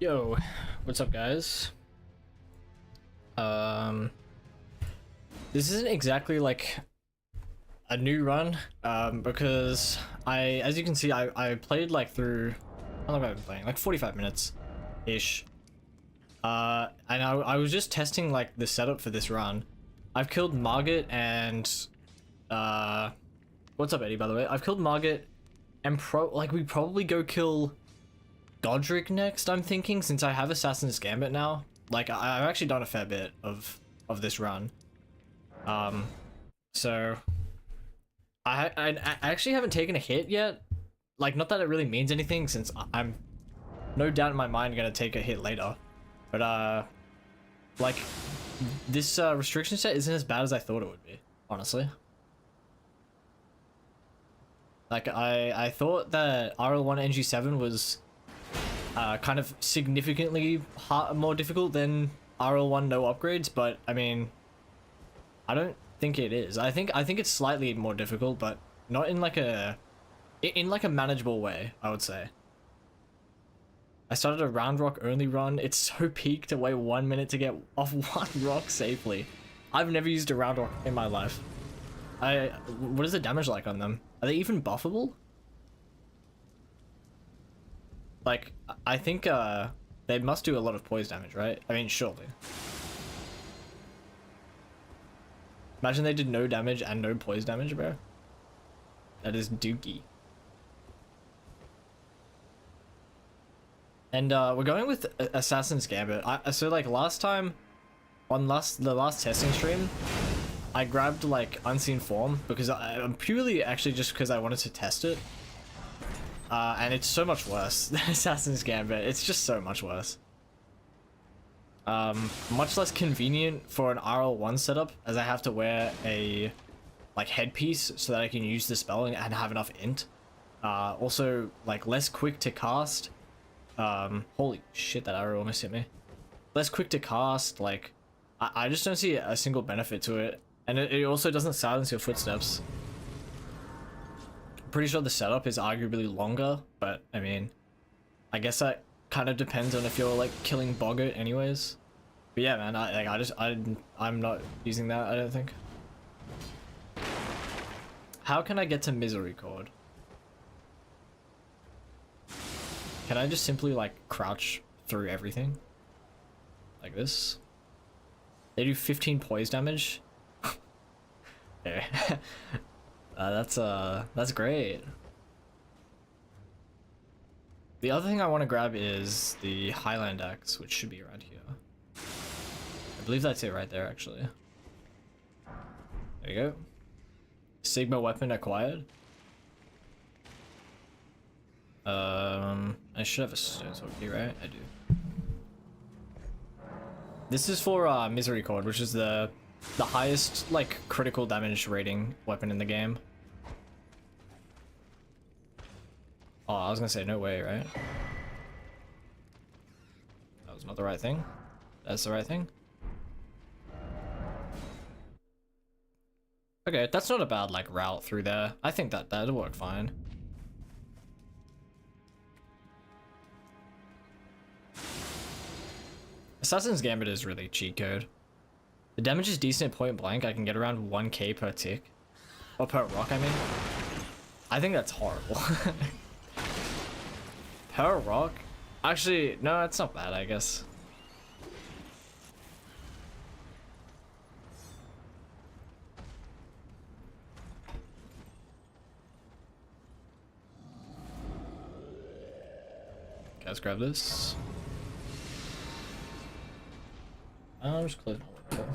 Yo, what's up, guys? Um, this isn't exactly like a new run, because as you can see, I played like through, how long have I been playing? Like 45 minutes-ish. And I was just testing like the setup for this run. I've killed Margit and, what's up, Eddie, by the way? I've killed Margit and we probably go kill Godric next, I'm thinking, since I have Assassin's Gambit now. Like, I've actually done a fair bit of this run. So I actually haven't taken a hit yet. Like, not that it really means anything, since I'm no doubt in my mind gonna take a hit later. But like, this restriction set isn't as bad as I thought it would be, honestly. Like, I thought that RL1 NG7 was kind of significantly more difficult than RL1 no upgrades, but I mean, I don't think it is. I think it's slightly more difficult, but not in like a manageable way, I would say. I started a round rock only run. It's so peak to wait 1 minute to get off one rock safely. I've never used a round rock in my life. What is the damage like on them? Are they even buffable? Like, I think they must do a lot of poise damage, right? I mean, surely. Imagine they did no damage and no poise damage, bro. That is dookie. And we're going with Assassin's Gambit. So like last time, on the last testing stream, I grabbed like Unseen Form because I'm purely actually just because I wanted to test it. And it's so much worse than Assassin's Gambit. It's just so much worse. Much less convenient for an RL1 setup, as I have to wear a like headpiece so that I can use the spell and have enough int. Also, like, less quick to cast. Holy shit, that arrow almost hit me. Less quick to cast, like, I just don't see a single benefit to it. And it also doesn't silence your footsteps. Pretty sure the setup is arguably longer, but I mean, I guess that kind of depends on if you're like killing Boggart anyways. But yeah, man, I'm not using that, I don't think. How can I get to Misericorde? Can I just simply like crouch through everything? Like this? They do 15 poise damage? There. That's great. The other thing I want to grab is the Highland Axe, which should be around here. I believe that's it right there, actually. There you go. Sigma weapon acquired. I should have a stone sword here, right? I do. This is for Misericorde, which is the highest like critical damage rating weapon in the game. Oh, I was gonna say no way, right? That was not the right thing. That's the right thing. Okay, that's not a bad like route through there. I think that'll work fine. Assassin's Gambit is really cheat code. The damage is decent at point blank. I can get around 1k per tick. Or per rock, I mean. I think that's horrible. Per rock? Actually, no, it's not bad, I guess. Okay, let's grab this. I'm just closing my window.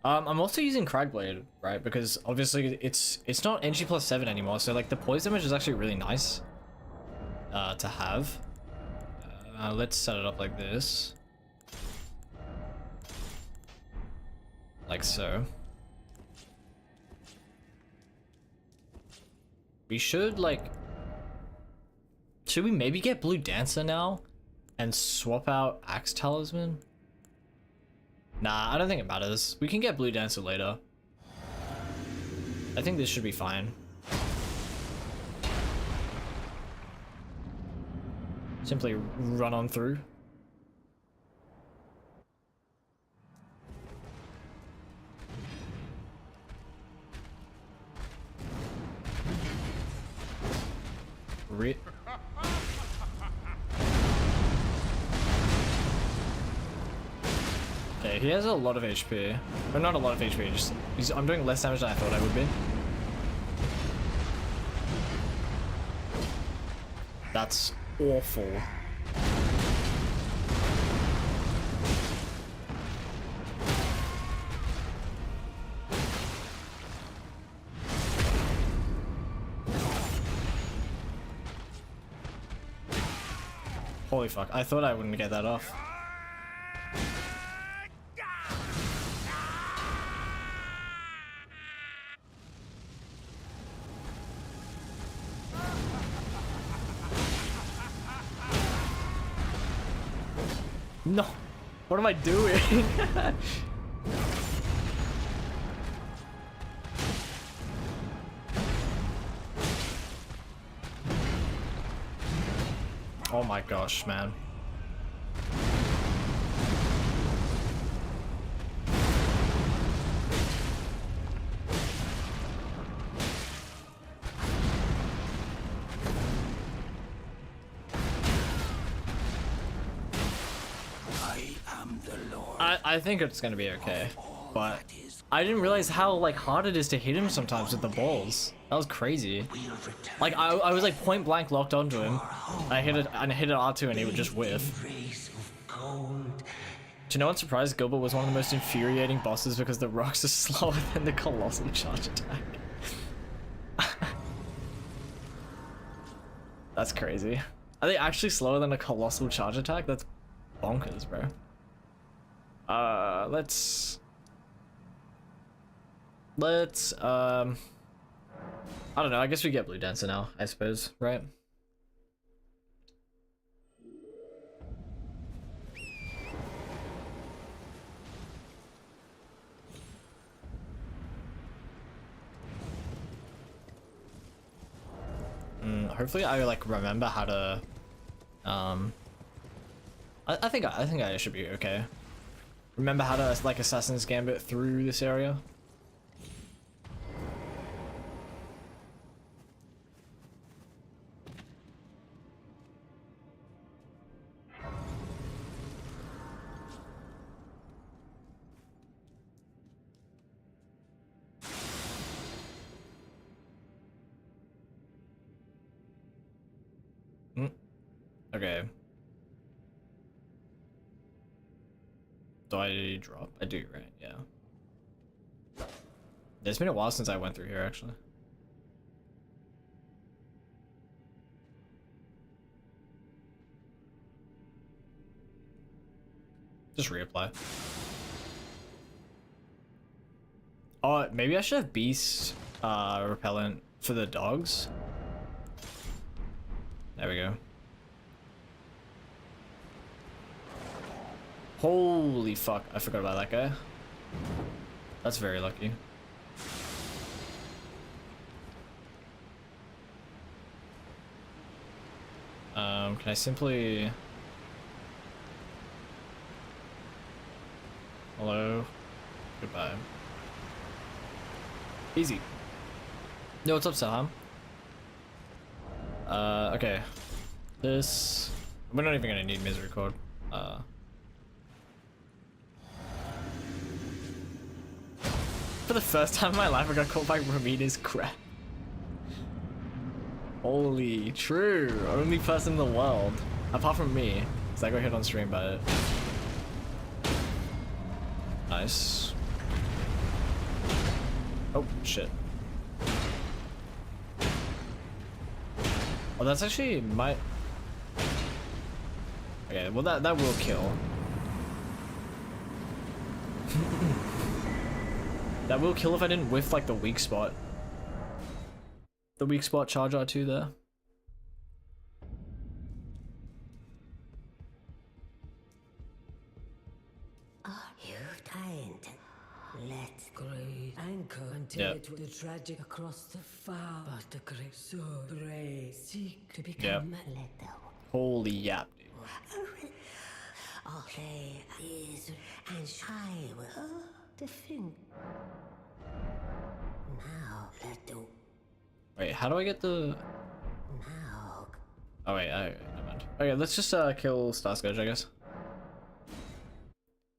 I'm also using Cragblade, right? Because obviously it's not NG plus 7 anymore, so like the poise damage is actually really nice to have. Let's set it up like this. Like so. We should like... Should we maybe get Blue Dancer now? And swap out Axe Talisman? Nah, I don't think it matters. We can get Blue Dancer later. I think this should be fine. Simply run on through. Okay, he has a lot of HP. Or not a lot of HP, just I'm doing less damage than I thought I would be. That's awful. Holy fuck, I thought I wouldn't get that off. No, what am I doing? Oh my gosh, man. I think it's gonna be okay, but I didn't realize how like hard it is to hit him sometimes with the balls. That was crazy. Like I was like point blank locked onto him. I hit it and hit an R2 and he would just whiff. To no one's surprise, Gilbert was one of the most infuriating bosses because the rocks are slower than the colossal charge attack. That's crazy. Are they actually slower than a colossal charge attack? That's bonkers, bro. Let's I don't know, I guess we get Blue Dancer now, I suppose, right? Hopefully I like remember how to I think I should be okay. Remember how to like Assassin's Gambit through this area? Okay. Do I drop? I do, right? Yeah. It's been a while since I went through here, actually. Just reapply. Oh, maybe I should have beast repellent for the dogs. There we go. Holy fuck, I forgot about that guy. That's very lucky. Can I simply... Hello? Goodbye. Easy. Yo, what's up, Saham? Okay. This... We're not even gonna need Misericord. For the first time in my life, I got caught by Ramina's crap. Holy, true. Only person in the world. Apart from me. Because I got hit on stream by it. Nice. Oh, shit. Oh, that's actually my... Okay, well that will kill. That will kill if I didn't whiff like the weak spot. The weak spot charge R2 there. Are you kind? Let's great anchor until it the tragic across the far, but the great so brave seek to become a little Holy yap. I'll play is and I will defend. Now let do. Wait, how do I get the... Now Oh wait, never mind. Okay, let's just kill Starscourge, I guess.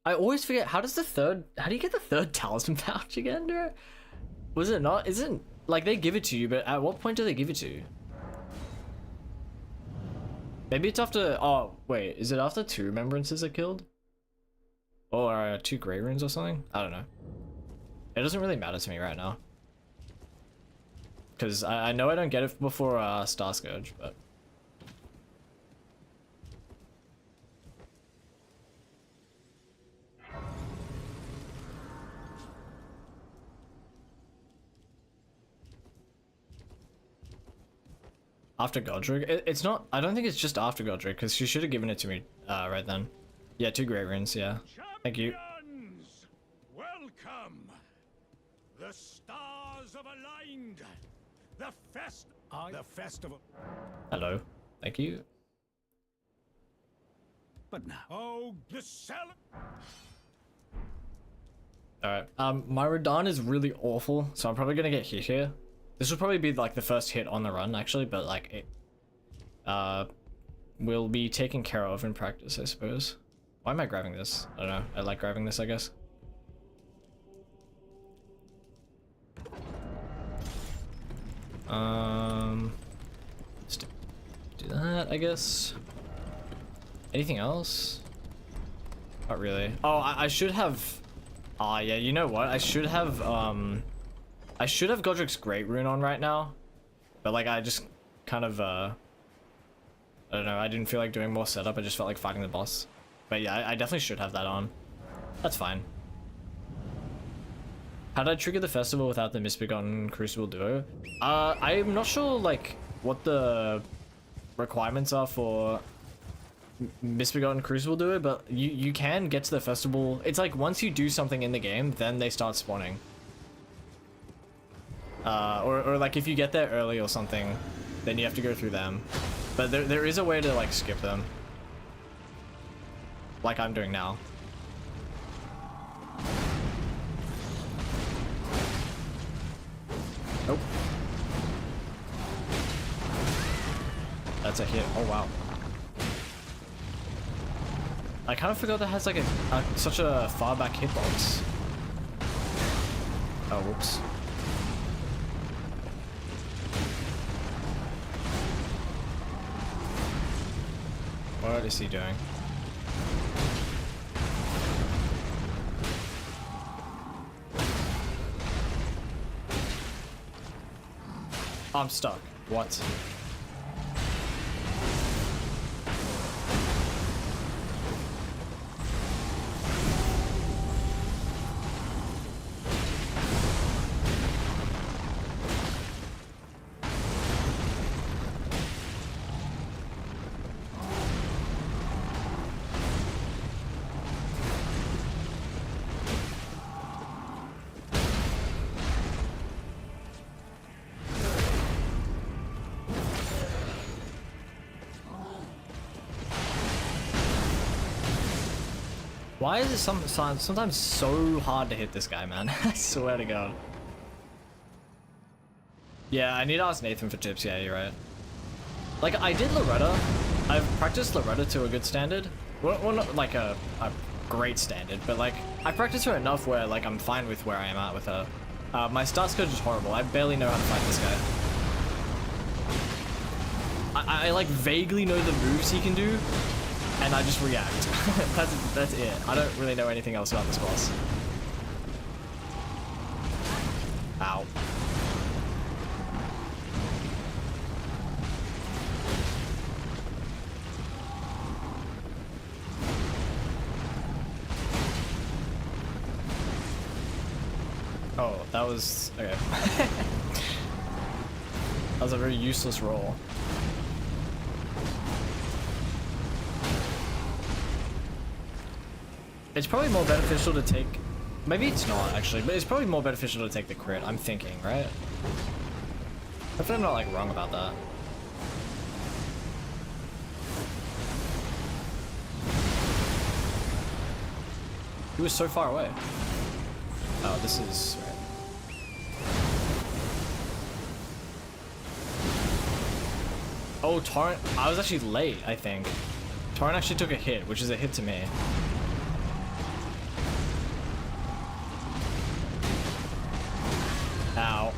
I always forget, how do you get the third talisman pouch again, bro? Was it not? Isn't, like, they give it to you, but at what point do they give it to you? Maybe it's after, oh, wait, is it after 2 remembrances are killed? Or 2 Grey Runes or something? I don't know. It doesn't really matter to me right now. Because I know I don't get it before Starscourge, but... After Godric? It's not, I don't think it's just after Godric, because she should have given it to me right then. Yeah, 2 Great Runes, yeah. Thank you. Champions, welcome. The stars have aligned. The festival. Hello. Thank you. But now, oh, the Alright, my Radahn is really awful, so I'm probably gonna get hit here. This will probably be like the first hit on the run, actually, but like it will be taken care of in practice, I suppose. Why am I grabbing this? I don't know. I like grabbing this, I guess. Let's do that, I guess. Anything else? Not really. Oh, I should have. Ah, yeah. You know what? I should have Godric's Great Rune on right now, but like I just kind of I don't know. I didn't feel like doing more setup. I just felt like fighting the boss. But yeah, I definitely should have that on. That's fine. How did I trigger the festival without the Misbegotten Crucible duo? I'm not sure like what the requirements are for Misbegotten Crucible duo, but you can get to the festival. It's like once you do something in the game, then they start spawning. Or like if you get there early or something, then you have to go through them. But there is a way to like skip them. Like I'm doing now. Nope. That's a hit. Oh wow. I kind of forgot that has like such a far back hitbox. Oh whoops. What is he doing? I'm stuck. What? Why is it sometimes so hard to hit this guy, man? I swear to God. Yeah, I need to ask Nathan for tips. Yeah, you're right. Like, I did Loretta. I've practiced Loretta to a good standard. Well, not like a great standard, but like, I practiced her enough where like I'm fine with where I am at with her. My Starscourge is horrible. I barely know how to fight this guy. I like vaguely know the moves he can do, and I just react. that's it. I don't really know anything else about this boss. Ow. Oh, that was... okay. That was a very useless roll. It's probably more beneficial to take... maybe it's not, actually, but it's probably more beneficial to take the crit, I'm thinking, right? Hopefully I'm not, like, wrong about that. He was so far away. Oh, this is right. Oh, Torrent. I was actually late, I think. Torrent actually took a hit, which is a hit to me. Ow.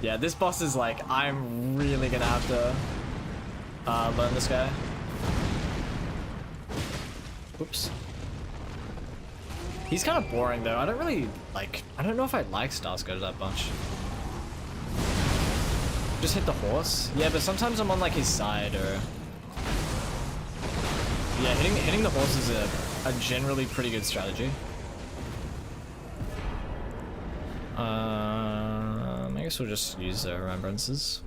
Yeah, this boss is like, I'm really gonna have to learn this guy. Oops. He's kind of boring though. I don't really like, I don't know if I like Starscope that much. Just hit the horse? Yeah, but sometimes I'm on like his side or... Yeah, hitting the horse is a generally pretty good strategy. I guess we'll just use the remembrances.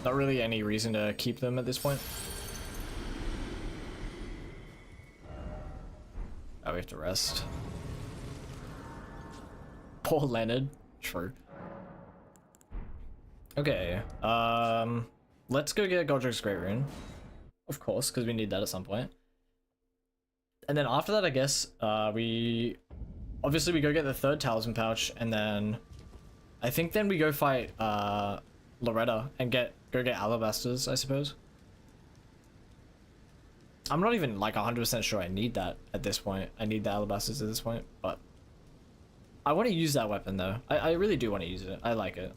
Not really any reason to keep them at this point. Oh, we have to rest. Poor Leonard. True. Okay. Let's go get Godric's Great Rune. Of course, because we need that at some point. And then after that, I guess, we go get the third talisman pouch, and then I think then we go fight Loretta and go get alabasters, I suppose. I'm not even like 100% sure I need that at this point. I need the alabasters at this point, but I want to use that weapon though. I really do want to use it. I like it.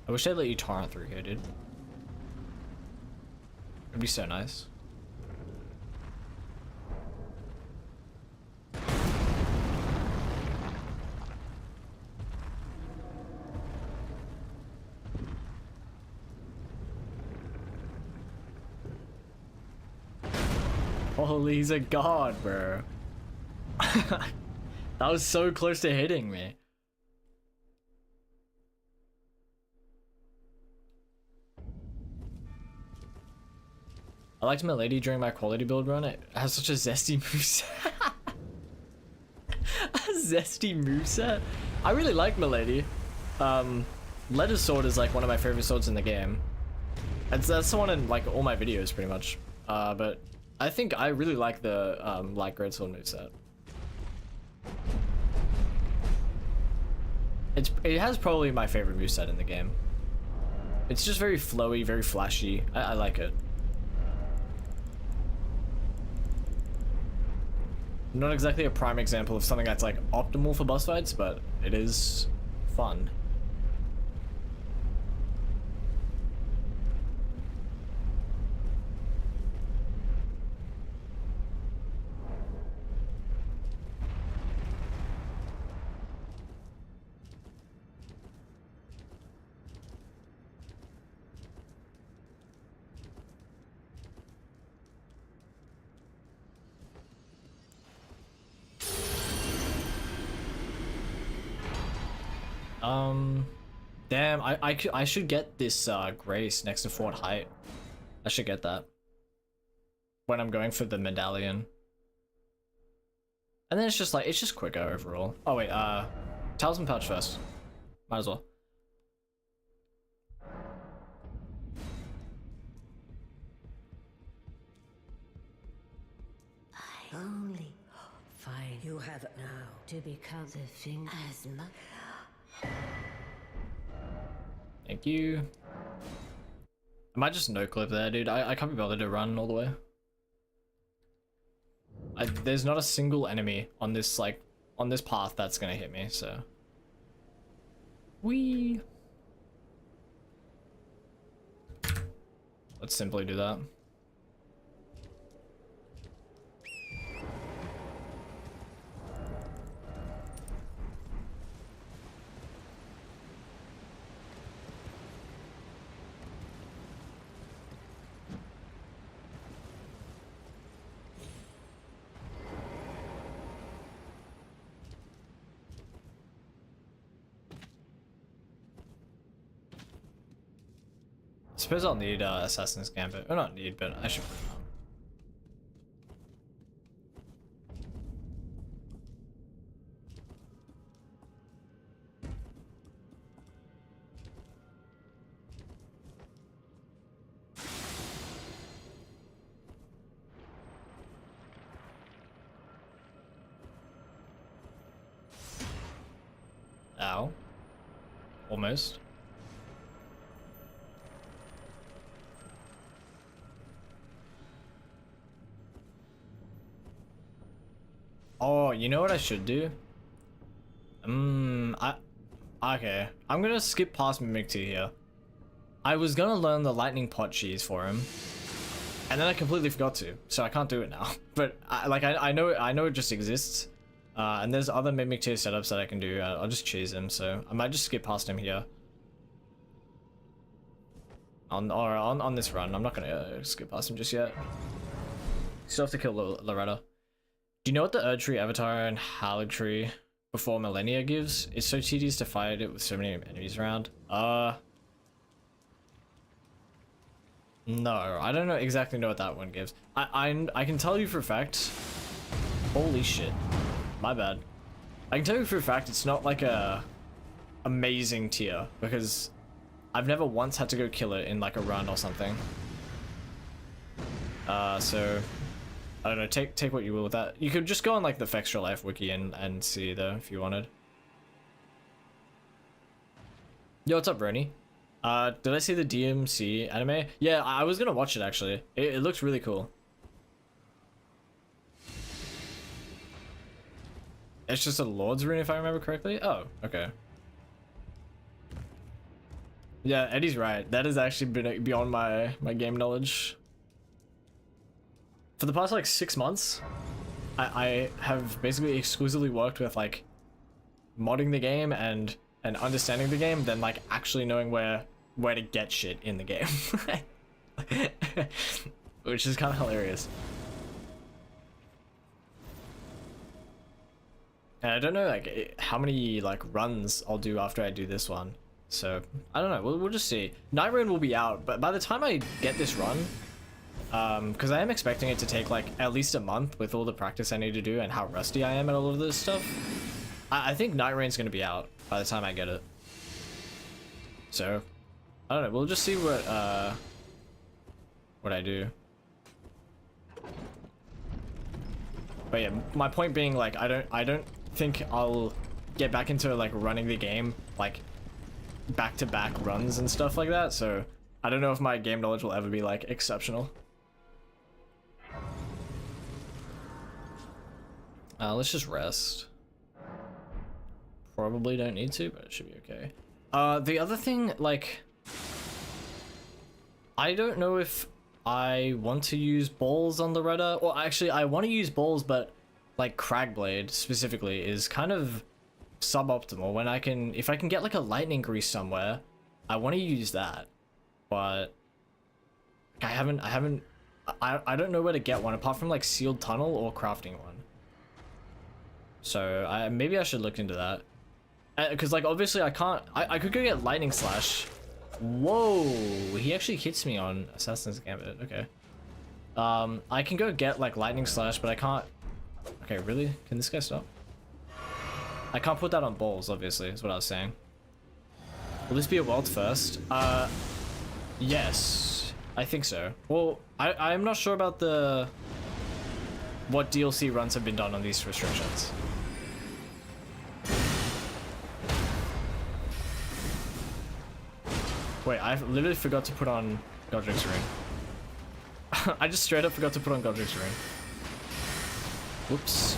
I wish they'd let you torrent through here, dude. It'd be so nice. Holy, he's a god, bro. That was so close to hitting me. I liked Milady during my quality build run. It has such a zesty moveset. A zesty moveset? I really like Milady. Letter Sword is like one of my favorite swords in the game. That's the one in like all my videos pretty much. But I think I really like the light greatsword moveset. It has probably my favorite moveset in the game. It's just very flowy, very flashy. I like it. Not exactly a prime example of something that's like optimal for boss fights, but it is fun. Damn, I should get this Grace next to Fort Height. I should get that when I'm going for the medallion. And then it's just quicker overall. Oh wait, talisman pouch first. Might as well. I only find you have it now to become the thing as much. Thank you. I might just no clip there, dude. I can't be bothered to run all the way. There's not a single enemy on this path that's gonna hit me, so. Whee! Let's simply do that. Suppose I'll need Assassin's Gambit. Or not need, but I should put it on. Ow. Almost. Oh, you know what I should do? Okay. I'm gonna skip past Mimic Tea here. I was gonna learn the lightning pot cheese for him, and then I completely forgot to, so I can't do it now. But I know it just exists, and there's other Mimic Tea setups that I can do. I'll just cheese him, so I might just skip past him here. On this run, I'm not gonna skip past him just yet. Still have to kill Loretta. Do you know what the Erdtree Avatar and Haligtree before Millennia gives? It's so tedious to fight it with so many enemies around. No, I don't know exactly know what that one gives. I can tell you for a fact. Holy shit, my bad. I can tell you for a fact it's not like a amazing tier because I've never once had to go kill it in like a run or something. So I don't know, take what you will with that. You could just go on like the Fextra Life wiki and see though if you wanted. Yo, what's up, Brony? Did I see the DMC anime? Yeah, I was gonna watch it actually. It looks really cool. It's just a Lord's rune if I remember correctly. Oh, okay. Yeah, Eddie's right. That has actually been beyond my game knowledge. For the past like 6 months, I have basically exclusively worked with like modding the game and understanding the game than like actually knowing where to get shit in the game. Which is kind of hilarious. And I don't know like how many like runs I'll do after I do this one. So I don't know, we'll just see. Night Rune will be out, but by the time I get this run, because I am expecting it to take like at least a month with all the practice I need to do and how rusty I am at all of this stuff. I think Night Rune's gonna be out by the time I get it. So I don't know, we'll just see what I do. But yeah, my point being like I don't think I'll get back into like running the game like back-to-back runs and stuff like that, so I don't know if my game knowledge will ever be like exceptional. Let's just rest. Probably don't need to, but it should be okay. The other thing, like, I don't know if I want to use balls on the Redder. Well, actually, I want to use balls, but like Cragblade specifically is kind of suboptimal. When if I can get like a lightning grease somewhere, I want to use that, but I don't know where to get one apart from like sealed tunnel or crafting one. So maybe I should look into that, because like obviously I can't. I could go get lightning slash. Whoa, he actually hits me on Assassin's Gambit. Okay. I can go get like lightning slash, but I can't. Okay, really? Can this guy stop? I can't put that on balls, obviously, is what I was saying. Will this be a world first? Yes, I think so. Well, I'm not sure about what DLC runs have been done on these restrictions. Wait, I literally forgot to put on Godric's Rune. I just straight up forgot to put on Godric's Rune. Whoops.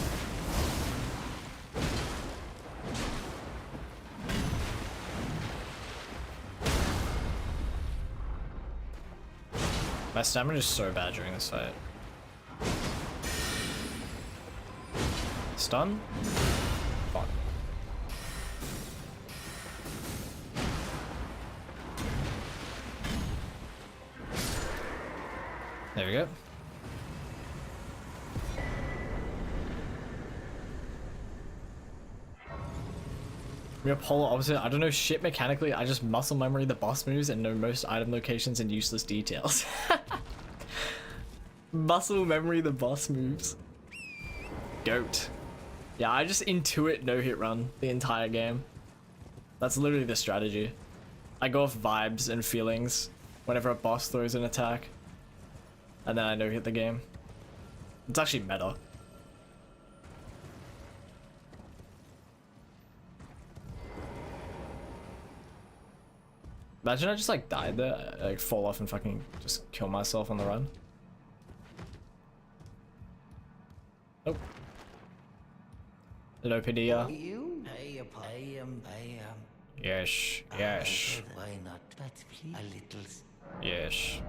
My stamina is so bad during this fight. Stun? Fuck. There we go. We're polar opposite. I don't know shit mechanically. I just muscle memory the boss moves and know most item locations and useless details. Muscle memory the boss moves. Goat. Yeah, I just intuit no hit run the entire game. That's literally the strategy. I go off vibes and feelings whenever a boss throws an attack. And then I no hit the game. It's actually meta. Imagine I just like died there, like fall off and fucking just kill myself on the run. Nope. Hello, Padilla. You pay him. Yes, yes, Why not? But please, a little. yes.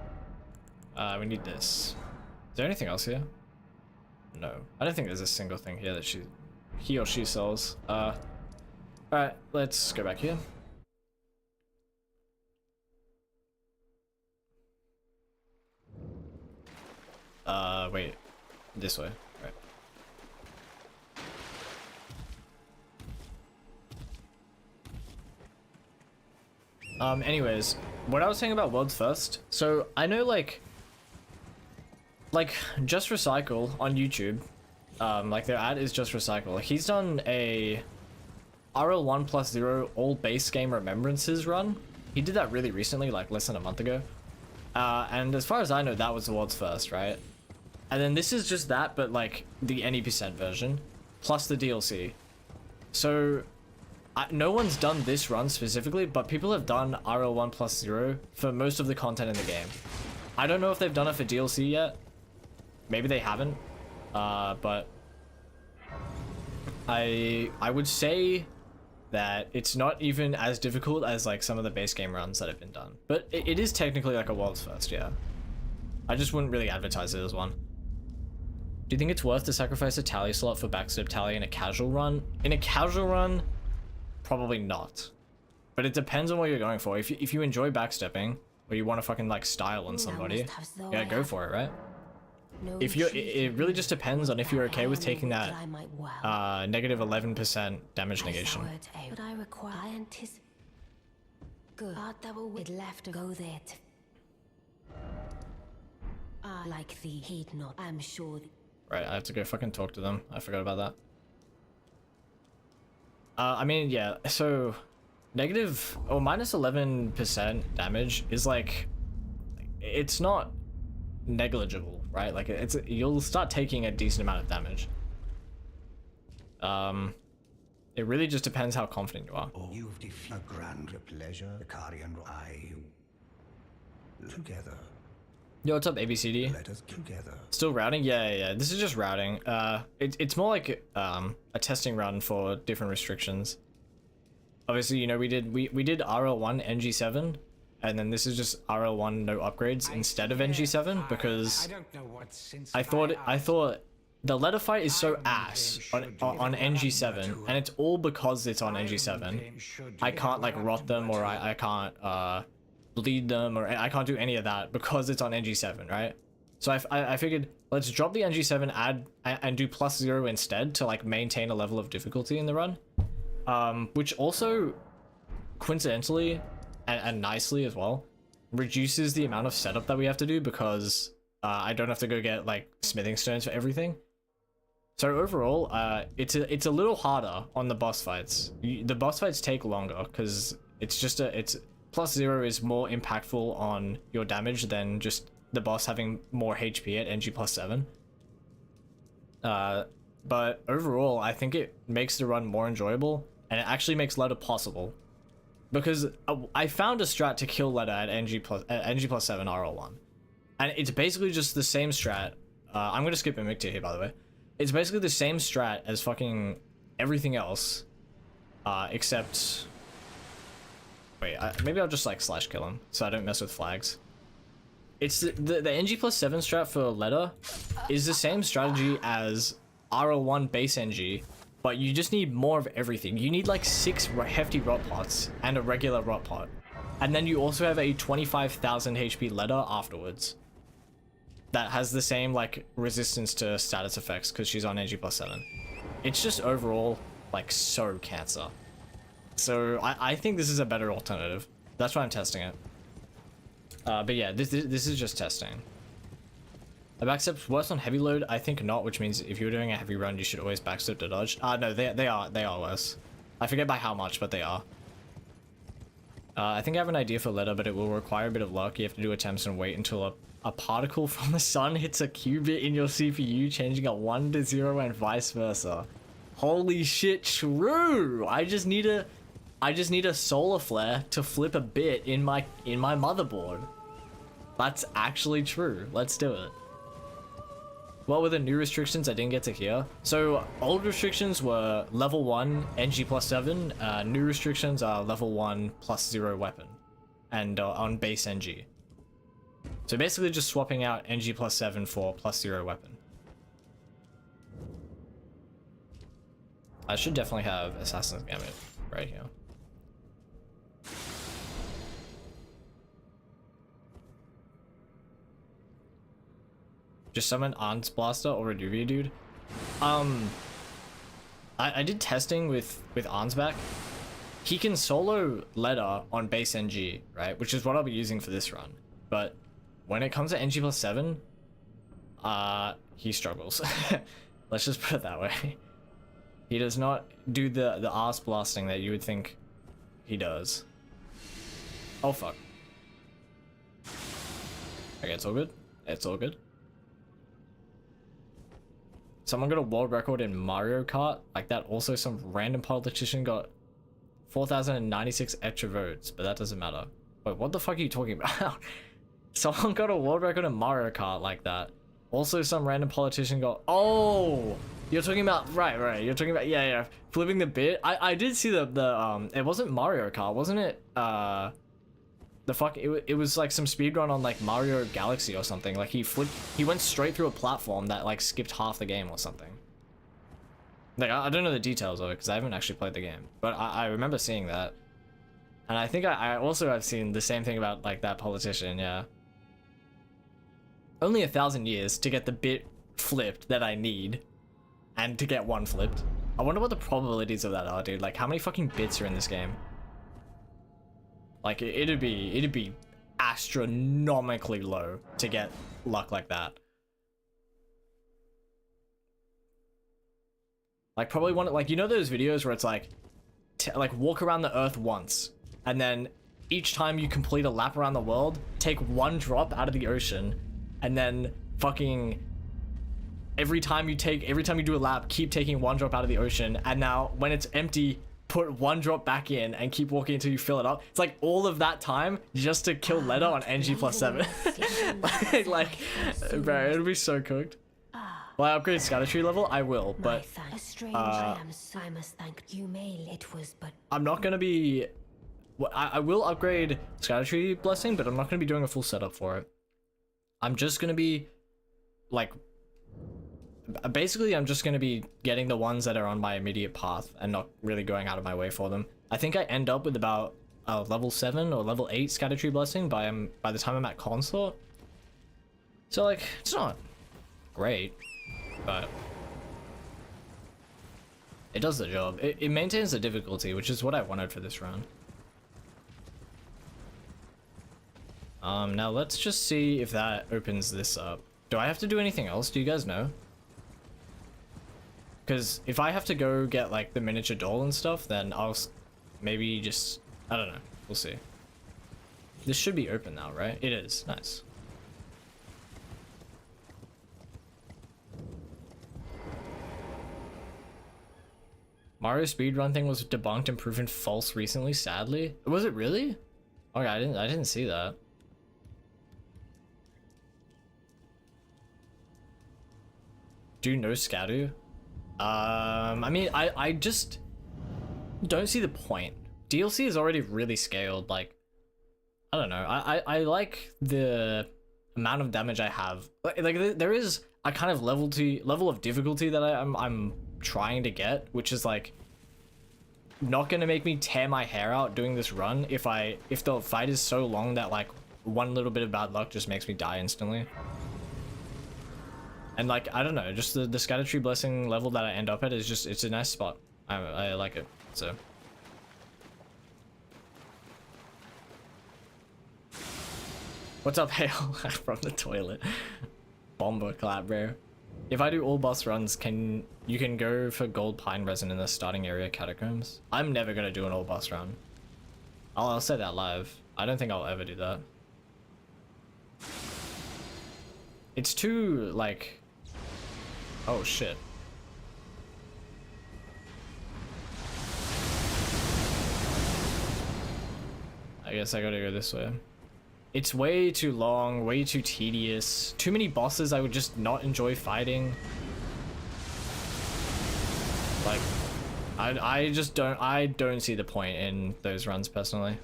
We need this. Is there anything else here? No. I don't think there's a single thing here that he or she sells. Alright, let's go back here. Wait. This way. Right. Anyways, what I was saying about World's First. So, I know, like, Just Recycle on YouTube, like, their ad is Just Recycle. He's done a RL1+0 all base game remembrances run. He did that really recently, like, less than a month ago. And as far as I know, that was the world's first, right? And then this is just that, but like the any percent version, plus the DLC. So, no one's done this run specifically, but people have done RL1+0 for most of the content in the game. I don't know if they've done it for DLC yet. Maybe they haven't. But I would say that it's not even as difficult as like some of the base game runs that have been done. But it is technically like a world's first, yeah. I just wouldn't really advertise it as one. Do you think it's worth to sacrifice a tally slot for backstep tally in a casual run? In a casual run, probably not. But it depends on what you're going for. If you enjoy backstepping, or you want to fucking like style on somebody, yeah, go for it, right? If you're, it really just depends on if you're okay with taking that negative 11% damage negation. But I require good. It left to go there to like the heat not. I'm sure. Right, I have to go fucking talk to them. I forgot about that. I mean, yeah, so negative or minus 11% damage is like, it's not negligible, right? Like you'll start taking a decent amount of damage. It really just depends how confident you are. Oh, you've defeated a grand pleasure, Karian. Together. Yo, what's up, ABCD? Let us together. Still routing? Yeah. This is just routing. It's more like a testing run for different restrictions. Obviously, you know, we did RL1 NG7, and then this is just RL1 no upgrades instead of NG7 because I thought the letter fight is so ass on NG7, and it's all because it's on NG7. I can't like rot them, or I can't bleed them, or I can't do any of that because it's on NG7, right? So I figured let's drop the NG7 add and do +0 instead to like maintain a level of difficulty in the run, which also coincidentally and nicely as well reduces the amount of setup that we have to do because I don't have to go get like smithing stones for everything. So overall, it's a little harder on the boss fights. The boss fights take longer because it's +0 is more impactful on your damage than just the boss having more HP at NG+7. But overall, I think it makes the run more enjoyable, and it actually makes Leda possible. Because I found a strat to kill Leda at NG+7 RL1. And it's basically just the same strat. I'm gonna skip Invicta here, by the way. It's basically the same strat as fucking everything else, except... Wait, maybe I'll just like slash kill him so I don't mess with flags. It's the NG+7 strat for Leda is the same strategy as RL1 base NG, but you just need more of everything. You need like 6 hefty rot pots and a regular rot pot. And then you also have a 25,000 HP Leda afterwards. That has the same like resistance to status effects because she's on NG+7. It's just overall like so cancer. So I think this is a better alternative. That's why I'm testing it. But yeah, this is just testing. The backstep's worse on heavy load? I think not, which means if you're doing a heavy run, you should always backstep to dodge. No, they are worse. I forget by how much, but they are. I think I have an idea for letter, but it will require a bit of luck. You have to do attempts and wait until a particle from the sun hits a qubit in your CPU, changing it 1 to 0 and vice versa. Holy shit, true! I just need a solar flare to flip a bit in my motherboard. That's actually true. Let's do it. What were the new restrictions I didn't get to hear? So old restrictions were level 1 NG plus 7. New restrictions are level 1 plus 0 weapon, and on base NG. So basically just swapping out NG plus 7 for plus 0 weapon. I should definitely have Assassin's Gambit right here. Just summon Arns Blaster or Reduvia, dude. I did testing with Arnsback. He can solo Letter on base NG, right? Which is what I'll be using for this run. But when it comes to NG plus 7, he struggles. Let's just put it that way. He does not do the arse blasting that you would think he does. Oh fuck. Okay, it's all good. It's all good. Someone got a world record in Mario Kart like that. Also, some random politician got 4,096 extra votes, but that doesn't matter. Wait, what the fuck are you talking about? Someone got a world record in Mario Kart like that. Also, some random politician got... Oh! You're talking about... Right. You're talking about... Yeah. Flipping the bit. I did see the it wasn't Mario Kart, wasn't it? It was like some speedrun on like Mario Galaxy or something. Like he went straight through a platform that like skipped half the game or something. Like I don't know the details of it because I haven't actually played the game, but I remember seeing that. And I think I also have seen the same thing about like that politician. Yeah. Only 1,000 years to get the bit flipped that I need, and to get one flipped. I wonder what the probabilities of that are, dude. Like how many fucking bits are in this game? Like it'd be astronomically low to get luck like that. Like probably one, like you know those videos where it's like like walk around the earth once, and then each time you complete a lap around the world, take one drop out of the ocean, and then fucking every time you do a lap, keep taking one drop out of the ocean, and now when it's empty, put one drop back in and keep walking until you fill it up. It's like all of that time just to kill Letter on NG plus 7. like bro, it'll be so cooked. Will I upgrade Scattertree level? I will, but I must thank you. It was but I'm not gonna be... I will upgrade Scattertree Blessing, but I'm not gonna be doing a full setup for it. I'm just gonna be like... Basically, I'm just going to be getting the ones that are on my immediate path and not really going out of my way for them. I think I end up with about level 7 or level 8 Scattertree Blessing by the time I'm at Consort. So, like, it's not great, but it does the job. It maintains the difficulty, which is what I wanted for this run. Now let's just see if that opens this up. Do I have to do anything else? Do you guys know? Because if I have to go get like the miniature doll and stuff, then I'll maybe just, I don't know, we'll see. This should be open now, right? It is. Nice. Mario speedrun thing was debunked and proven false recently, sadly. Was it really? Okay, I didn't see that. Do you know Scadu? I mean, I just don't see the point. DLC is already really scaled. Like, I don't know. I like the amount of damage I have. Like there is a kind of level of difficulty that I'm trying to get, which is like not gonna make me tear my hair out doing this run if the fight is so long that like one little bit of bad luck just makes me die instantly. And like, I don't know, just the Scattertree Blessing level that I end up at is just, it's a nice spot. I like it, so. What's up, Hale? From the toilet. Bomber clap, bro. If I do all boss runs, you can go for gold pine resin in the starting area catacombs? I'm never gonna do an all boss run. I'll say that live. I don't think I'll ever do that. It's too, like... Oh, shit. I guess I gotta go this way. It's way too long, way too tedious. Too many bosses I would just not enjoy fighting. Like, I just don't see the point in those runs personally.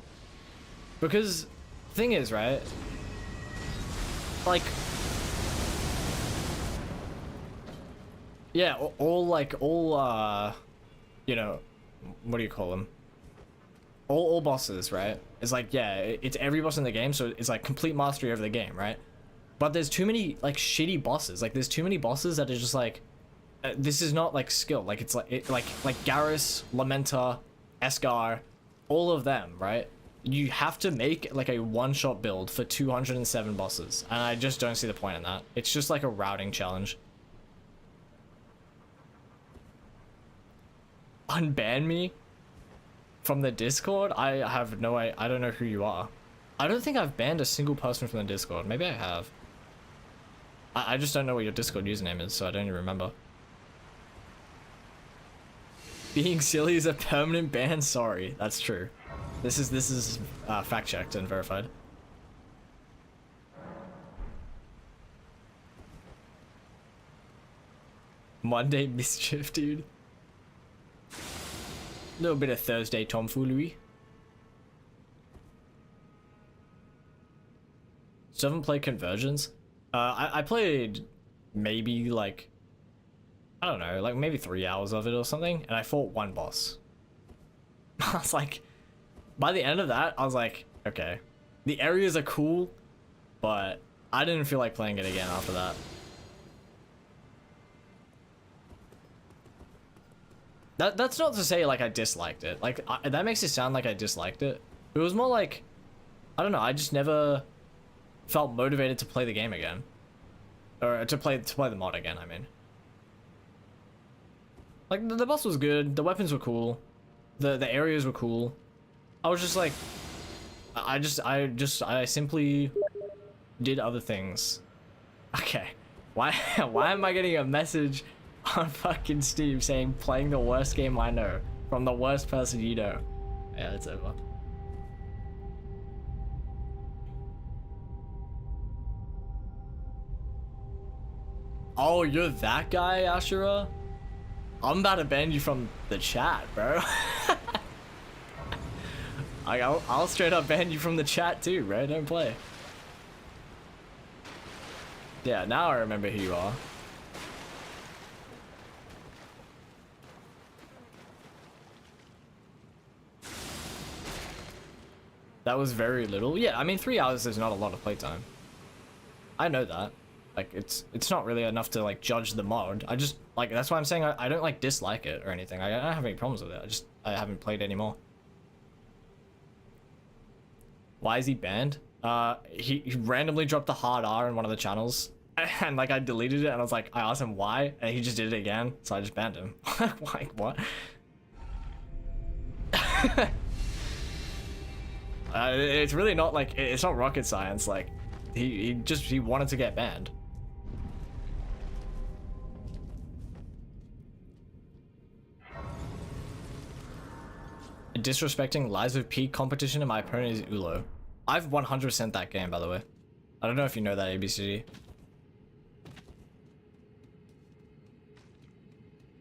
Because, thing is, right? Like, yeah, all you know, what do you call them? All bosses, right? It's like, yeah, it's every boss in the game, so it's like complete mastery over the game, right? But there's too many like shitty bosses. Like, there's too many bosses that are just like, this is not like skill. Like, it's like like Garrus, Lamenta, Esgar, all of them, right? You have to make like a one-shot build for 207 bosses, and I just don't see the point in that. It's just like a routing challenge. Unban me from the Discord? I have no I don't know who you are. I don't think I've banned a single person from the Discord. Maybe I have. I just don't know what your Discord username is, so I don't even remember. Being silly is a permanent ban? Sorry, that's true. This is fact checked and verified. Monday mischief, dude. A little bit of Thursday tomfoolery. So I haven't played Conversions. I played maybe like, I don't know, like maybe 3 hours of it or something, and I fought one boss. I was like, by the end of that, I was like, okay, the areas are cool, but I didn't feel like playing it again after that. That's not to say like I disliked it. Like that makes it sound like I disliked it. It was more like, I don't know, I just never felt motivated to play the game again, or to play the mod again. I mean, like the boss was good, the weapons were cool, the areas were cool. I was just like, I simply did other things. Okay, why am I getting a message on fucking Steam saying playing the worst game I know from the worst person you know? Yeah, it's over. Oh, you're that guy, Ashura? I'm about to ban you from the chat, bro. I'll straight up ban you from the chat too, bro. Don't play. Yeah, now I remember who you are. That was very little. Yeah, I mean 3 hours is not a lot of playtime. I know that. Like it's not really enough to like judge the mod. I just like, that's why I'm saying I don't like dislike it or anything. I don't have any problems with it. I haven't played anymore. Why is he banned? He randomly dropped the hard R in one of the channels, and like I deleted it, and I was like, I asked him why, and he just did it again, so I just banned him. Like what? It's really not like, it's not rocket science. Like he wanted to get banned. Disrespecting Lies of P competition and my opponent is Ulo. I've 100% that game, by the way. I don't know if you know that, ABCD.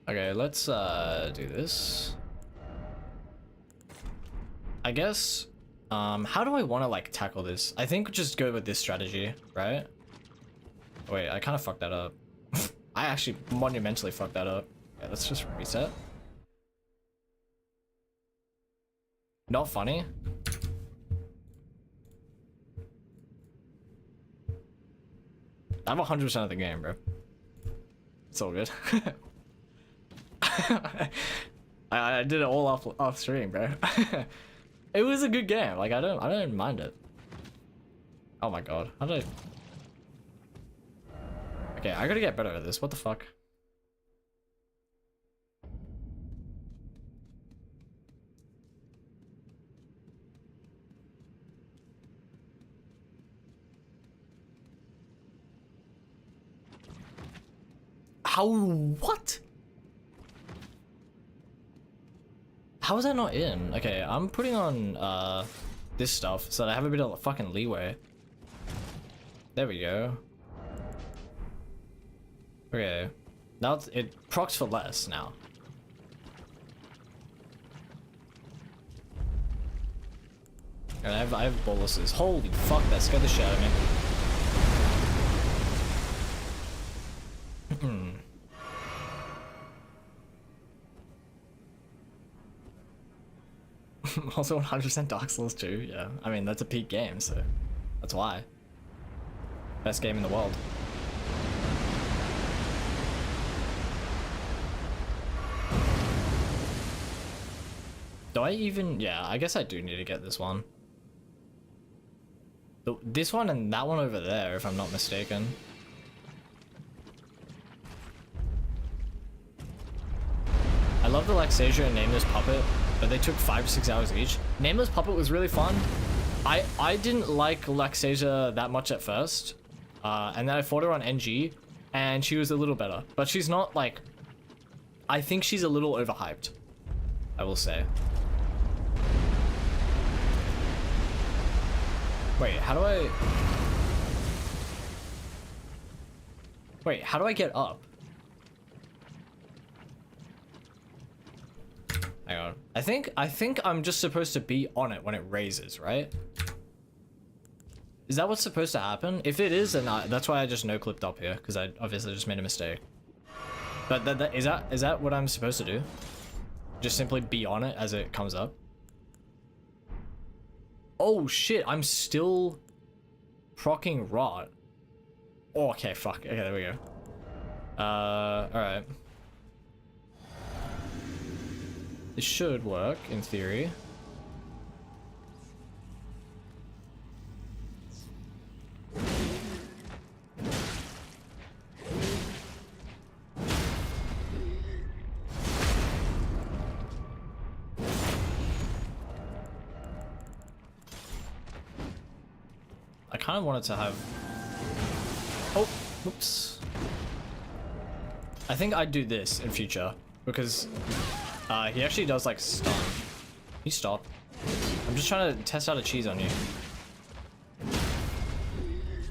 Okay, let's do this. I guess, how do I want to like tackle this? I think just go with this strategy, right? Wait, I kind of fucked that up. I actually monumentally fucked that up. Yeah, let's just reset. Not funny. I have 100% of the game, bro. It's all good. I did it all off stream, bro. It was a good game. Like I don't mind it. Oh my god. How did I... Okay, I gotta get better at this. What the fuck? How? What? How is that not in? Okay, I'm putting on this stuff so that I have a bit of fucking leeway. There we go. Okay, now it procs for less now. And I have boluses. Holy fuck, that scared the shit out of me. Also 100% Dark Souls 2, yeah. I mean, that's a peak game, so that's why. Best game in the world. Do I even... Yeah, I guess I do need to get this one. This one and that one over there, if I'm not mistaken. I love the Laxasia and Nameless Puppet, but they took 5 to 6 hours each. Nameless Puppet was really fun. I didn't like Laxasia that much at first. And then I fought her on NG, and she was a little better. But she's not, like... I think she's a little overhyped, I will say. Wait, how do I... Wait, how do I get up? Hang on. I think I'm just supposed to be on it when it raises, right? Is that what's supposed to happen? If it is, then that's why I just no-clipped up here, because I obviously just made a mistake. But is that what I'm supposed to do? Just simply be on it as it comes up? Oh shit, I'm still procking rot. Oh, okay, fuck. Okay, there we go. Alright. This should work, in theory. I kind of wanted to have... Oh, whoops. I think I'd do this in future, because he actually does, like, stun. Can you stop? I'm just trying to test out a cheese on you.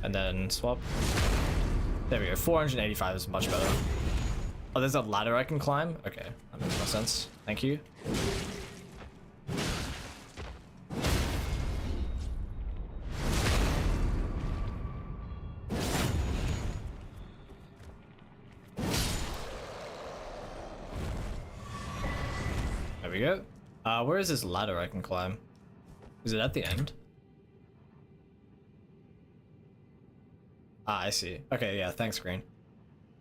And then swap. There we go, 485 is much better. Oh, there's a ladder I can climb? Okay, that makes more sense. Thank you. There we go. Where is this ladder I can climb? Is it at the end? Ah, I see. Okay, yeah, thanks, Green.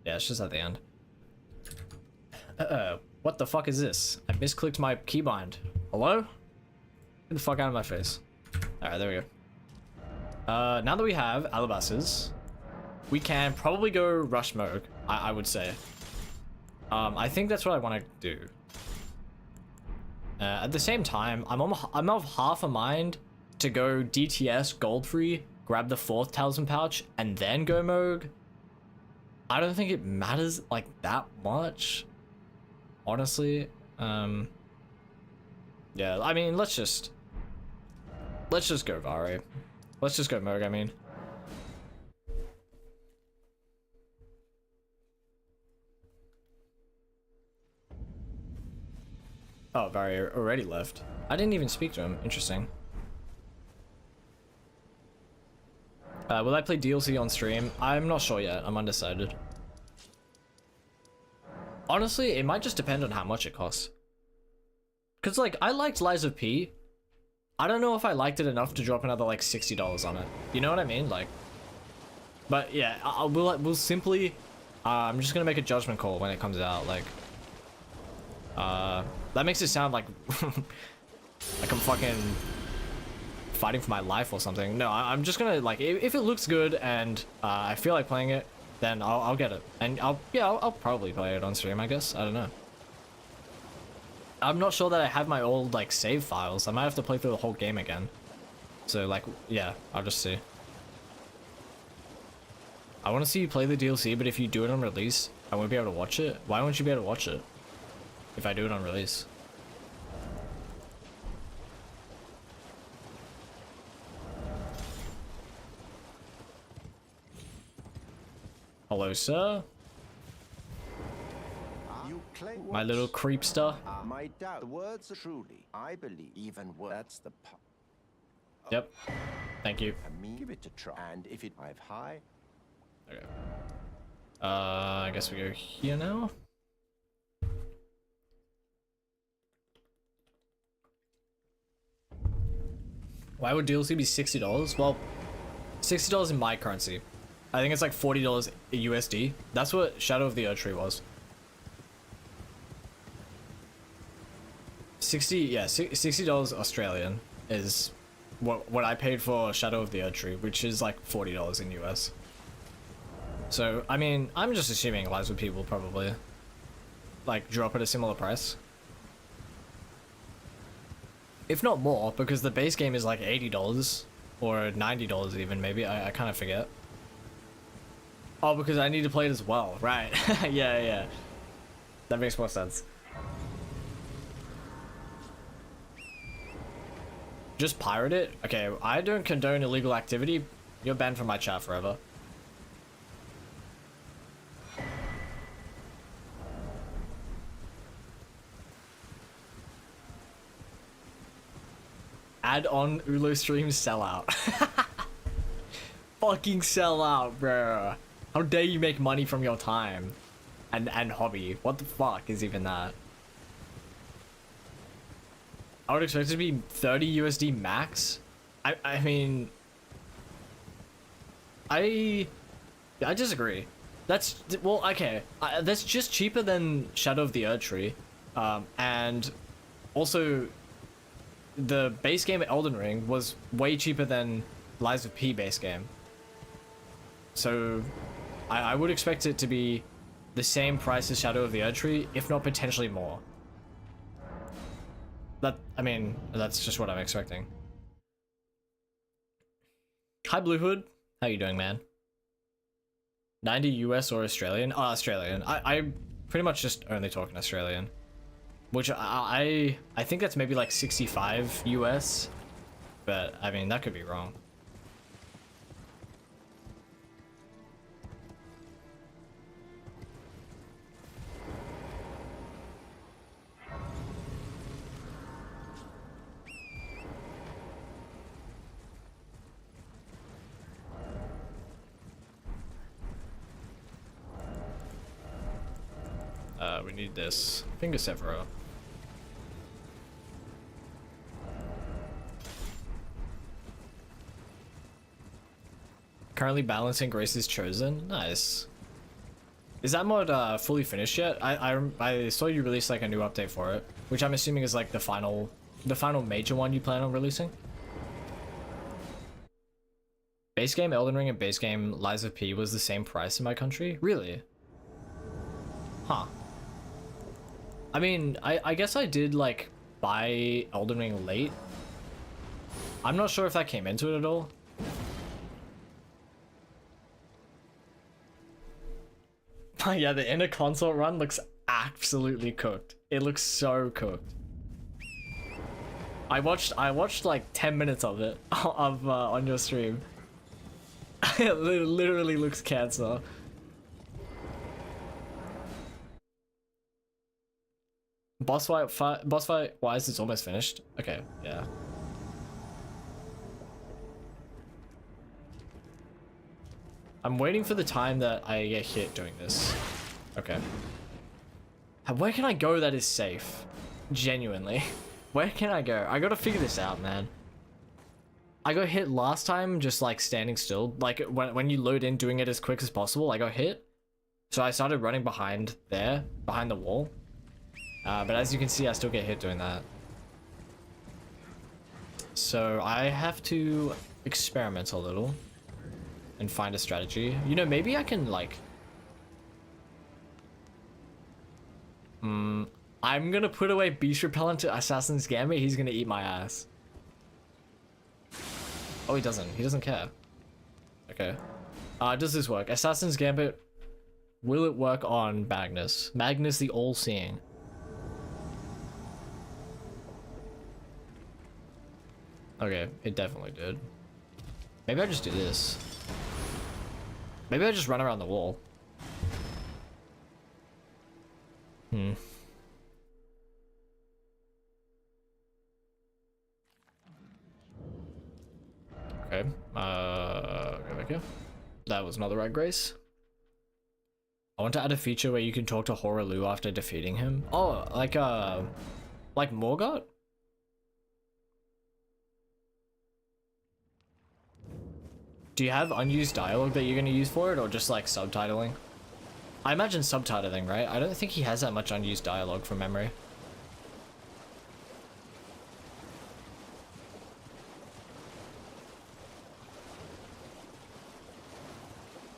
Yeah, it's just at the end. What the fuck is this? I misclicked my keybind. Hello? Get the fuck out of my face. Alright, there we go. Now that we have Alabasas, we can probably go rush Moog, I would say. I think that's what I want to do. At the same time, I'm of half a mind to go DTS gold free, grab the 4th talisman pouch, and then go Moog. I don't think it matters like that much, honestly. Yeah, I mean, let's just go Vari. Let's just go Moog, I mean. Oh, Vari already left. I didn't even speak to him. Interesting. Will I play DLC on stream? I'm not sure yet. I'm undecided. Honestly, it might just depend on how much it costs. Because, like, I liked Lies of P. I don't know if I liked it enough to drop another, like, $60 on it. You know what I mean? Like, but yeah, we'll simply... I'm just gonna make a judgment call when it comes out. Like, that makes it sound like... like I'm fucking fighting for my life or something. No, I'm just gonna like if it looks good and I feel like playing it, then I'll get it, and I'll probably play it on stream, I guess. I don't know. I'm not sure that I have my old like save files. I might have to play through the whole game again. So like, yeah, I'll just see. I want to see you play the DLC, but if you do it on release, I won't be able to watch it. Why won't you be able to watch it if I do it on release? Hello, sir. You claim My little creepster. my doubt. The words are truly, I believe, even worse. That's the part. Yep. Thank you. I mean, give it a try. And if it I've high, Okay. I guess we go here now. Why would DLC be $60? Well, $60 in my currency. I think it's like $40 USD. That's what Shadow of the Erdtree was. 60 dollars Australian is what I paid for Shadow of the Erdtree, which is like $40 in US. So I mean, I'm just assuming Lies with People probably like drop at a similar price, if not more, because the base game is like $80 or $90 even, maybe. I kind of forget. Oh, because I need to play it as well, right? Yeah, that makes more sense. Just pirate it? Okay, I don't condone illegal activity. You're banned from my chat forever. Add on Ulo stream sellout. Fucking sellout, bro. How dare you make money from your time and hobby? What the fuck is even that? I would expect it to be 30 USD max. I mean, I disagree. That's, well, okay. That's just cheaper than Shadow of the Erdtree, and also the base game Elden Ring was way cheaper than Lies of P base game. So I would expect it to be the same price as Shadow of the Erdtree, if not potentially more. I mean, that's just what I'm expecting. Hi, Blue Hood. How you doing, man? 90 US or Australian? Oh, Australian. I pretty much just only talk in Australian. Which I think that's maybe like 65 US. But, I mean, that could be wrong. We need this. Finger Severo. Currently balancing Grace's Chosen. Nice. Is that mod fully finished yet? I saw you release like a new update for it, which I'm assuming is like the final major one you plan on releasing. Base game Elden Ring and base game Lies of P was the same price in my country? Really? Huh. I mean, I guess I did like buy Elden Ring late. I'm not sure if that came into it at all. Yeah, the inner console run looks absolutely cooked. It looks so cooked. I watched like 10 minutes of it on your stream. It literally looks cancer. Boss fight wise, it's almost finished. Okay, yeah. I'm waiting for the time that I get hit doing this. Okay. Where can I go that is safe? Genuinely. Where can I go? I gotta figure this out, man. I got hit last time just like standing still. Like when you load in doing it as quick as possible, I got hit. So I started running behind the wall. But as you can see, I still get hit doing that. So I have to experiment a little and find a strategy. You know, maybe I can like... I'm gonna put away Beast Repellent to Assassin's Gambit. He's gonna eat my ass. Oh, he doesn't. He doesn't care. Okay. Does this work? Assassin's Gambit. Will it work on Magnus? Magnus the All-Seeing. Okay, it definitely did. Maybe I just do this. Maybe I just run around the wall. Okay. Go back here. That was not the right grace. I want to add a feature where you can talk to Hoaraloo after defeating him. Oh, like Morgott? Do you have unused dialogue that you're going to use for it, or just like subtitling? I imagine subtitling, right? I don't think he has that much unused dialogue from memory.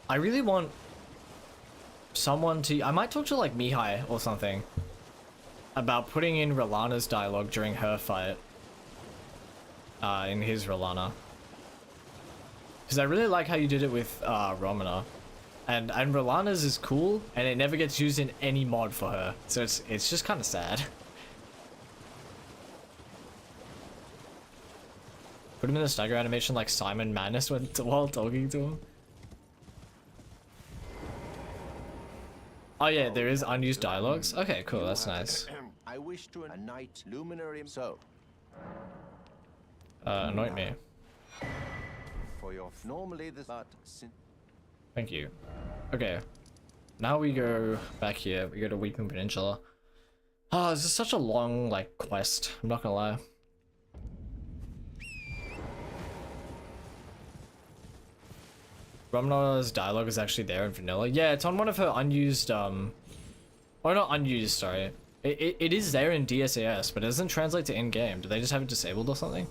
I really want someone to... I might talk to like Mihai or something about putting in Rellana's dialogue during her fight. In his Rellana. Because I really like how you did it with Romana. And Rellana's is cool, and it never gets used in any mod for her. So it's just kind of sad. Put him in a stagger animation like Simon Manus while talking to him. Oh yeah, there is unused dialogues. Okay, cool, that's nice. I wish to a knight luminary so. Anoint me. For your normally this but Thank you. Okay. Now we go back here. We go to Weeping Peninsula. Oh, this is such a long, like, quest. I'm not gonna lie. Romana's dialogue is actually there in vanilla. Yeah, it's on one of her unused, or not unused, sorry. It is there in DSAS, but it doesn't translate to in-game. Do they just have it disabled or something?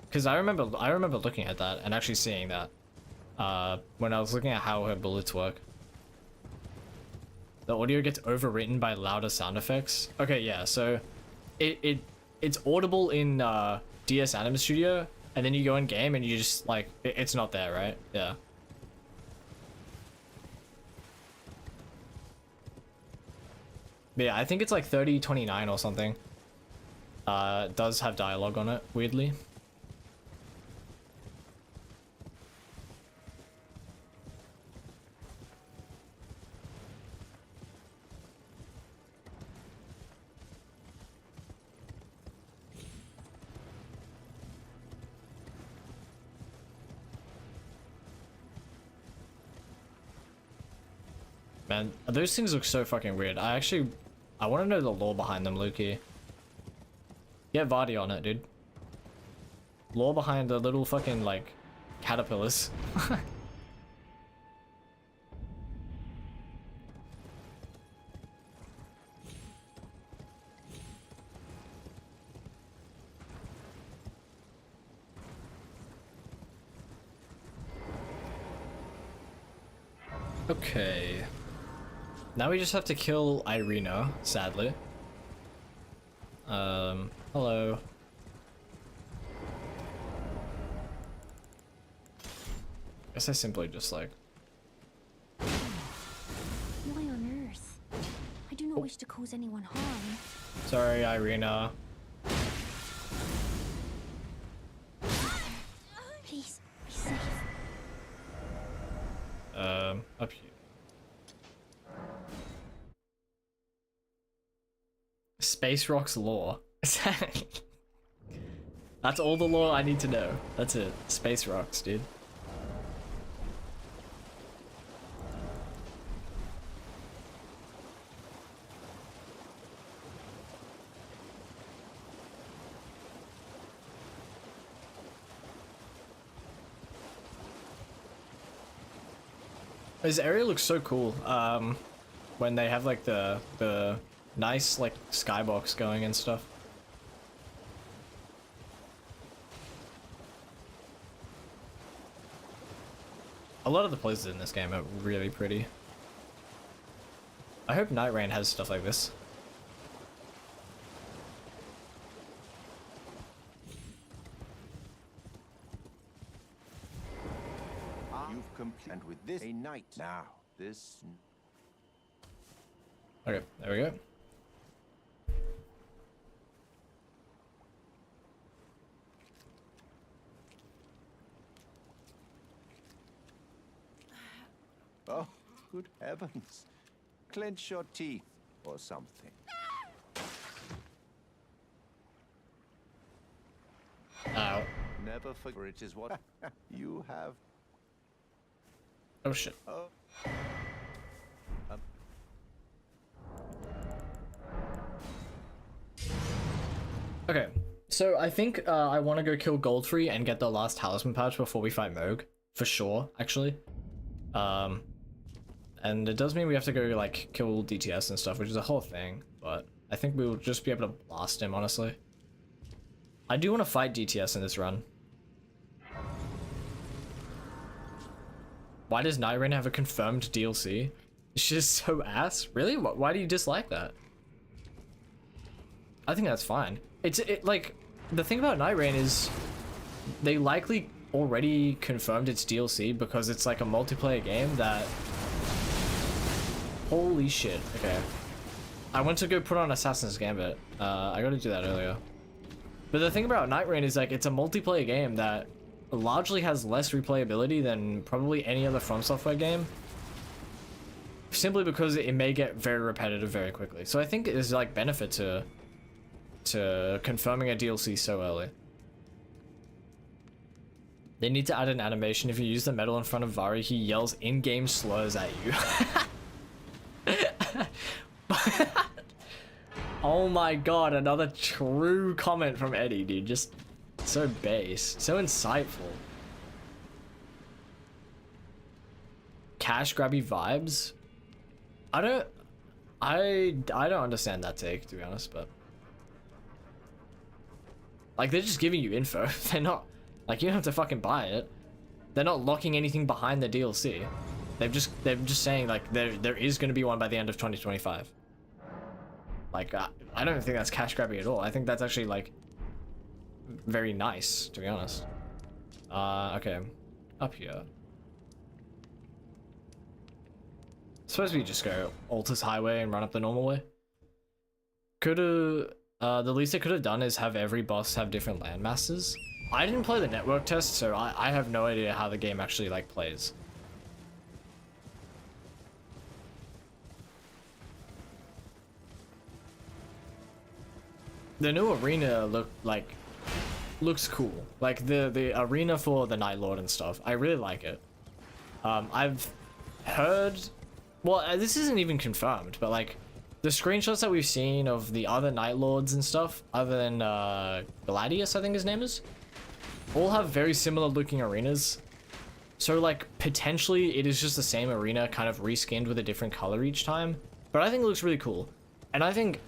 Because I remember looking at that and actually seeing that when I was looking at how her bullets work. The audio gets overwritten by louder sound effects. Okay, yeah, so it's audible in DS Anime Studio, and then you go in game and you just like it's not there, right? Yeah. But yeah, I think it's like 3029 or something. It does have dialogue on it, weirdly. Man, those things look so fucking weird. I want to know the lore behind them, Lukey. Get Vardy on it, dude. Lore behind the little fucking, like, caterpillars. Okay. Now we just have to kill Irina, sadly. Hello. Guess I simply just like... Why on earth? I do not wish to cause anyone harm. Sorry, Irina. Please, be safe. Up here. Space Rock's lore. That's all the lore I need to know. That's it. Space Rocks, dude. This area looks so cool. When they have like the nice like skybox going and stuff. A lot of the places in this game are really pretty. I hope Night Rain has stuff like this. You've completed, and with this, a knight. Now, this. Okay, there we go. Oh, good heavens. Clench your teeth or something. Ow. Never forget it is what you have. Oh shit. Oh. Okay, so I think I want to go kill Goldfree and get the last talisman pouch before we fight Moog. For sure, actually. And it does mean we have to go, like, kill DTS and stuff, which is a whole thing. But I think we'll just be able to blast him, honestly. I do want to fight DTS in this run. Why does Night Rain have a confirmed DLC? It's just so ass. Really? Why do you dislike that? I think that's fine. Like, the thing about Night Rain is they likely already confirmed its DLC because it's like a multiplayer game that... Holy shit. Okay. I went to go put on Assassin's Gambit. I gotta do that earlier. But the thing about Night Rain is, like, it's a multiplayer game that largely has less replayability than probably any other From Software game. Simply because it may get very repetitive very quickly. So I think there's, like, benefit to confirming a DLC so early. They need to add an animation. If you use the medal in front of Vari, he yells in-game slurs at you. Oh my god, another true comment from Eddie, dude. Just so base, so insightful. Cash grabby vibes? I don't understand that take, to be honest, but like, they're just giving you info. They're not, like, you don't have to fucking buy it. They're not locking anything behind the DLC. They're just saying, like, there is going to be one by the end of 2025. Like, I don't think that's cash grabby at all. I think that's actually, like, very nice, to be honest. Okay, up here. Suppose we just go Altus Highway and run up the normal way. The least they could have done is have every boss have different landmasses. I didn't play the network test, so I have no idea how the game actually, like, plays. The new arena looks cool. Like, the arena for the Night Lord and stuff. I really like it. I've heard, well, this isn't even confirmed, but, like, the screenshots that we've seen of the other Night Lords and stuff, other than Gladius, I think his name is, all have very similar looking arenas. So, like, potentially it is just the same arena kind of reskinned with a different color each time. But I think it looks really cool. And I think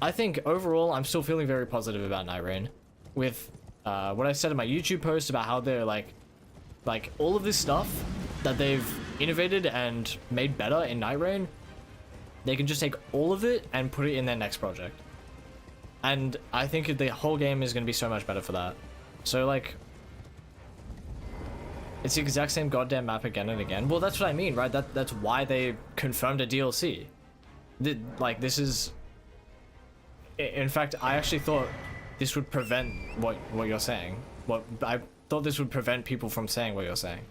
overall I'm still feeling very positive about Night Rain. With what I said in my YouTube post about how they're like all of this stuff that they've innovated and made better in Night Rain, they can just take all of it and put it in their next project. And I think the whole game is going to be so much better for that. So, like, it's the exact same goddamn map again and again. Well, that's what I mean, right? That's why they confirmed a DLC. Like, this is... In fact, I actually thought this would prevent what you're saying. I thought this would prevent people from saying what you're saying.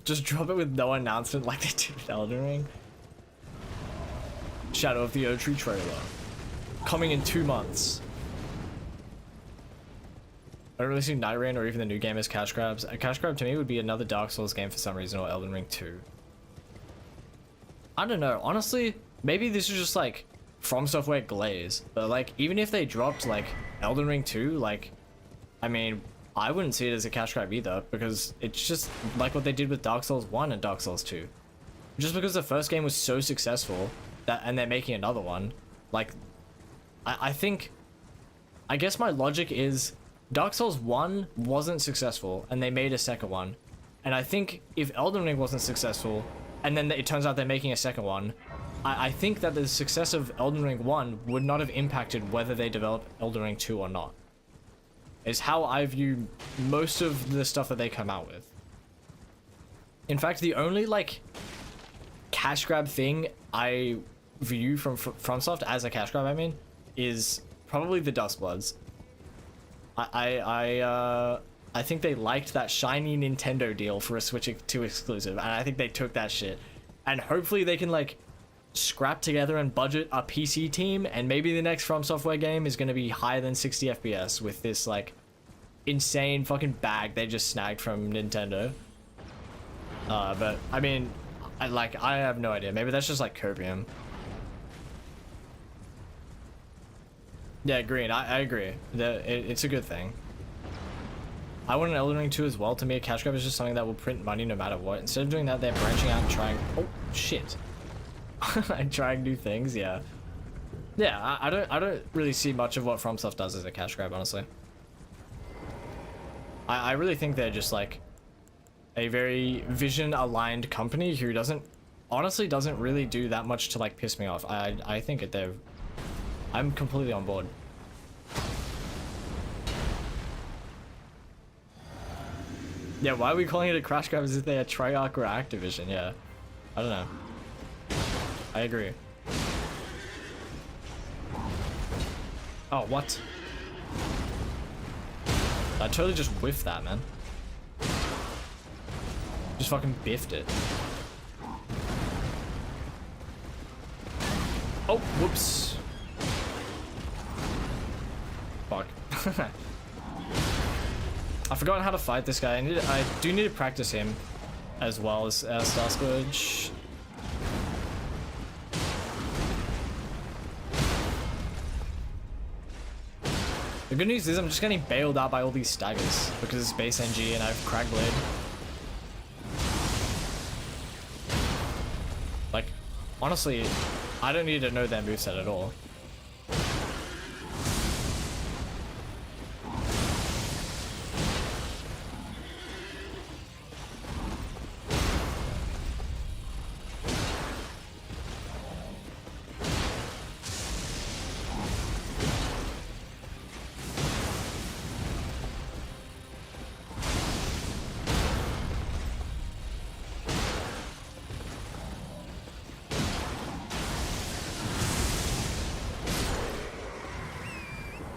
Just drop it with no announcement like they did with Elden Ring. Shadow of the Erdtree trailer. Coming in 2 months. I don't really see Night Rain or even the new game as cash grabs. A cash grab to me would be another Dark Souls game for some reason, or Elden Ring 2. I don't know, honestly, maybe this is just like From Software glaze, but like, even if they dropped like Elden Ring 2, like, I mean, I wouldn't see it as a cash grab either, because it's just like what they did with Dark Souls 1 and Dark Souls 2. Just because the first game was so successful, and they're making another one, like, I guess my logic is Dark Souls 1 wasn't successful, and they made a second one. And I think if Elden Ring wasn't successful, and then it turns out they're making a second one, I think that the success of Elden Ring 1 would not have impacted whether they develop Elden Ring 2 or not. Is how I view most of the stuff that they come out with. In fact, the only like cash grab thing I view from FromSoft as a cash grab, I mean, is probably the Dustbloods. I think they liked that shiny Nintendo deal for a Switch 2 exclusive, and I think they took that shit. And hopefully they can like scrap together and budget a PC team, and maybe the next From Software game is going to be higher than 60 FPS with this like insane fucking bag they just snagged from Nintendo. But I mean, I have no idea. Maybe that's just like copium. Yeah, green. I agree. It's a good thing. I want an Elden Ring 2 as well. To me, a cash grab is just something that will print money no matter what. Instead of doing that, they're branching out and trying... Oh, shit. And trying new things, yeah. Yeah, I don't really see much of what FromSoft does as a cash grab, honestly. I really think they're just like a very vision-aligned company who honestly doesn't really do that much to like piss me off. I think I'm completely on board. Yeah, why are we calling it a crash grab as if they're Treyarch or Activision? Yeah, I don't know. I agree. Oh, what? I totally just whiffed that, man. Just fucking biffed it. Oh, whoops. Fuck. I've forgotten how to fight this guy. I do need to practice him as well as Starscourge. The good news is I'm just getting bailed out by all these staggers because it's base NG and I have Cragblade. Like, honestly, I don't need to know their moveset at all.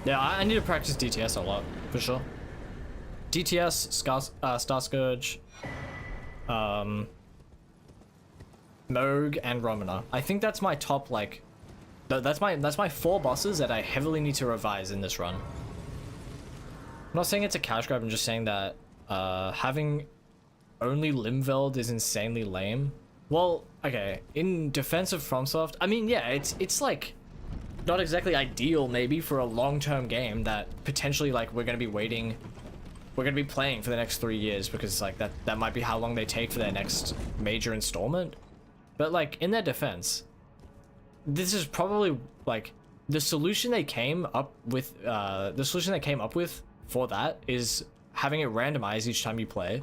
Yeah, I need to practice DTS a lot, for sure. DTS, Starscourge, Moog, and Romana. I think that's my top, like... That's my 4 bosses that I heavily need to revise in this run. I'm not saying it's a cash grab, I'm just saying that having only Limveld is insanely lame. Well, okay, in defense of FromSoft, I mean, yeah, it's like... not exactly ideal maybe for a long-term game that potentially like we're gonna be playing for the next 3 years, because like that might be how long they take for their next major installment. But like in their defense, this is probably like the solution they came up with. The solution they came up with for that is having it randomized each time you play,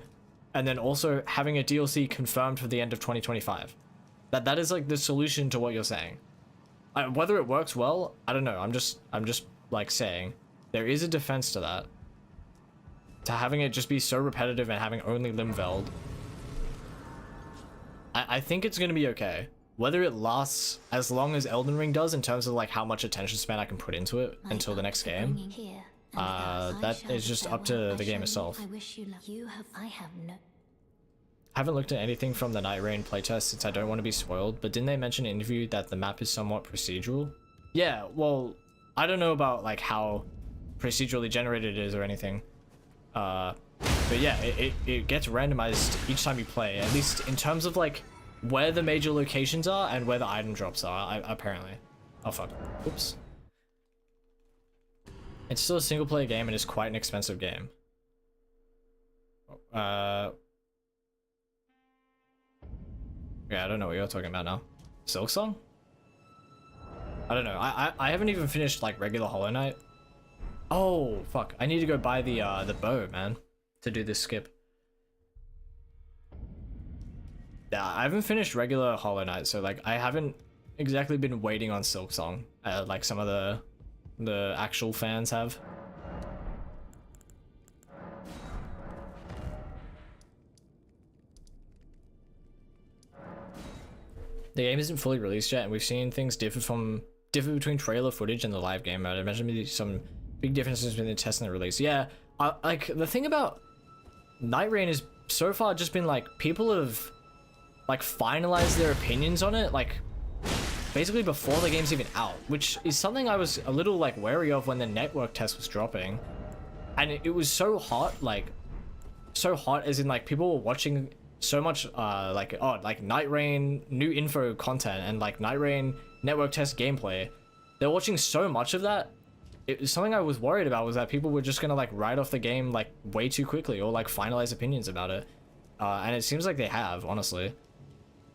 and then also having a DLC confirmed for the end of 2025. That is like the solution to what you're saying. Whether it works well, I don't know. I'm just like saying there is a defense to that. To having it just be so repetitive and having only Limveld. I think it's gonna be okay. Whether it lasts as long as Elden Ring does in terms of like how much attention span I can put into it until the next game, that is just up to the game itself. I wish you I have no... Haven't looked at anything from the Night Rain playtest since I don't want to be spoiled, but didn't they mention in an interview that the map is somewhat procedural? Yeah, well, I don't know about like how procedurally generated it is or anything. But yeah, it gets randomized each time you play, at least in terms of like where the major locations are and where the item drops are, apparently. Oh fuck, oops. It's still a single player game and is quite an expensive game. Yeah, I don't know what you're talking about now. Silksong? I don't know. I haven't even finished like regular Hollow Knight. Oh, fuck. I need to go buy the bow, man, to do this skip. Yeah, I haven't finished regular Hollow Knight, so like I haven't exactly been waiting on Silksong, like some of the actual fans have. The game isn't fully released yet, and we've seen things differ between trailer footage and the live game. I'd imagine there'd be some big differences between the test and the release. Yeah, like the thing about Night Rain is so far just been like people have like finalized their opinions on it like basically before the game's even out, which is something I was a little like wary of when the network test was dropping, and it was so hot, like so hot as in like people were watching so much like Night Rain new info content and like Night Rain network test gameplay. They're watching so much of that. It was something I was worried about, was that people were just gonna like write off the game like way too quickly or like finalize opinions about it, and it seems like they have, honestly.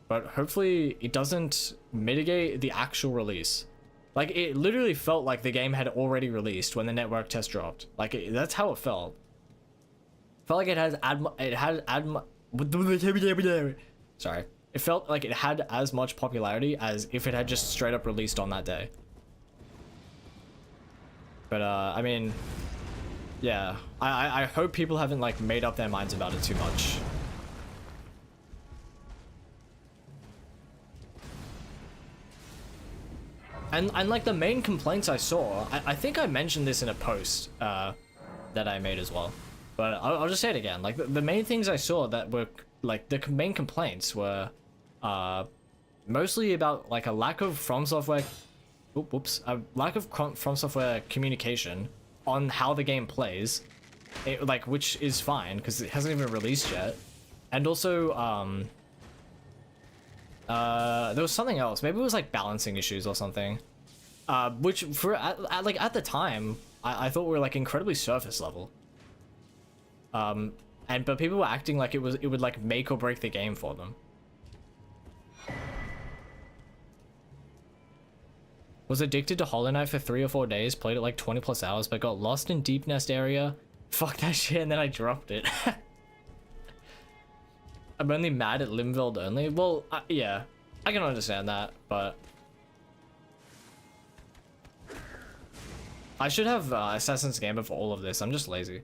But hopefully it doesn't mitigate the actual release. Like it literally felt like the game had already released when the network test dropped. Like that's how it felt. Felt like it sorry. It felt like it had as much popularity as if it had just straight up released on that day. But I mean, yeah, I hope people haven't like made up their minds about it too much. And like the main complaints I saw, I think I mentioned this in a post that I made as well, but I'll just say it again. Like the main things I saw that were like the main complaints were mostly about like a lack of From Software, a lack of From Software communication on how the game plays, like, which is fine because it hasn't even released yet, and also there was something else. Maybe it was like balancing issues or something. Which for at the time, I thought were like incredibly surface level. But people were acting like it would like make or break the game for them. Was addicted to Hollow Knight for 3 or 4 days, played it like 20 plus hours, but got lost in Deep Nest area. Fuck that shit, and then I dropped it. I'm only mad at Limveld only. Well, yeah, I can understand that, but I should have Assassin's Gambit for all of this. I'm just lazy.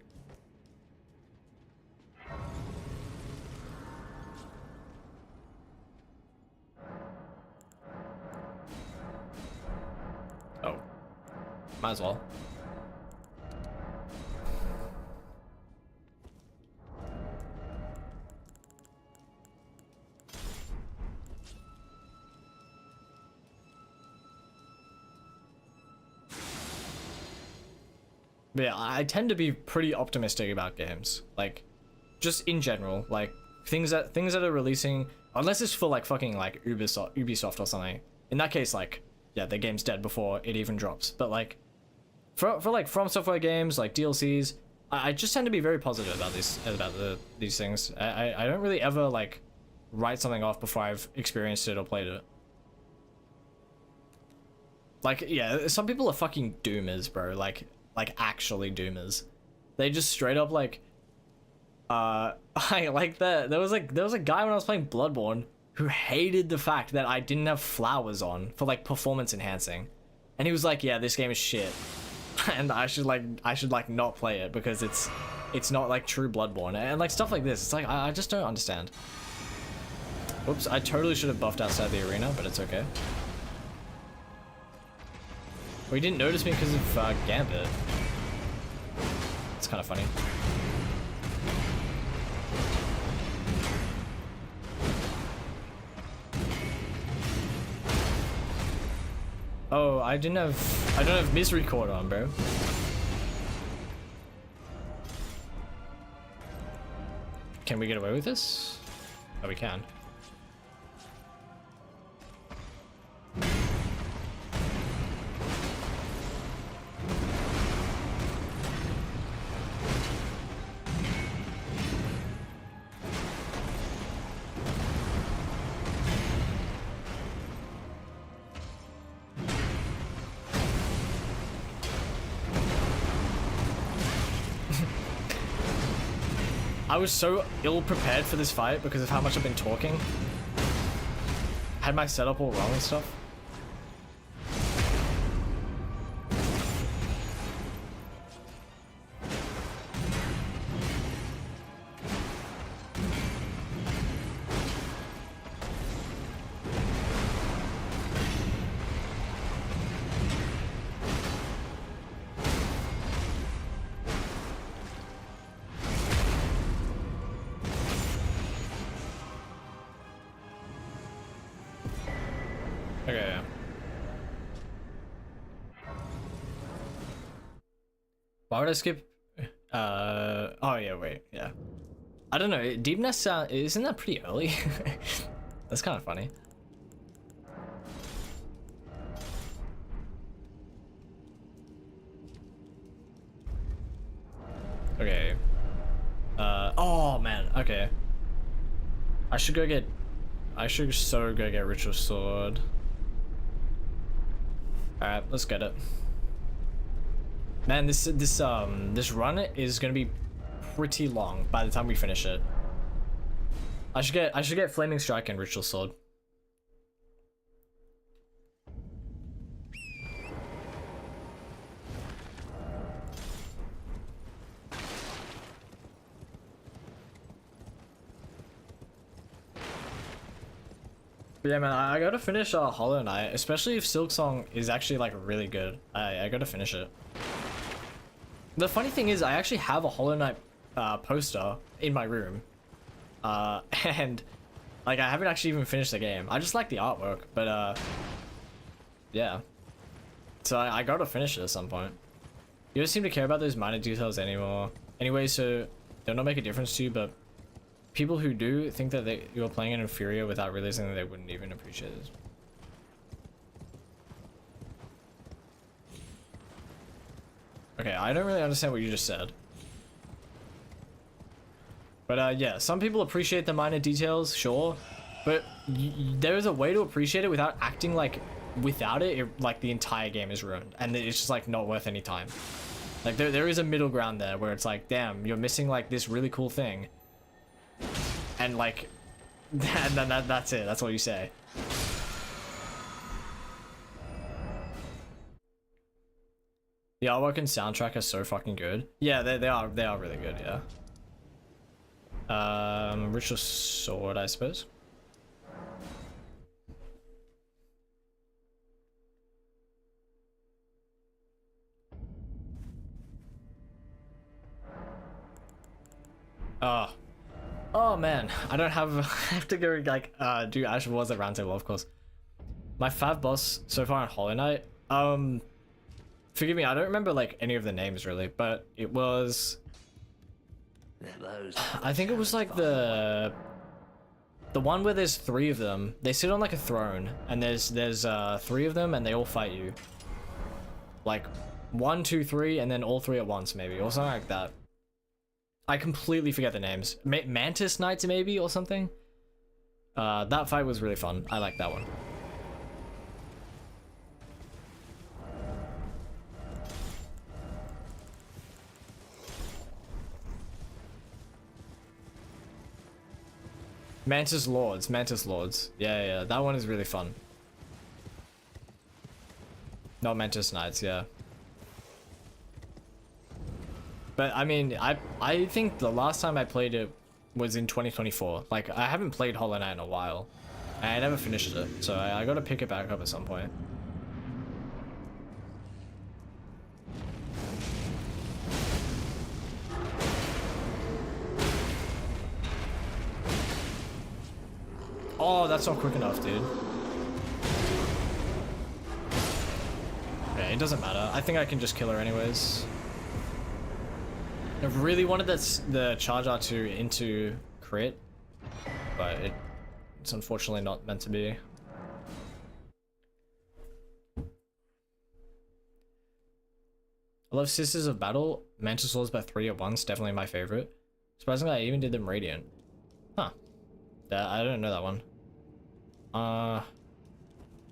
Oh, might as well. But yeah, I tend to be pretty optimistic about games, like just in general, like things that are releasing, unless it's for like fucking like Ubisoft or something. In that case, like, yeah, the game's dead before it even drops. But like for like From Software games, like DLCs, I just tend to be very positive about these things. I don't really ever like write something off before I've experienced it or played it. Like, yeah, some people are fucking doomers, bro. Like actually doomers. They just straight up like I like that there was a guy when I was playing Bloodborne who hated the fact that I didn't have flowers on for like performance enhancing, and he was like, yeah, this game is shit and I should like not play it because it's not like true Bloodborne and like stuff like this. It's like I just don't understand. Oops, I totally should have buffed outside the arena, but it's okay. Well, he didn't notice me because of Gambit. It's kind of funny. Oh, I don't have Misery Cord on, bro. Can we get away with this? Oh, we can. I was so ill prepared for this fight because of how much I've been talking. I had my setup all wrong and stuff. Okay. Why would I skip? Oh yeah, wait, yeah. I don't know. Deep Nest isn't that pretty early? That's kind of funny. Okay. Oh man. Okay. I should so go get Ritual Sword. Alright, let's get it. Man, this run is gonna be pretty long by the time we finish it. I should get Flaming Strike and Ritual Sword. But yeah, man, I gotta finish Hollow Knight, especially if Silksong is actually like really good. I gotta finish it. The funny thing is, I actually have a Hollow Knight poster in my room, and like I haven't actually even finished the game. I just like the artwork, but yeah. So I gotta finish it at some point. You don't seem to care about those minor details anymore. Anyway, so they'll not make a difference to you, but people who do think that you're playing an inferior without realizing that they wouldn't even appreciate it. Okay, I don't really understand what you just said. But yeah, some people appreciate the minor details, sure. But there is a way to appreciate it without acting like without it, like the entire game is ruined. And it's just like not worth any time. Like there is a middle ground there where it's like, damn, you're missing like this really cool thing. And like, and then that's it. That's what you say. The artwork and soundtrack are so fucking good. Yeah, they are really good. Yeah. Ritual Sword, I suppose. Oh man, I don't have. I have to go like do Ash Wars at round table, of course. My fav boss so far on Hollow Knight. Forgive me, I don't remember like any of the names really, but it was. I think it was like the one where there's 3 of them. They sit on like a throne, and there's 3 of them, and they all fight you. Like 1, 2, 3, and then all 3 at once, maybe, or something like that. I completely forget the names. Mantis Knights maybe, or something. That fight was really fun. I like that one. Mantis Lords. Yeah, that one is really fun. Not Mantis Knights, yeah. But I mean, I think the last time I played it was in 2024. Like, I haven't played Hollow Knight in a while. And I never finished it, so I gotta pick it back up at some point. Oh, that's not quick enough, dude. Yeah, it doesn't matter. I think I can just kill her anyways. I really wanted the charge R2 into crit, but it's unfortunately not meant to be. I love Sisters of Battle. Mantis Swords by 3 at once, definitely my favorite. Surprisingly, I even did them Radiant. Huh. I don't know that one.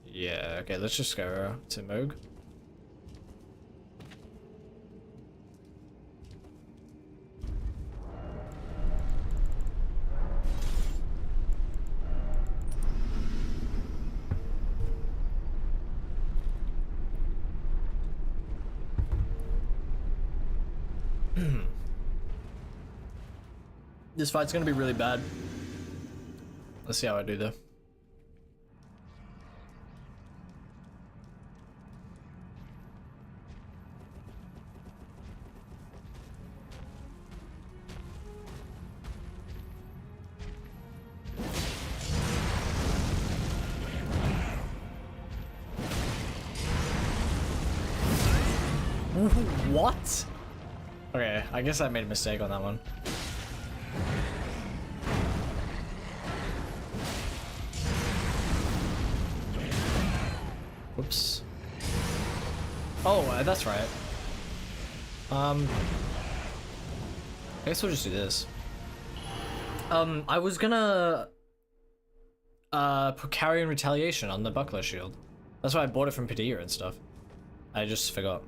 Yeah, okay, let's just go to Moog. This fight's gonna be really bad. Let's see how I do though. What? Okay, I guess I made a mistake on that one. Whoops. Oh, that's right. I guess we'll just do this. I was gonna put Carrion Retaliation on the Buckler Shield. That's why I bought it from Padilla and stuff. I just forgot.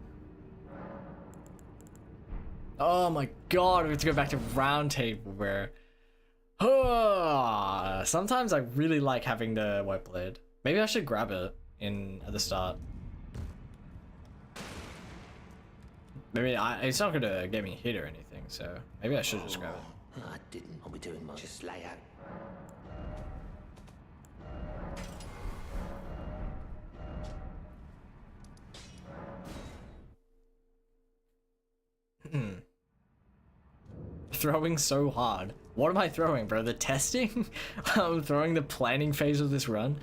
Oh my god, we have to go back to round table where... sometimes I really like having the white blade. Maybe I should grab it at the start. Maybe it's not gonna get me hit or anything, so maybe I should just grab it. I didn't. Are we doing much? Just lay out. Throwing so hard. What am I throwing, bro? The testing? I'm throwing the planning phase of this run.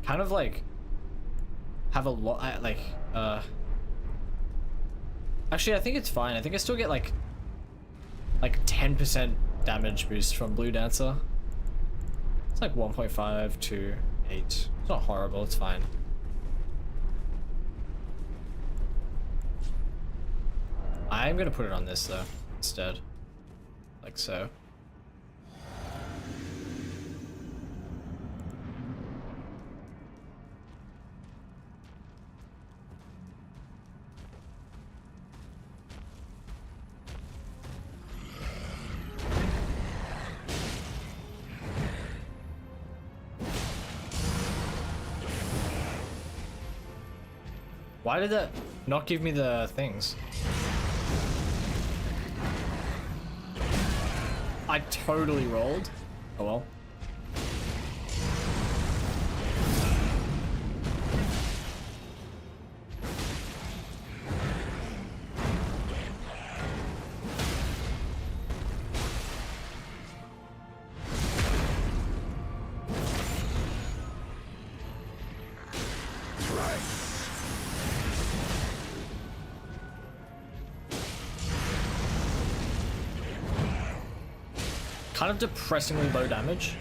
Kind of like have a lot actually I think it's fine. I think I still get like 10% damage boost from Blue Dancer. It's like 1.5 to 8. It's not horrible, it's fine. I'm gonna put it on this though instead. Like so. Why did that not give me the things? I totally rolled. Oh well. Kind of depressingly low damage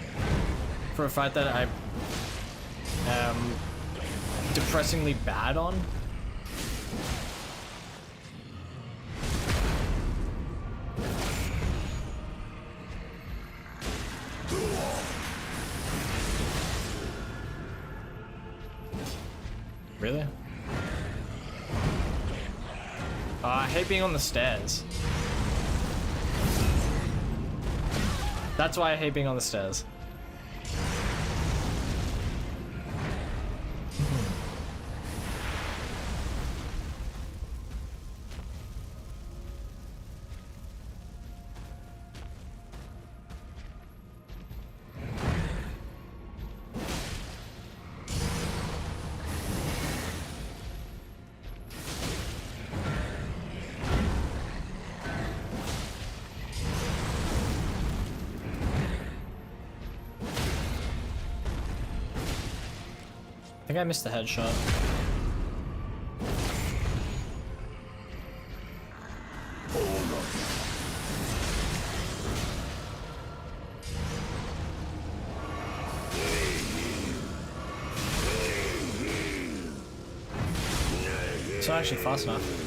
for a fight that I am depressingly bad on. Really? I hate being on the stairs. That's why I hate being on the stairs. I think I missed the headshot. It's not actually fast enough.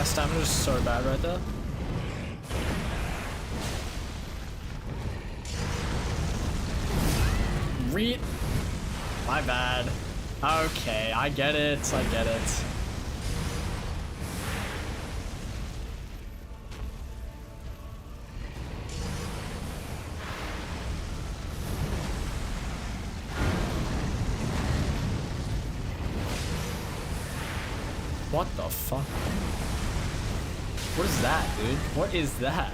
stamina's so bad right there. My bad. Okay, I get it. I get it. What the fuck? What is that, dude? What is that?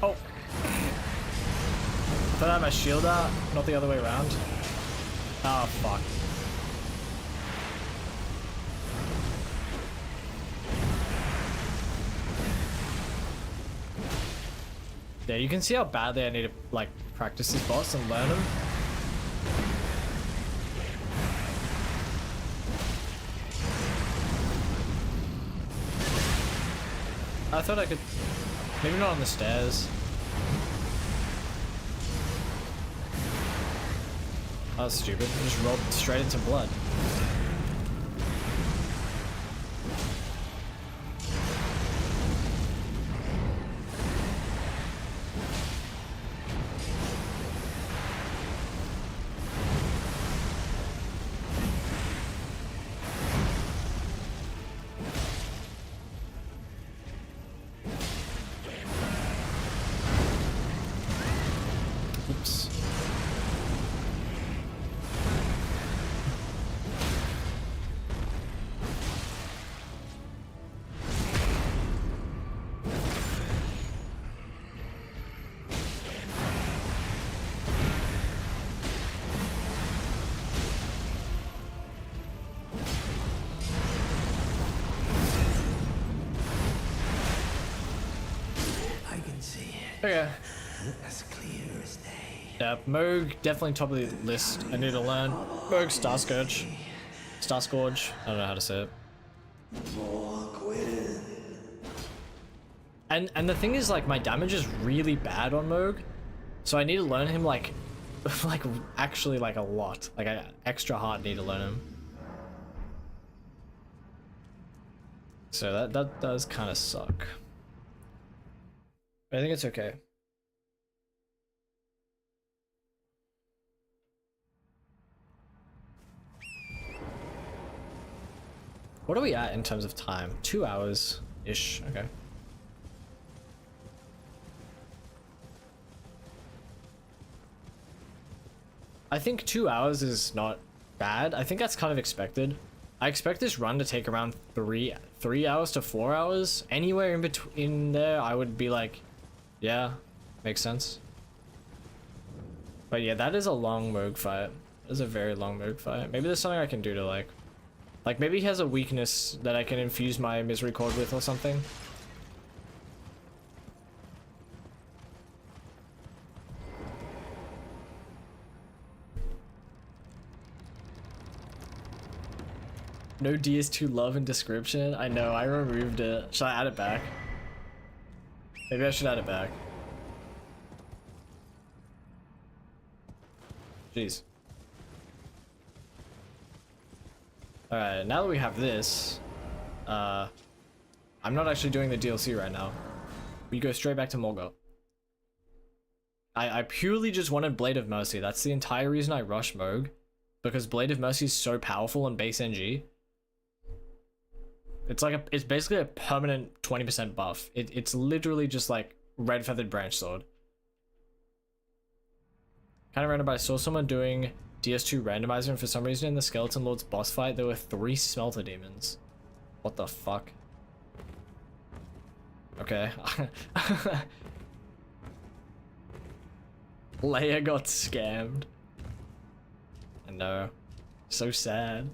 Oh. I thought I had my shield out, not the other way around. Oh, fuck. Yeah, you can see how badly I need to, like, practice this boss and learn him. I thought I could... Maybe not on the stairs. Oh, that's stupid. I just rolled straight into blood. Oops. I can see Okay. as clear as day. Yeah, Moog, definitely top of the list. I need to learn. Moog Star Scourge. Star Scourge. I don't know how to say it. And the thing is, like, my damage is really bad on Moog. So I need to learn him, like, like, actually, like, a lot. Like, I extra hard need to learn him. So that does kind of suck. But I think it's okay. What are we at in terms of time? 2 hours-ish, okay. I think 2 hours is not bad. I think that's kind of expected. I expect this run to take around 3 hours to 4 hours. Anywhere in between there, I would be like, yeah, makes sense. But yeah, that is a long Moog fight. That is a very long Moog fight. Maybe there's something I can do to like maybe he has a weakness that I can infuse my misery cord with or something. No DS2 love in description. I know, I removed it. Should I add it back? Maybe I should add it back. Jeez. Alright, now that we have this, I'm not actually doing the DLC right now. We go straight back to Morgoth. I purely just wanted Blade of Mercy. That's the entire reason I rushed Moog. Because Blade of Mercy is so powerful on base NG. It's basically a permanent 20% buff. It's literally just like Red Feathered Branch Sword. Kind of random, but I saw someone doing DS2 randomizer, and for some reason in the Skeleton Lord's boss fight there were 3 Smelter Demons. What the fuck? Okay. Leia got scammed. I know. So sad.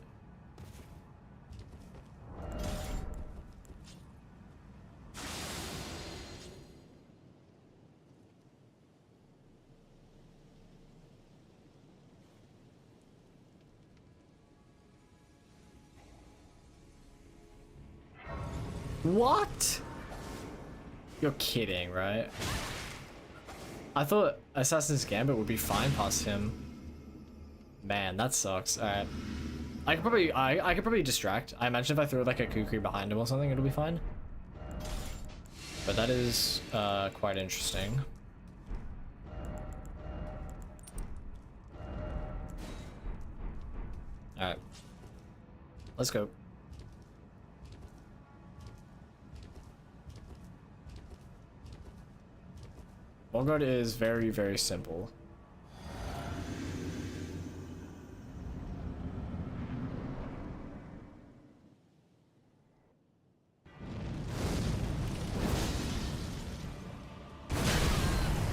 What? You're kidding, right? I thought Assassin's Gambit would be fine past him. Man, that sucks. Alright. I could probably distract. I imagine if I throw like a Kukri behind him or something, it'll be fine. But that is quite interesting. Alright. Let's go. Morgoth is very, very simple.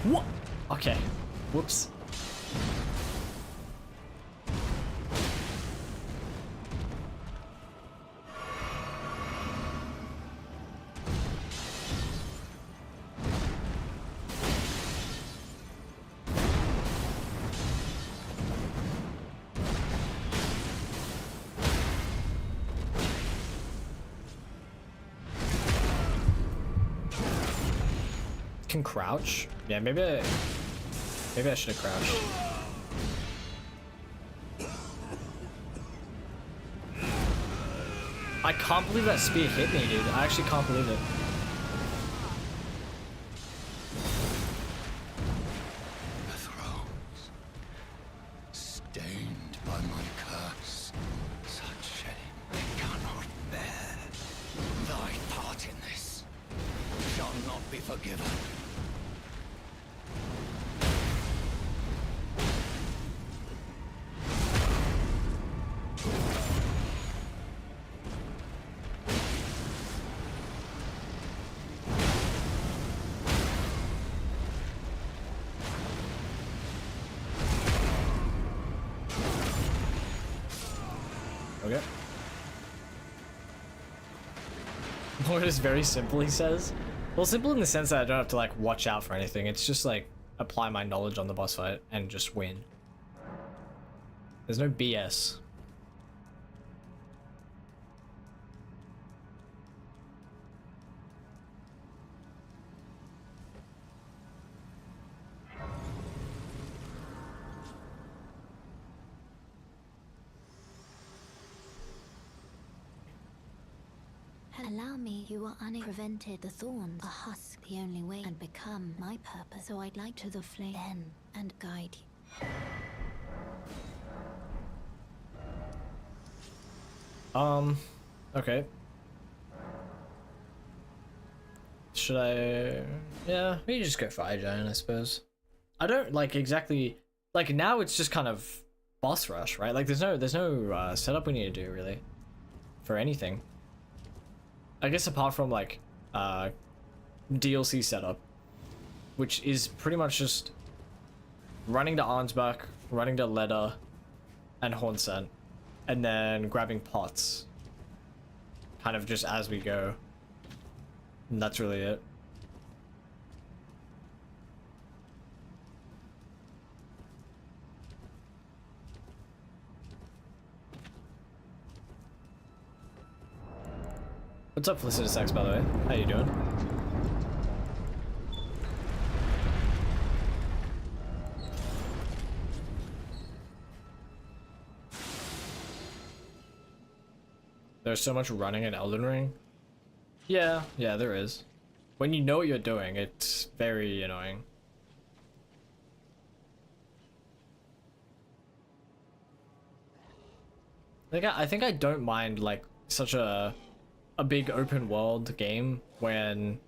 What? Okay. Whoops. Can crouch? Yeah, maybe I should have crouched. I can't believe that spear hit me, dude. I actually can't believe it. The thrones, stained by my curse, such shame I cannot bear. Thy part in this shall not be forgiven. Okay. Lord is very simple, he says. Well, simple in the sense that I don't have to like watch out for anything. It's just like apply my knowledge on the boss fight and just win. There's no BS. Allow me, you are unprevented. The thorns are husk the only way and become my purpose. So I'd like to the flame then and guide you. Okay. Should I? Yeah, we just go Fire Giant, I suppose. I don't like exactly like now. It's just kind of boss rush, right? Like there's no setup we need to do really for anything. I guess apart from like DLC setup, which is pretty much just running to Arnsbach, running to Leda and Hornsent, and then grabbing pots kind of just as we go. And that's really it. What's up, Felicitas X, by the way? How you doing? There's so much running in Elden Ring. Yeah, there is. when you know what you're doing, it's very annoying. Like I think I don't mind like such a big open world game when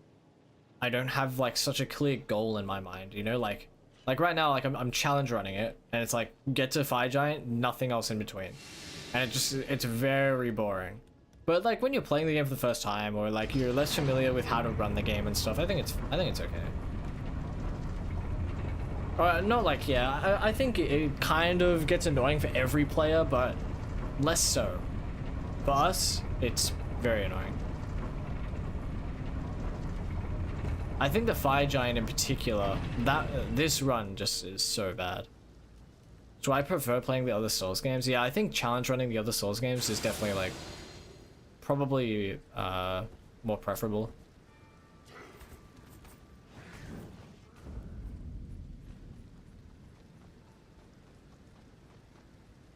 I don't have like such a clear goal in my mind, you know, like right now, like I'm challenge running it, and it's like get to Fire Giant, nothing else in between, and it's very boring. But like when you're playing the game for the first time, or like you're less familiar with how to run the game and stuff, I think it's okay. Not like, yeah, I think it kind of gets annoying for every player, but less so. For us, it's very annoying. I think the Fire Giant in particular, this run just is so bad. Do I prefer playing the other Souls games? Yeah, I think challenge running the other Souls games is definitely like probably more preferable.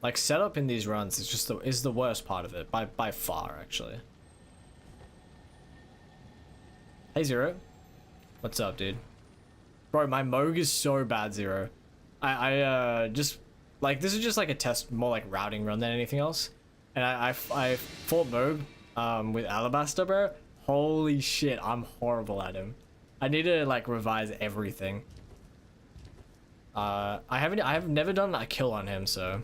Like setup in these runs is just the worst part of it by far, actually. Hey Zero. What's up, dude? Bro, my Moog is so bad, Zero. I just like, this is just like a test, more like routing run than anything else. And I fought Moog with Alabaster, bro. Holy shit, I'm horrible at him. I need to like revise everything. I've never done a kill on him, so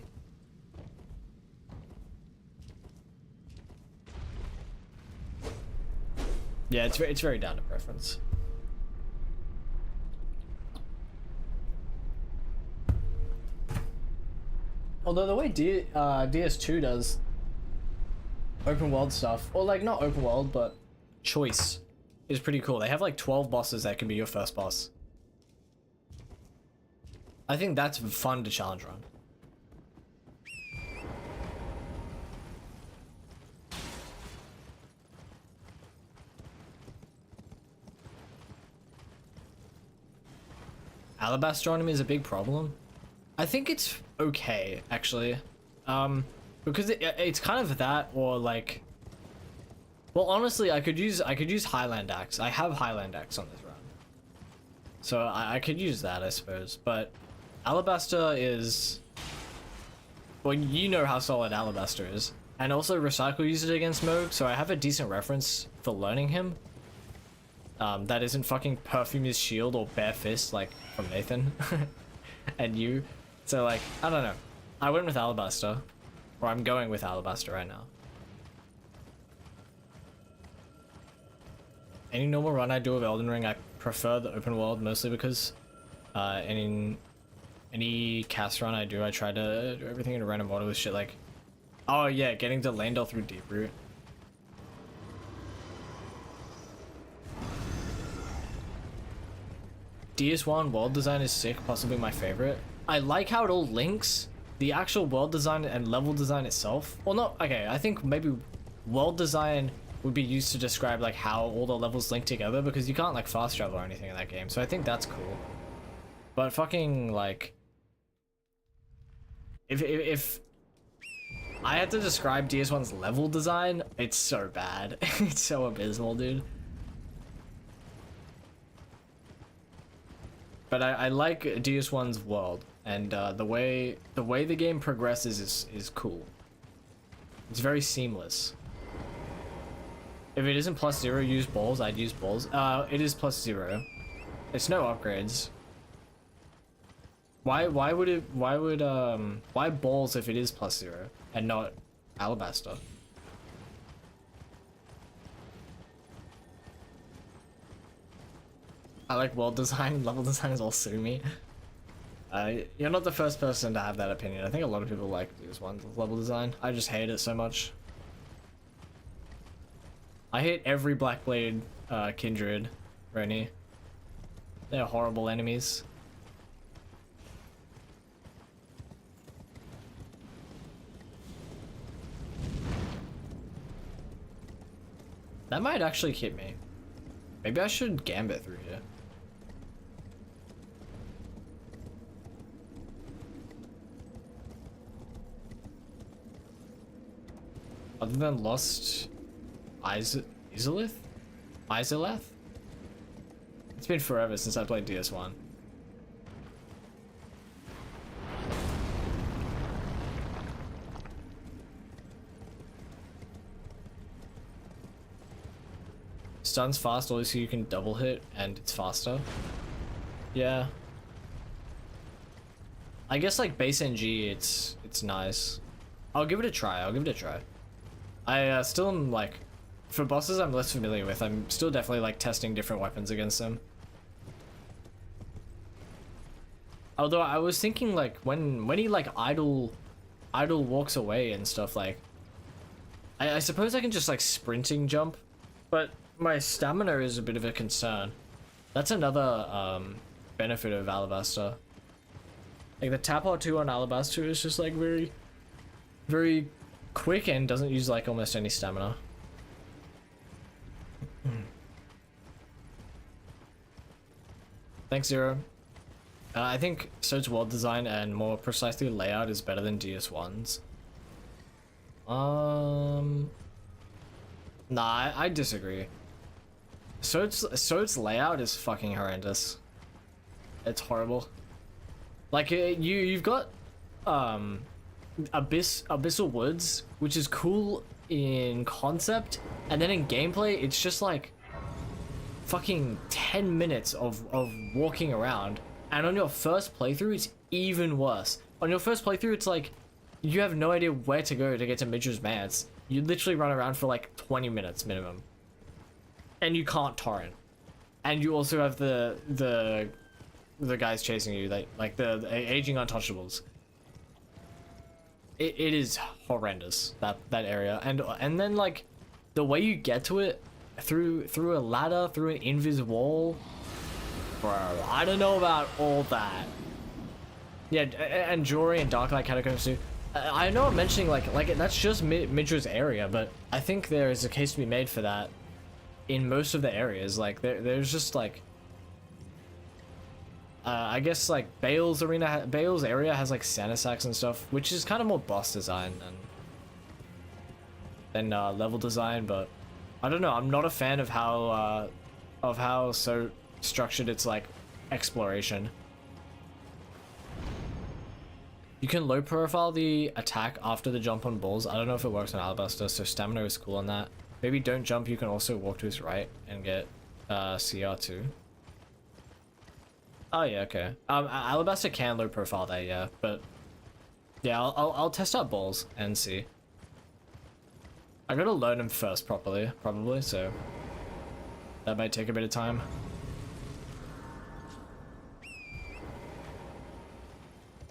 yeah, it's very down to preference. Although the way DS2 does open world stuff, or like not open world, but choice, is pretty cool. They have like 12 bosses that can be your first boss. I think that's fun to challenge run. Alabaster on him is a big problem. I think it's okay, actually, because it's kind of that, or like, well, honestly, I could use Highland Axe. I have Highland Axe on this run, so I could use that, I suppose. But Alabaster is, well, you know how solid Alabaster is, and also Recycle used it against Moog, so I have a decent reference for learning him. That isn't fucking Perfume His Shield or Bare Fist like from Nathan and you. So like, I don't know. I went with Alabaster, or I'm going with Alabaster right now. Any normal run I do of Elden Ring, I prefer the open world, mostly because any cast run I do, I try to do everything in a random order with shit like, oh yeah, getting to Landel through Deeproot. DS1 world design is sick, possibly my favorite. I like how it all links. The actual world design and level design itself, well, not okay, I think maybe world design would be used to describe like how all the levels link together, because you can't like fast travel or anything in that game, so I think that's cool. But fucking like, if I had to describe DS1's level design, it's so bad. It's so abysmal, dude. But I like DS1's world, and the way the game progresses is cool. It's very seamless. If it isn't +0, use balls. I'd use balls. It is +0. It's no upgrades. Why balls if it is +0 and not Alabaster? I like world design. Level design is all sue me. You're not the first person to have that opinion. I think a lot of people like this one level design. I just hate it so much. I hate every Blackblade Kindred, Roni. They're horrible enemies. That might actually hit me. Maybe I should gambit through here. Other than Lost Izalith? been forever since I played DS1. Stun's fast, obviously you can double hit and it's faster. Yeah. I guess like base NG, it's nice. I'll give it a try. I still am like, for bosses I'm less familiar with, I'm still definitely like testing different weapons against them. Although I was thinking like when he like idle walks away and stuff, like I suppose I can just like sprinting jump, but my stamina is a bit of a concern. That's another benefit of Alabaster. Like the tap R2 on Alabaster is just like very quick and doesn't use like almost any stamina. Thanks, Zero. I think So's world design and more precisely layout is better than DS1's. Nah, I disagree. So's layout is fucking horrendous. It's horrible. Like you've got Abyssal Woods, which is cool in concept, and then in gameplay it's just like fucking 10 minutes of walking around, and on your first playthrough it's even worse. On your first playthrough it's like you have no idea where to go to get to Midra's Manse. You literally run around for like 20 minutes minimum, and you can't torrent, and you also have the guys chasing you, like the aging untouchables. It is horrendous, that area, and then like the way you get to it through a ladder, through an invis wall, bro, I don't know about all that. Yeah, and Jory and Darklight Catacombs too. I know I'm mentioning like that's just Midra's area, but I think there is a case to be made for that in most of the areas. Like there's just like I guess like Bale's area has like Santa Sacks and stuff, which is kind of more boss design than level design. But I don't know. I'm not a fan of how so structured it's like exploration. You can low profile the attack after the jump on balls. I don't know if it works on Alabaster, so stamina is cool on that. Maybe don't jump. You can also walk to his right and get CR2. Oh yeah, okay. Alabaster can low profile that, yeah, but yeah, I'll test out balls and see. I gotta learn them first properly, probably, so that might take a bit of time.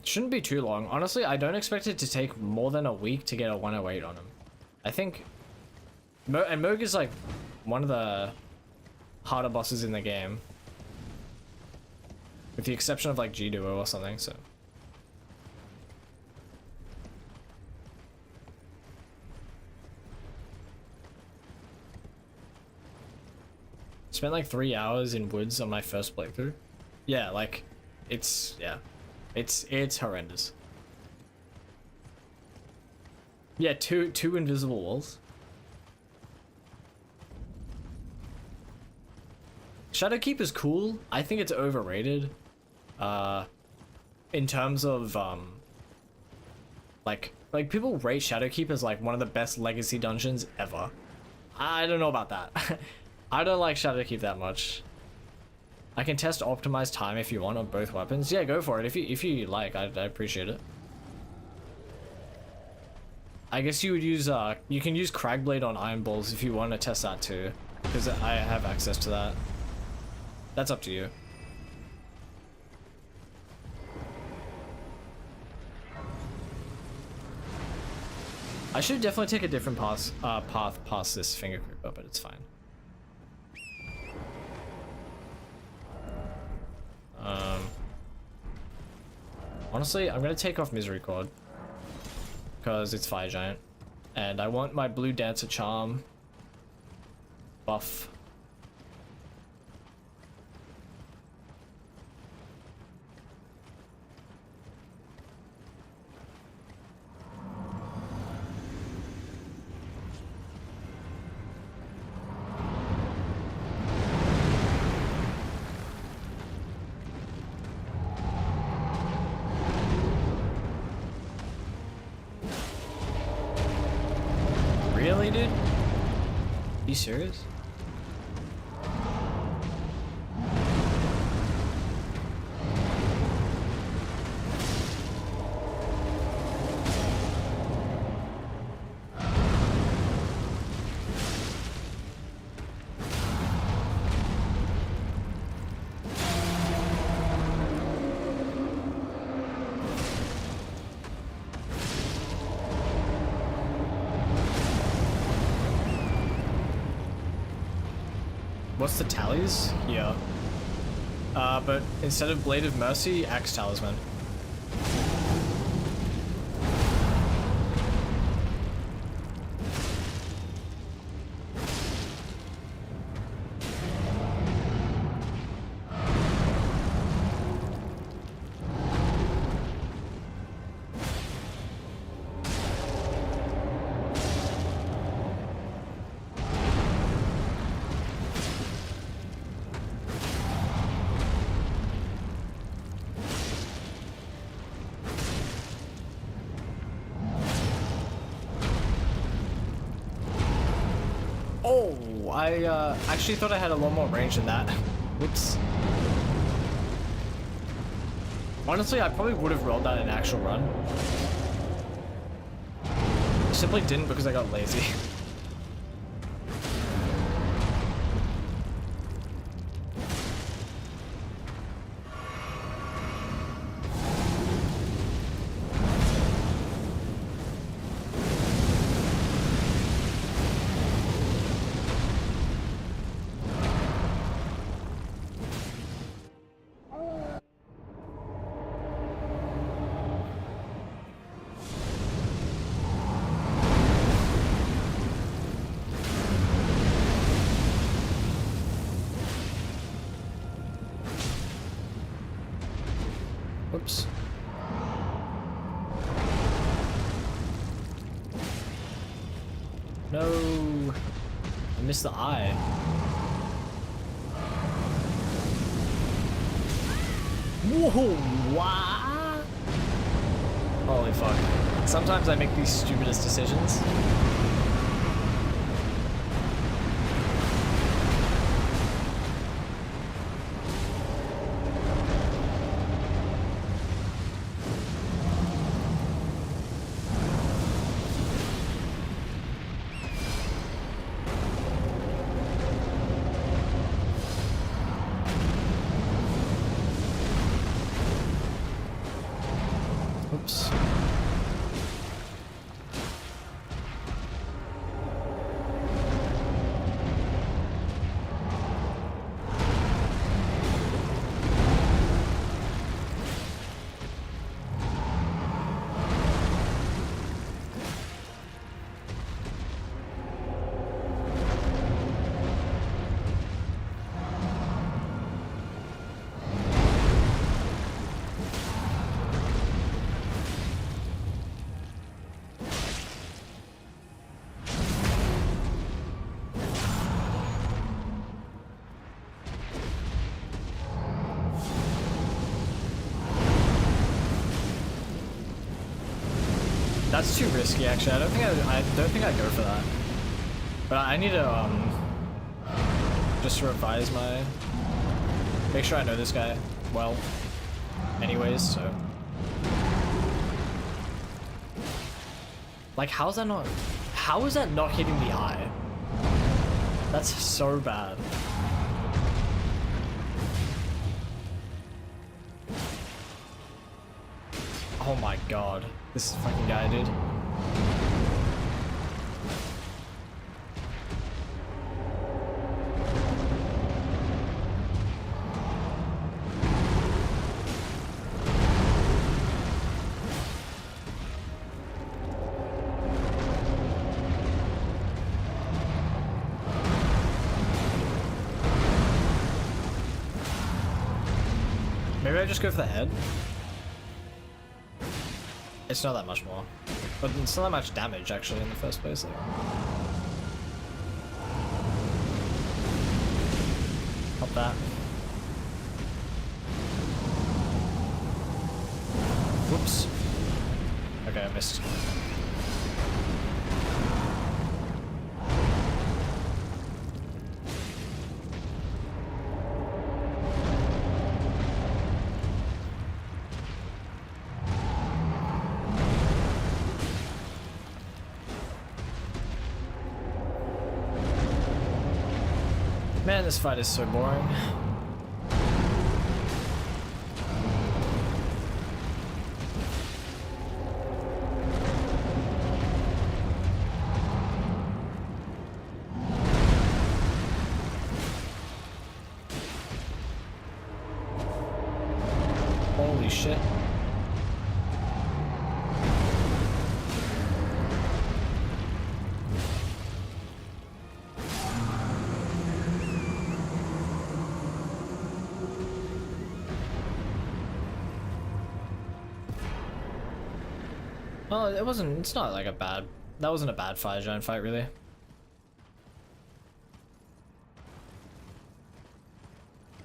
Shouldn't be too long. Honestly, I don't expect it to take more than a week to get a 108 on him. I think Mohg is like one of the harder bosses in the game, with the exception of like G-Duo or something, so. Spent like 3 hours in woods on my first playthrough. Yeah, like it's horrendous. Yeah, two invisible walls. Shadowkeep is cool. I think it's overrated. In terms of like people rate Shadowkeep as like one of the best legacy dungeons ever. I don't know about that. I don't like Shadowkeep that much. I can test optimized time if you want on both weapons. Yeah, go for it. If you like, I appreciate it. I guess you would use you can use Cragblade on Iron Balls if you want to test that too, because I have access to that. That's up to you. I should definitely take a different path past this finger creeper, but it's fine. Honestly, I'm gonna take off Misery Cord because it's Fire Giant, and I want my Blue Dancer Charm buff. You serious? What's the tallies? Yeah. But instead of Blade of Mercy, Axe Talisman. Oh, I actually thought I had a lot more range than that. Whoops. Honestly, I probably would have rolled that in actual run. I simply didn't because I got lazy. Whoops. No. I missed the eye. Whoa, wow. Holy fuck. Sometimes I make these stupidest decisions. Oops. That's too risky, actually. I don't think I'd go for that. But I need to just revise my, make sure I know this guy well. Anyways, so like, how is that not hitting the eye? That's so bad. Oh my god. This fucking guy, dude. Maybe I just go for the head? It's not that much more. But it's not that much damage, actually, in the first place. Like. Pop that. Whoops. Okay, I missed. Man, this fight is so boring. Holy shit. Well, it's not like that wasn't a bad fire giant fight, really.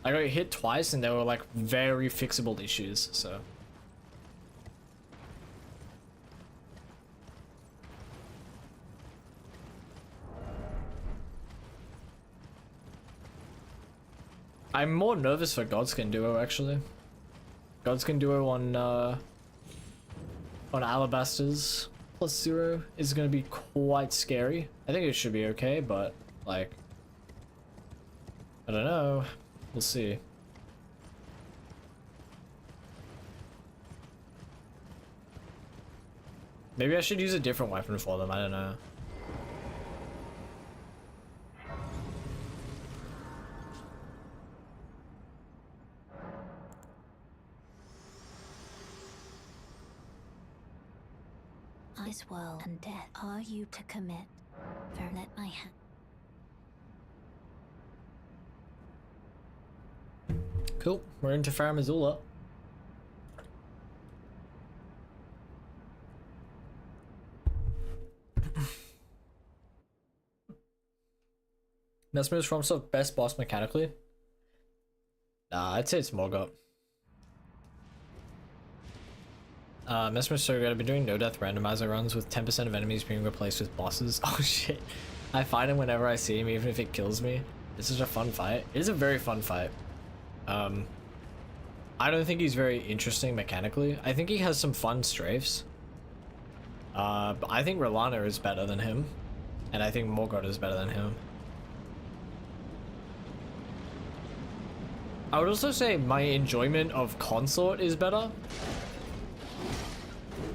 I got hit twice and they were like very fixable issues, so. I'm more nervous for Godskin Duo, actually. Godskin Duo on Alabasters +0 is gonna be quite scary. I think it should be okay, but like, I don't know. We'll see. Maybe I should use a different weapon for them, I don't know. This world and death are you to commit? For let my hand. Cool, we're into Farum Azula. Mesmer's from sort of best boss mechanically. Nah, I'd say it's Morgott. Mesmer's so good. I've been doing no death randomizer runs with 10% of enemies being replaced with bosses. Oh shit. I find him whenever I see him, even if it kills me. This is a fun fight. It is a very fun fight. I don't think he's very interesting mechanically. I think he has some fun strafes. But I think Rolana is better than him. And I think Morgott is better than him. I would also say my enjoyment of Consort is better.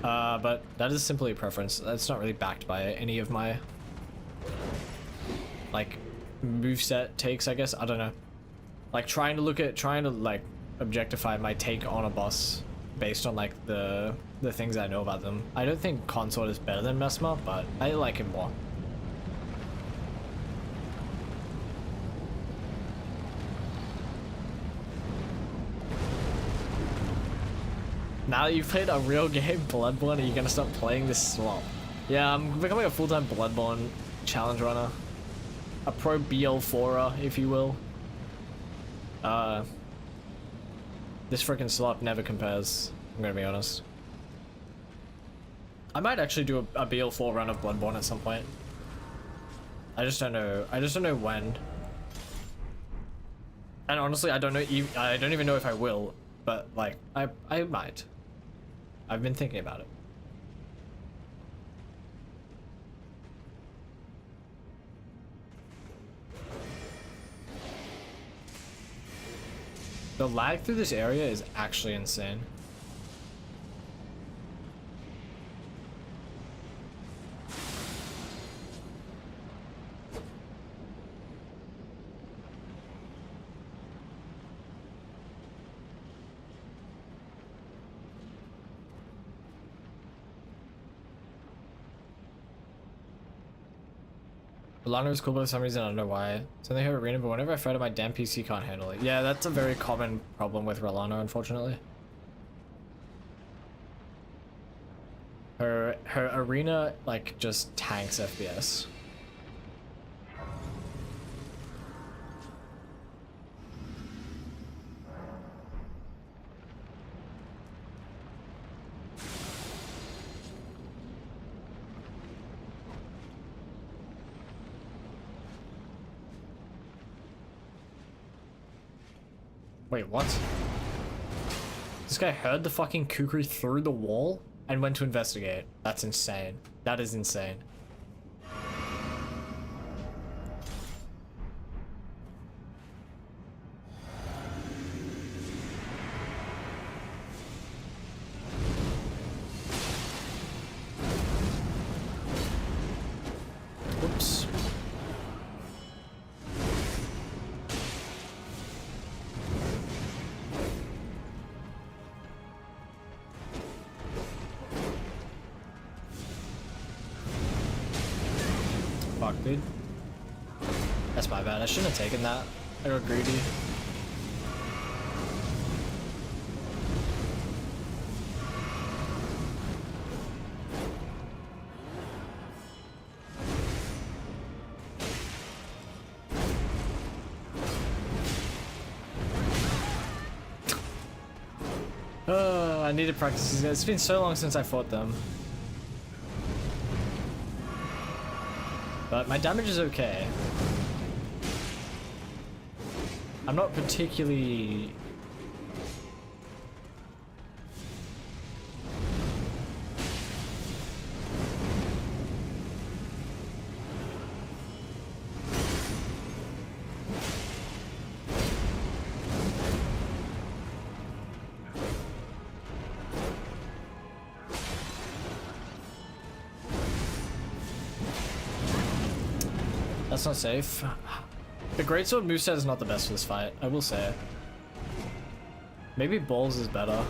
But that is simply a preference. That's not really backed by any of my like moveset takes, I guess. I don't know. Like trying to like objectify my take on a boss based on like the things I know about them. I don't think Consort is better than Mesmer, but I like him more. Now that you've played a real game, Bloodborne, are you gonna stop playing this slop? Yeah, I'm becoming a full-time Bloodborne challenge runner. A pro BL4er, if you will. This freaking slop never compares, I'm gonna be honest. I might actually do a BL4 run of Bloodborne at some point. I just don't know when. And honestly, I don't even know if I will, but like, I might. I've been thinking about it. The lag through this area is actually insane. Rolana is cool, but for some reason I don't know why. So they have Arena, but whenever I fight it, my damn PC can't handle it. Yeah, that's a very common problem with Rolana, unfortunately. Her Arena like just tanks FPS. Wait, what? This guy heard the fucking kukri through the wall and went to investigate. That's insane. That is insane. dude. That's my bad. I shouldn't have taken that. I got greedy. I need to practice these guys. It's been so long since I fought them. But my damage is okay. I'm not particularly... That's not safe. The Greatsword moveset is not the best for this fight, I will say. Maybe Balls is better.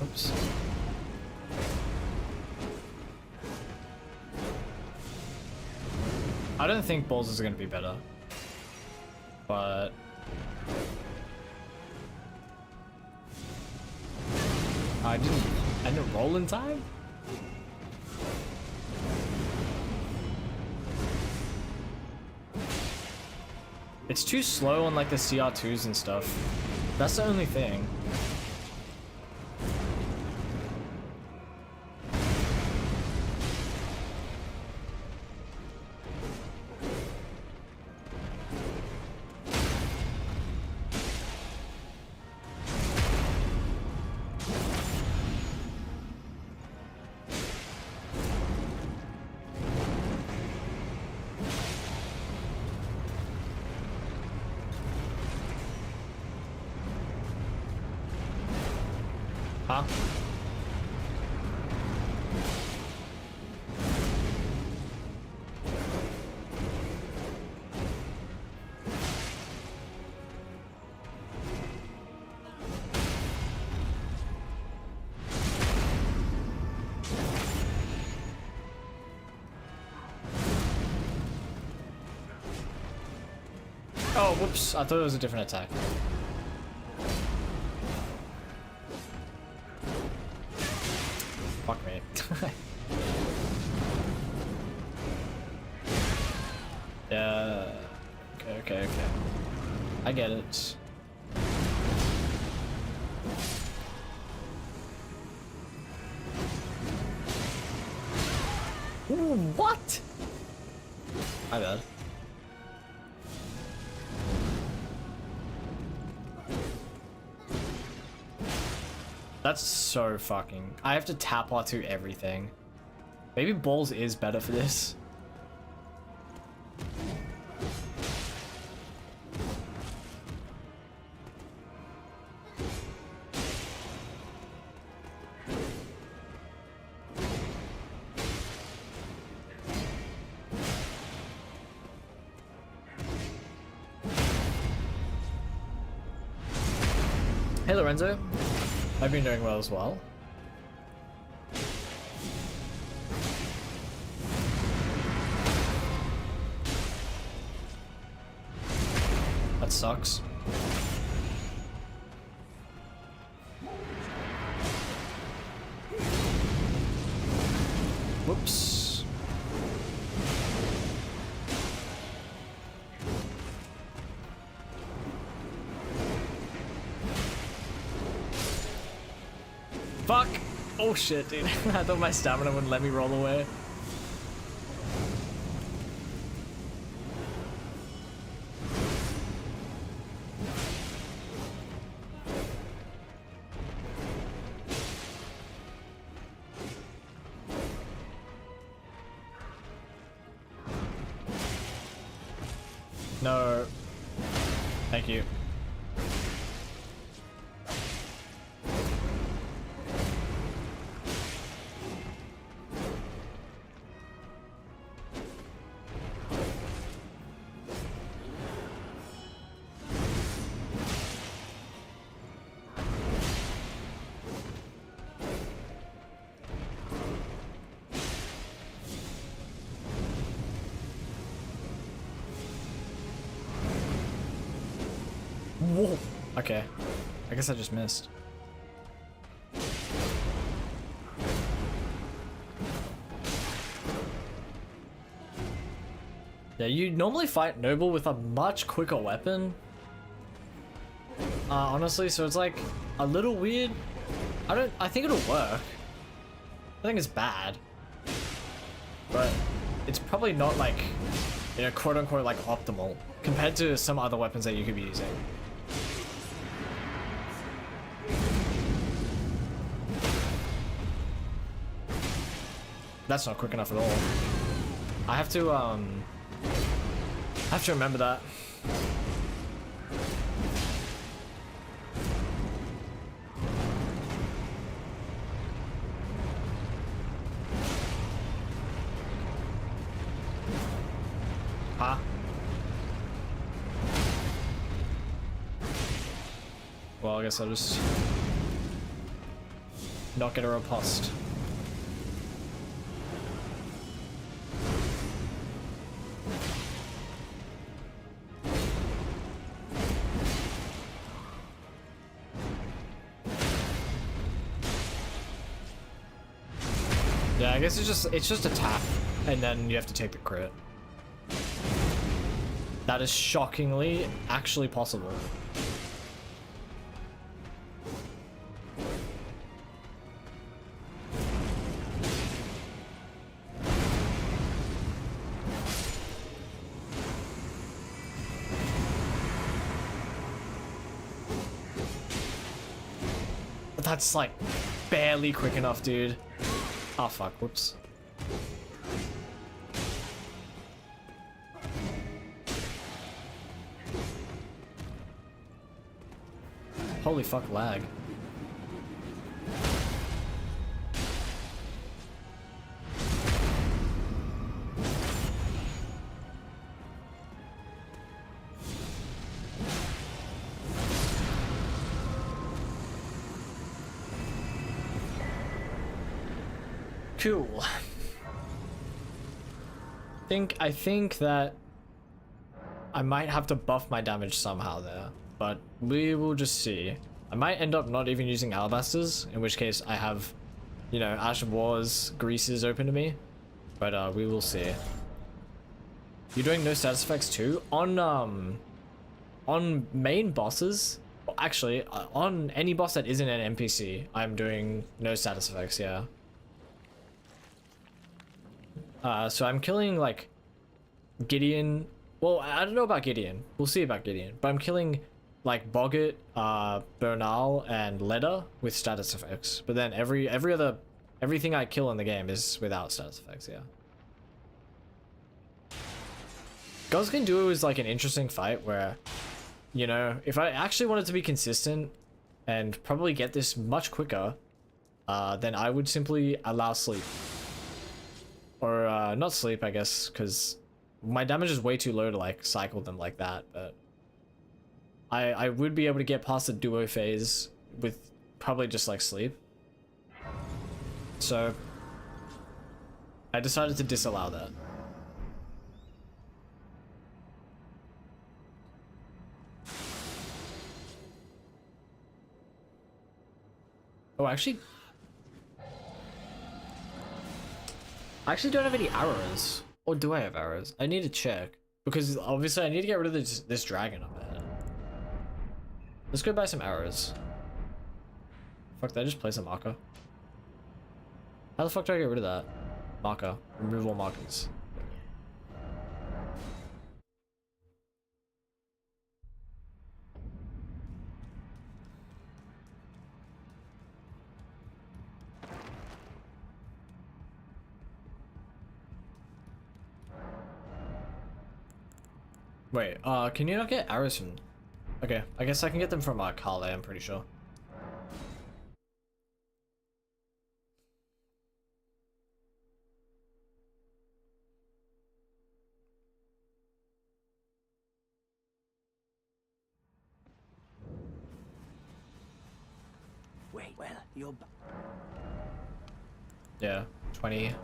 Oops. I don't think Balls is going to be better, but I didn't roll in time. It's too slow on like the CR2s and stuff. That's the only thing. Huh? Oh, whoops. I thought it was a different attack. Fuck me. Yeah. Okay. I get it. Ooh, what? My bad. That's so fucking... I have to tap R2 everything. Maybe Balls is better for this. Hey Lorenzo. I've been doing well as well. That sucks. Whoops. Fuck! Oh shit, dude. I thought my stamina wouldn't let me roll away. No. Thank you. Whoa. Okay. I guess I just missed. Yeah, you normally fight Noble with a much quicker weapon. Honestly, so it's like a little weird. I think it'll work. I think it's bad. But it's probably not like, you know, quote unquote like optimal compared to some other weapons that you could be using. That's not quick enough at all. I have to remember that. Huh? Well, I guess I'll just not get a riposte. Yeah, I guess it's just a tap, and then you have to take the crit. That is shockingly actually possible. But that's like barely quick enough, dude. Oh fuck, whoops. Holy fuck, lag. Cool. I think that I might have to buff my damage somehow there, but we will just see. I might end up not even using alabasters, in which case I have, you know, Ash of War's greases open to me, but we will see. You're doing no status effects too? On main bosses, well, actually, on any boss that isn't an NPC, I'm doing no status effects, yeah. So I'm killing, like, Gideon. Well, I don't know about Gideon. We'll see about Gideon. But I'm killing, like, Boggart, Bernal, and Leda with status effects. But then everything I kill in the game is without status effects, yeah. Gozgan Duo is, like, an interesting fight where, you know, if I actually wanted to be consistent and probably get this much quicker, then I would simply allow sleep. Or, not sleep, I guess, because my damage is way too low to, like, cycle them like that, but I would be able to get past the duo phase with probably just, like, sleep. So, I decided to disallow that. Oh, actually... I actually don't have any arrows. Or do I have arrows? I need to check. Because obviously I need to get rid of this dragon up ahead. Let's go buy some arrows. Fuck, did I just place a marker? How the fuck do I get rid of that? Marker. Remove all markers. Wait, can you not get arrows from... Okay, I guess I can get them from, Kale, I'm pretty sure. Wait, well, you're... Yeah, 20.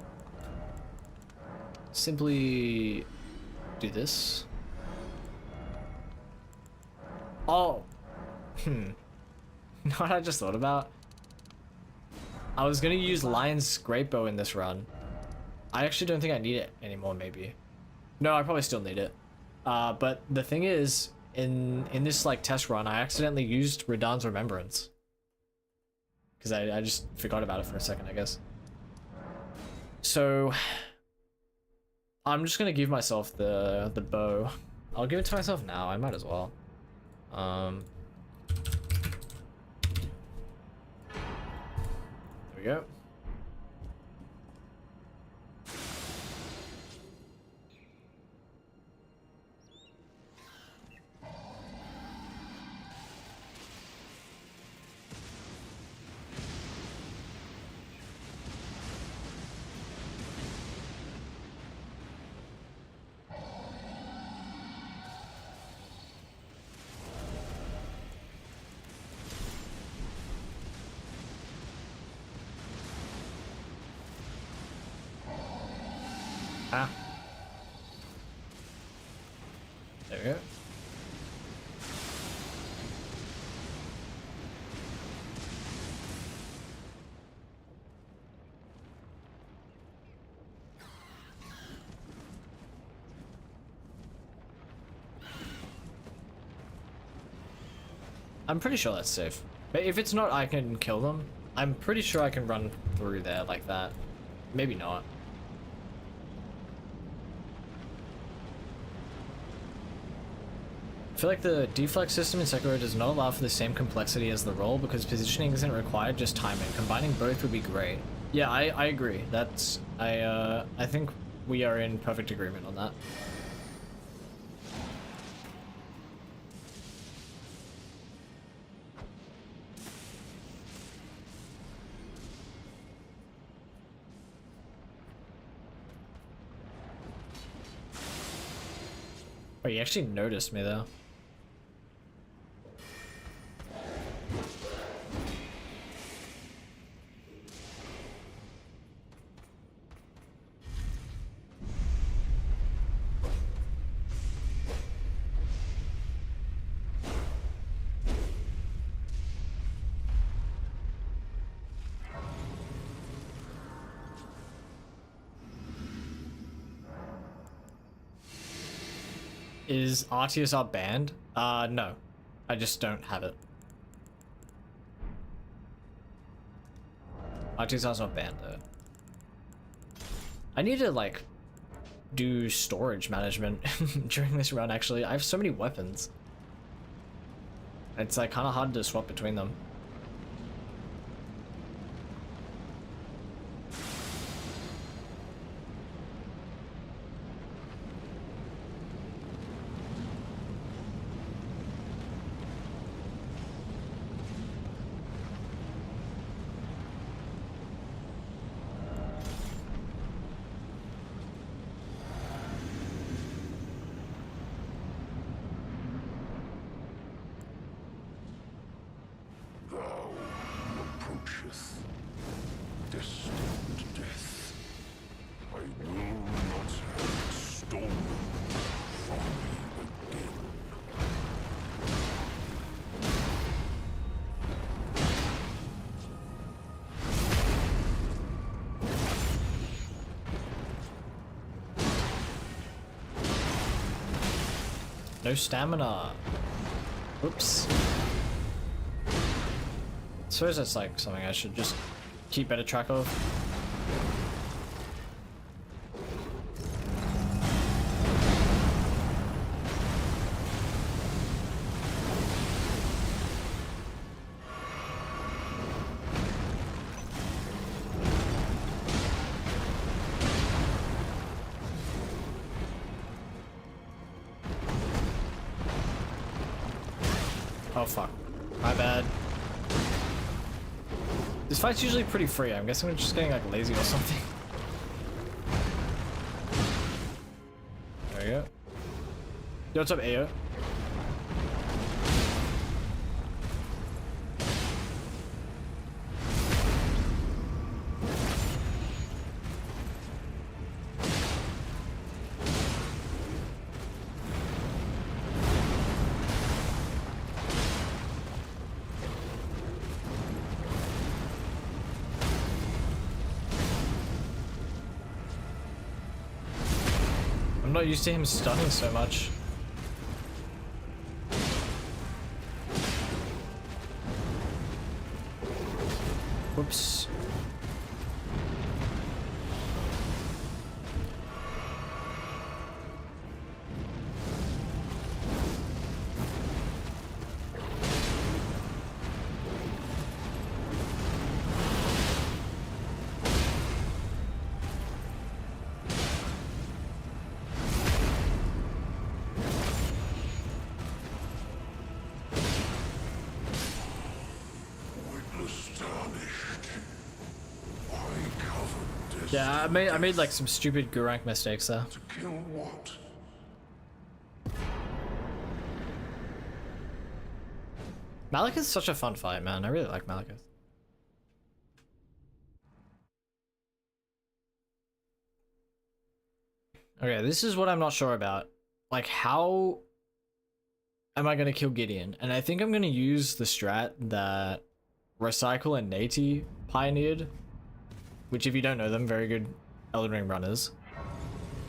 Simply do this. Oh, You know what I just thought about? I was gonna use Lion's Great Bow in this run. I actually don't think I need it anymore, maybe. No, I probably still need it. But the thing is, in this like test run, I accidentally used Radahn's Remembrance. Because I just forgot about it for a second, I guess. So I'm just gonna give myself the bow. I'll give it to myself now, I might as well. There we go. Ah. There we go. I'm pretty sure that's safe. But if it's not, I can kill them. I'm pretty sure I can run through there like that. Maybe not. I feel like the deflex system in Sekiro does not allow for the same complexity as the roll because positioning isn't required, just timing. Combining both would be great. Yeah, I agree. That's I think we are in perfect agreement on that. Oh, you actually noticed me though. Is RTSR banned? No. I just don't have it. RTSR's not banned though. I need to like do storage management during this run actually. I have so many weapons. It's like kind of hard to swap between them. No stamina. Oops. I suppose that's like something I should just keep better track of. Oh fuck. My bad. This fight's usually pretty free. I'm guessing I'm just getting like lazy or something. There we go. Yo, what's up, Ayo? not used to him stunning so much. Whoops. Yeah, I made like some stupid Gurranq mistakes there. Kill what? Malekith's such a fun fight, man. I really like Malekith. Okay, this is what I'm not sure about. Like, how am I gonna kill Gideon? And I think I'm gonna use the strat that Recycle and Nati pioneered, which, if you don't know them, very good Elden Ring runners.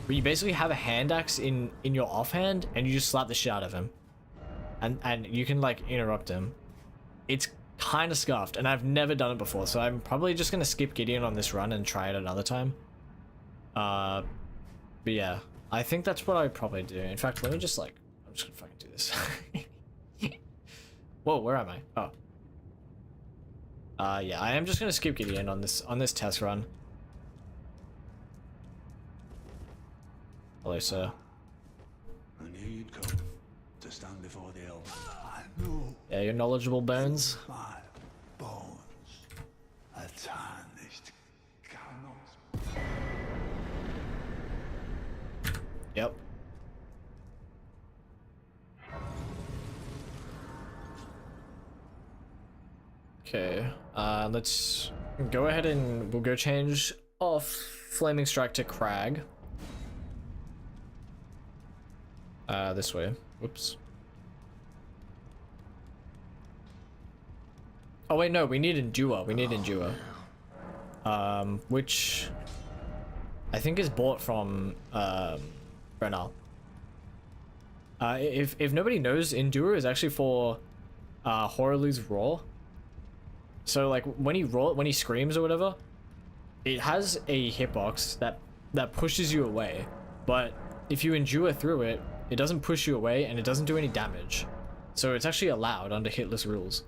But you basically have a hand axe in your offhand, and you just slap the shit out of him, and you can like interrupt him. It's kind of scuffed, and I've never done it before, so I'm probably just gonna skip Gideon on this run and try it another time. But yeah, I think that's what I probably do. In fact, let me just like, I'm just gonna fucking do this. Whoa, where am I? Oh. Yeah, I am just gonna skip Gideon on this test run. Hello, sir. I knew you'd come to stand before the elves. I knew Yeah, you're knowledgeable, Bones. my bones. A tarnished cannot. Yep. Okay, let's go ahead and we'll go change off Flaming Strike to Crag. This way. Whoops. Oh wait, no, we need Endure. We need Endure. Which I think is bought from Brenal. If nobody knows, Endure is actually for Hoarlu's Roar. So like when he screams or whatever, it has a hitbox that pushes you away. But if you endure through it, it doesn't push you away and it doesn't do any damage. So it's actually allowed under hitless rules.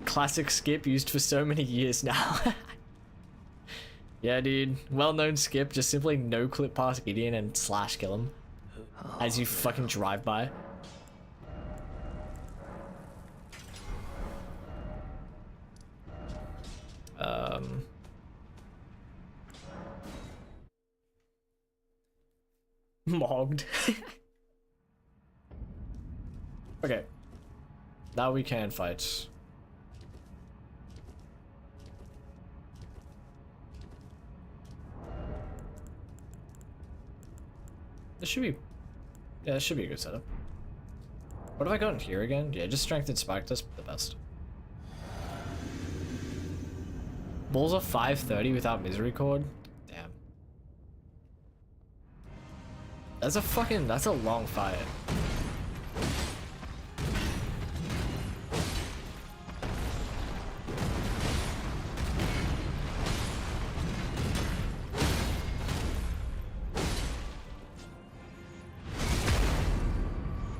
Classic skip used for so many years now. Yeah, dude. Well-known skip, just simply no clip past Gideon and slash kill him as you fucking drive by. Mogged. Okay. Now we can fight. This should be... Yeah, this should be a good setup. What have I got in here again? Yeah, just strength and spike, that's the best. Bulls are 530 without Misery Cord? Damn. That's a long fight.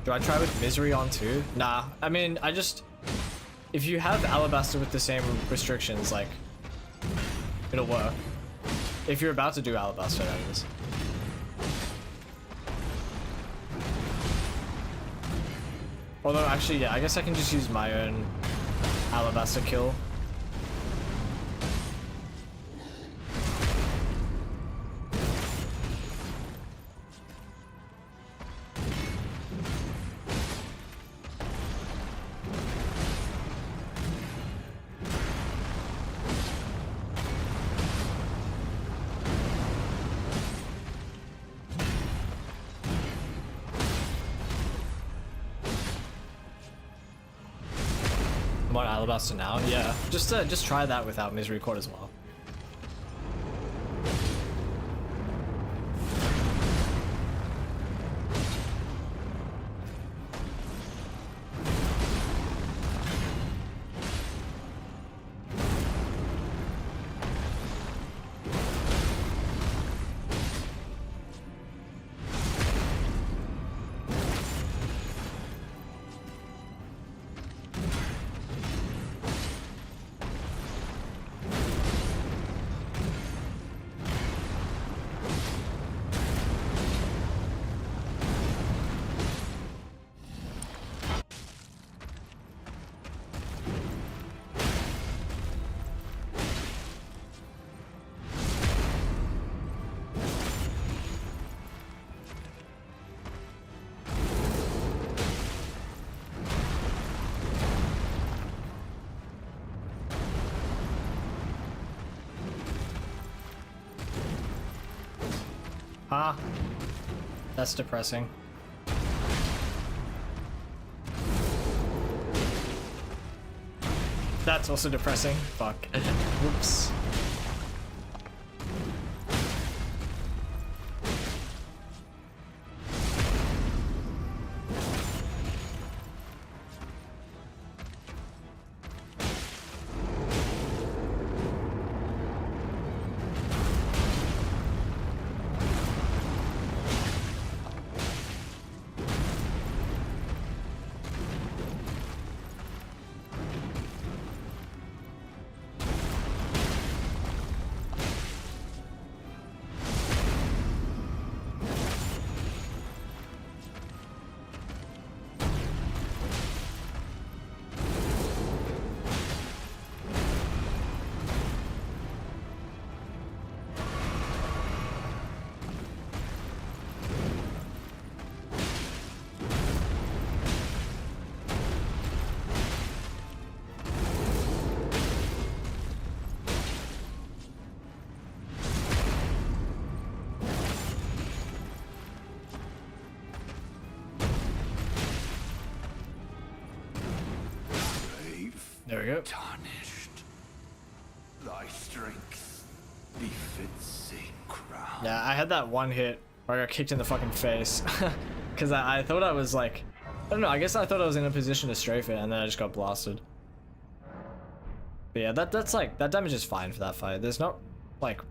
Do I try with Misery on too? Nah, I mean, if you have Alabaster with the same restrictions, like, it'll work. If you're about to do Alabaster, that is. Although, actually, yeah, I guess I can just use my own Alabaster kill. Want Alabaster now? Yeah, just try that without Misery Cord as well. Huh? That's depressing. That's also depressing. Fuck. Whoops. There we go. Tarnished. Thy strength befits a crown. Yeah, I had that one hit where I got kicked in the fucking face. Because I thought I was like... I don't know, I guess I thought I was in a position to strafe it and then I just got blasted. But yeah, that's like... That damage is fine for that fight. There's not, like...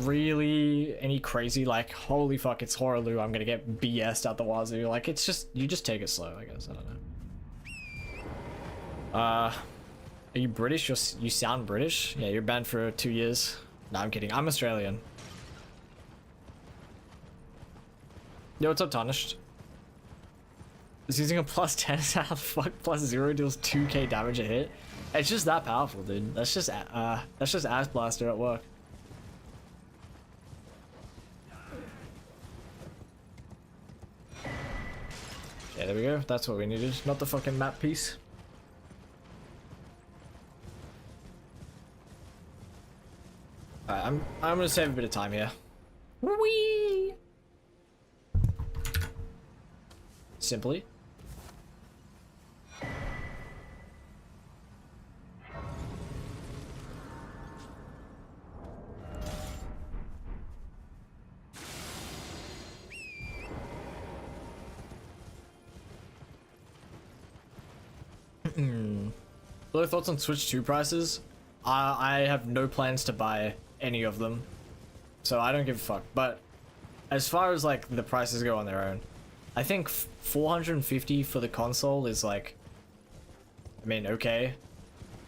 really any crazy, like, holy fuck, it's Horaloo, I'm gonna get BS'd out the wazoo. Like, it's just... You just take it slow, I guess. I don't know. Are you British? You sound British? Yeah, you're banned for 2 years. No, I'm kidding. I'm Australian. Yo, what's up, Tarnished? Is using a plus 10 how the fuck plus 0 deals 2k damage a hit? It's just that powerful, dude. That's just Ass Blaster at work. Yeah, there we go. That's what we needed. Not the fucking map piece. Alright, I'm gonna save a bit of time here. Whee! Simply. Other thoughts on Switch 2 prices? I have no plans to buy any of them, so I don't give a fuck. But as far as like the prices go on their own, I think 450 for the console is like, I mean, okay,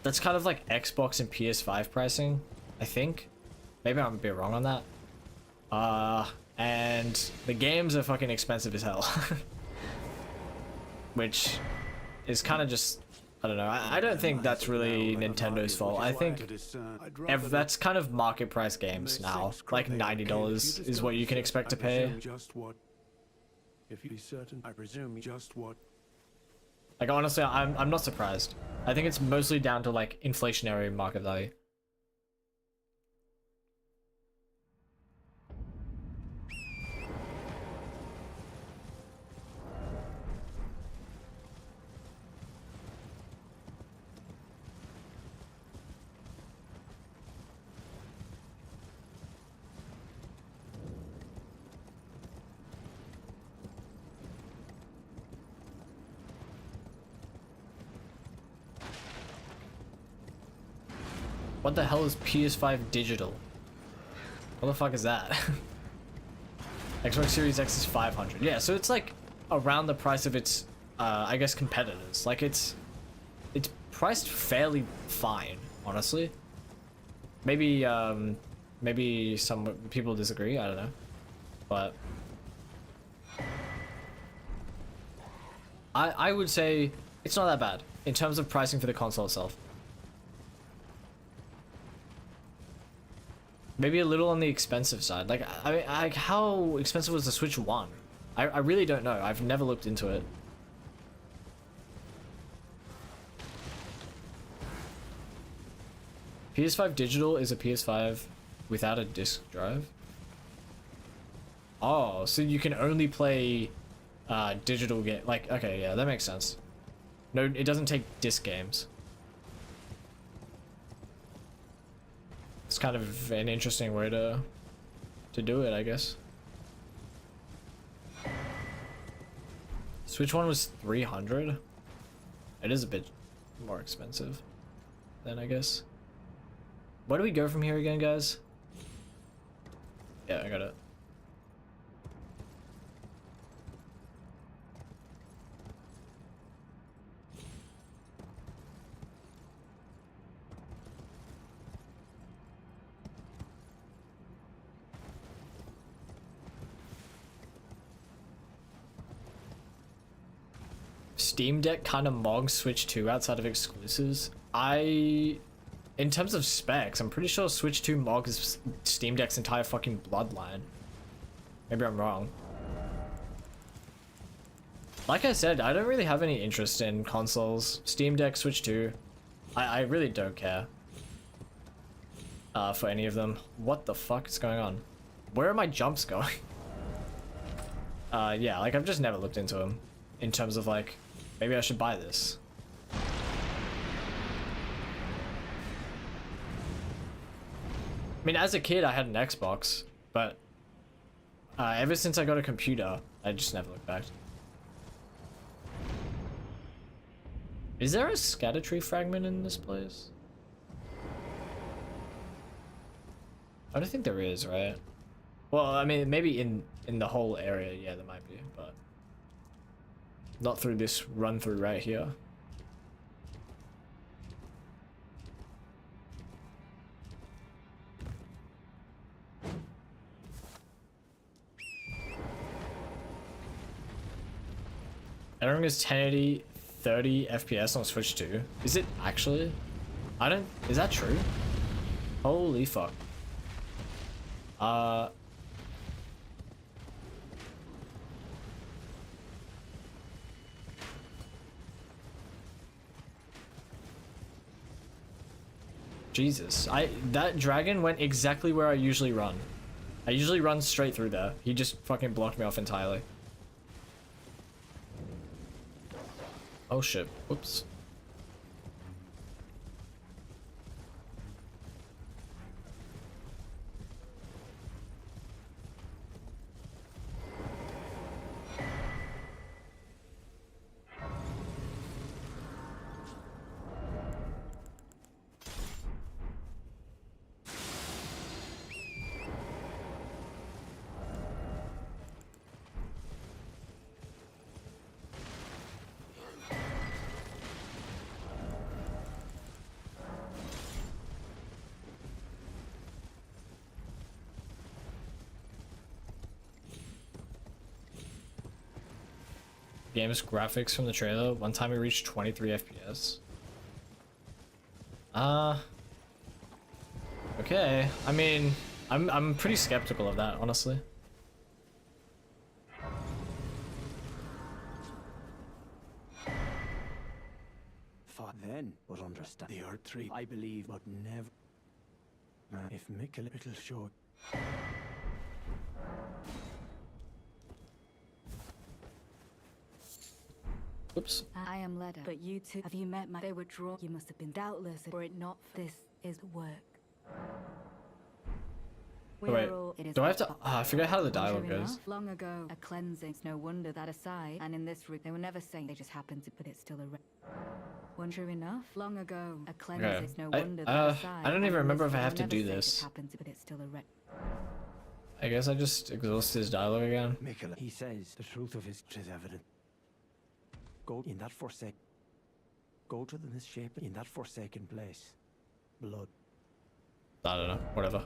that's kind of like Xbox and PS5 pricing, I think. Maybe I'm a bit wrong on that. And the games are fucking expensive as hell. Which is kind of just, I don't know. I don't think that's really Nintendo's fault. I think that's kind of market price games now. Like $90 is what you can expect to pay. If you be certain, I presume just what. Like honestly, I'm not surprised. I think it's mostly down to like inflationary market value. What the hell is PS5 digital? What the fuck is that? Xbox Series X is 500. Yeah, so it's like around the price of its, I guess, competitors. Like it's priced fairly fine, honestly. Maybe, maybe some people disagree. I don't know, but I would say it's not that bad in terms of pricing for the console itself. Maybe a little on the expensive side. Like, I mean, like how expensive was the Switch 1? I really don't know. I've never looked into it. PS5 digital is a PS5 without a disc drive. Oh, so you can only play digital game. Like, okay, yeah, that makes sense. No, it doesn't take disc games. It's kind of an interesting way to do it, I guess. Switch one was 300. It is a bit more expensive then, I guess. Where do we go from here again, guys? Yeah, I got it. Steam Deck kind of mogs Switch 2 outside of exclusives. In terms of specs, I'm pretty sure Switch 2 mogs Steam Deck's entire fucking bloodline. Maybe I'm wrong. Like I said, I don't really have any interest in consoles. Steam Deck, Switch 2. I really don't care. For any of them. What the fuck is going on? Where are my jumps going? Yeah, like I've just never looked into them. In terms of like, maybe I should buy this. I mean, as a kid, I had an Xbox, but ever since I got a computer, I just never looked back. Is there a Scattertree fragment in this place? I don't think there is, right? Well, I mean, maybe in the whole area, yeah, there might be, but not through this run through right here. Elden Ring is 1080 30 FPS on Switch 2. Is it actually? Is that true? Holy fuck. Jesus, that dragon went exactly where I usually run. I usually run straight through there. He just fucking blocked me off entirely. Oh shit, whoops. Game's graphics from the trailer. One time we reached 23 FPS. Okay. I mean, I'm pretty skeptical of that, honestly. Thought then, but understand the Earth 3, I believe, but never. If Mikkel it'll show. Oops. I am Leda, but you two, have you met my... They were drawn. You must have been doubtless, were it not for this is work. Oh, wait, do I have to... I forget how the dialogue goes. Long ago, a cleansing. It's no wonder that aside, and in this room, they were never saying they just happened to, but it's still a... Wonder enough? Long ago, a cleansing. Okay. It's no wonder that aside, I don't even remember if I have to do this. Happened to, but it's still a... I guess I just exhaust his dialogue again. Mikkel, he says the truth of his is evident. Go in that forsaken. Go to the misshapen in that forsaken place. Blood. I don't know. Whatever.